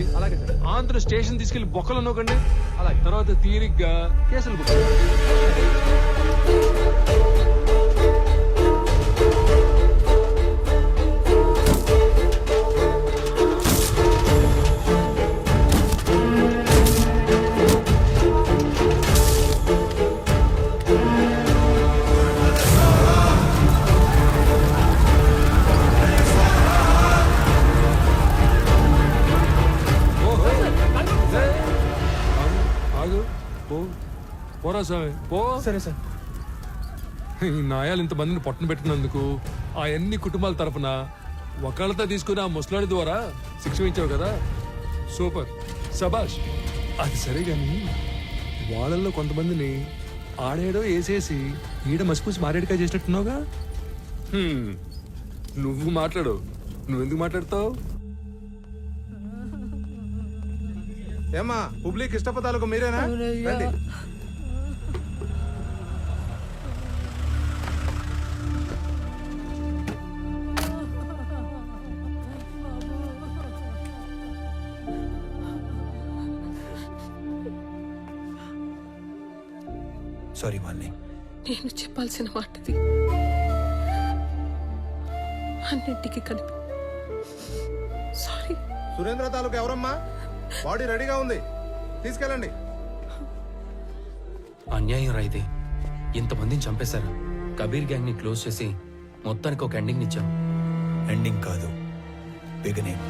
ఆంధ్ర స్టేషన్ తీసుకెళ్లి బొక్కలు నోకండి. తర్వాత తీరిగ్గా కేసులు బుక్. పోరా స్వామి, పో. సరే సార్. ఈ నాయాలు ఇంతమందిని పొట్టన పెట్టినందుకు ఆ అన్ని కుటుంబాల తరఫున ఒకళ్ళతో తీసుకుని ఆ ముసలాడి ద్వారా శిక్ష ఇచ్చావు కదా, సూపర్, శబాష్. అది సరే గాని వాళ్ళల్లో కొంతమందిని ఆడేడో వేసేసి ఈడ మసిపూసి మారేడుకాయ చేసినట్టున్నావుగా. నువ్వు మాట్లాడు, నువ్వెందుకు మాట్లాడతావు? ఏమ్మా, పబ్లిక్ ఇష్టపదాలకు మీరేనా? రండి. సారీ మాలిని. నేను చెప్పాల్సిన మాటది అన్నింటికి కలిపి సారీ. సురేంద్ర తాలూకు ఎవరమ్మా? బాడీ రెడీగా ఉంది, తీసుకెళ్ళండి. అన్యాయం రా ఇది. ఇంతమందిని చంపేశారు. కబీర్ గ్యాంగ్ ని క్లోజ్ చేసి మొత్తానికి ఒక ఎండింగ్ ఇచ్చాం. ఎండింగ్ కాదు, బిగినింగ్.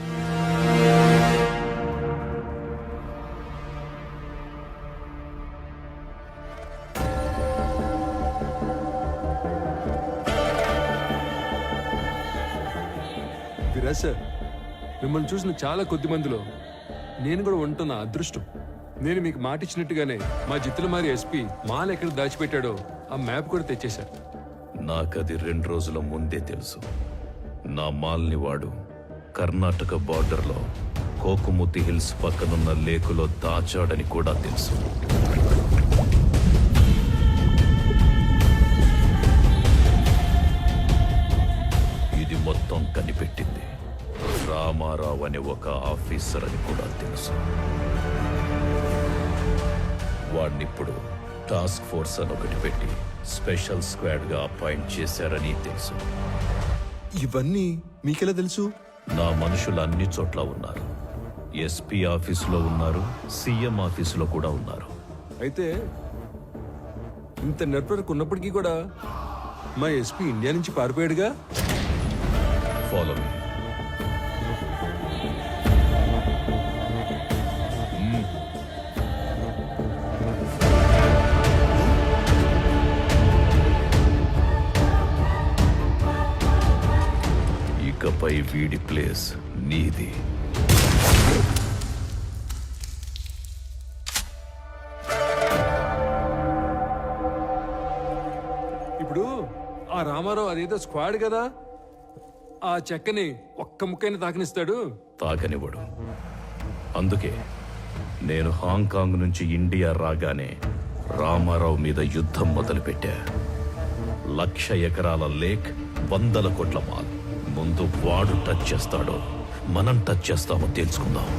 విరాజ్ సార్, మిమ్మల్ని చూసిన చాలా కొద్ది మందిలో నేను కూడా ఉంటున్న అదృష్టం. నేను మీకు మాట ఇచ్చినట్టుగానే మా జిత్తులమారి ఎస్పీ మాల్ ఎక్కడ దాచిపెట్టాడో ఆ మ్యాప్ కూడా తెచ్చేశారు. నాకది 2 రోజుల ముందే తెలుసు. నా మాల్ని వాడు కర్ణాటక బార్డర్లో కోకుముతి హిల్స్ పక్కనున్న లేకులో దాచాడని కూడా తెలుసు. ఇది మొత్తం కనిపెట్టింది రామారావు అనే ఒక ఆఫీసర్ అని కూడా తెలుసు. వాడినిప్పుడు టాస్క్ ఫోర్స్ అని ఒకటి పెట్టి స్పెషల్ స్క్వాడ్ గా అపాయింట్ చేశారని తెలుసు. ఇవన్నీ మీకెలా తెలుసు? నా మనుషులు అన్ని చోట్ల ఉన్నారు. ఎస్పీ ఆఫీసులో ఉన్నారు, సీఎం ఆఫీసులో కూడా ఉన్నారు. అయితే ఇంత నెట్వర్క్ ఉన్నప్పటికీ కూడా మా ఎస్పీ ఇండియా నుంచి పారిపోయాడుగా. Follow me. ఇకపై వీడి ప్లేస్ నీది. ఇప్పుడు ఆ రామారావు అదేదో స్క్వాడ్ కదా, ఆ చెక్కని ఒక్క ముక్కైనా తాకనిస్తాడు. తాగనివ్వడు. అందుకే నేను హాంకాంగ్ నుంచి ఇండియా రాగానే రామారావు మీద యుద్ధం మొదలుపెట్టా. 1,00,000 ఎకరాల లేక్, 100 కోట్ల మాల్. ముందు వాడు టచ్ చేస్తాడో మనం టచ్ చేస్తామో తెలుసుకుందాం.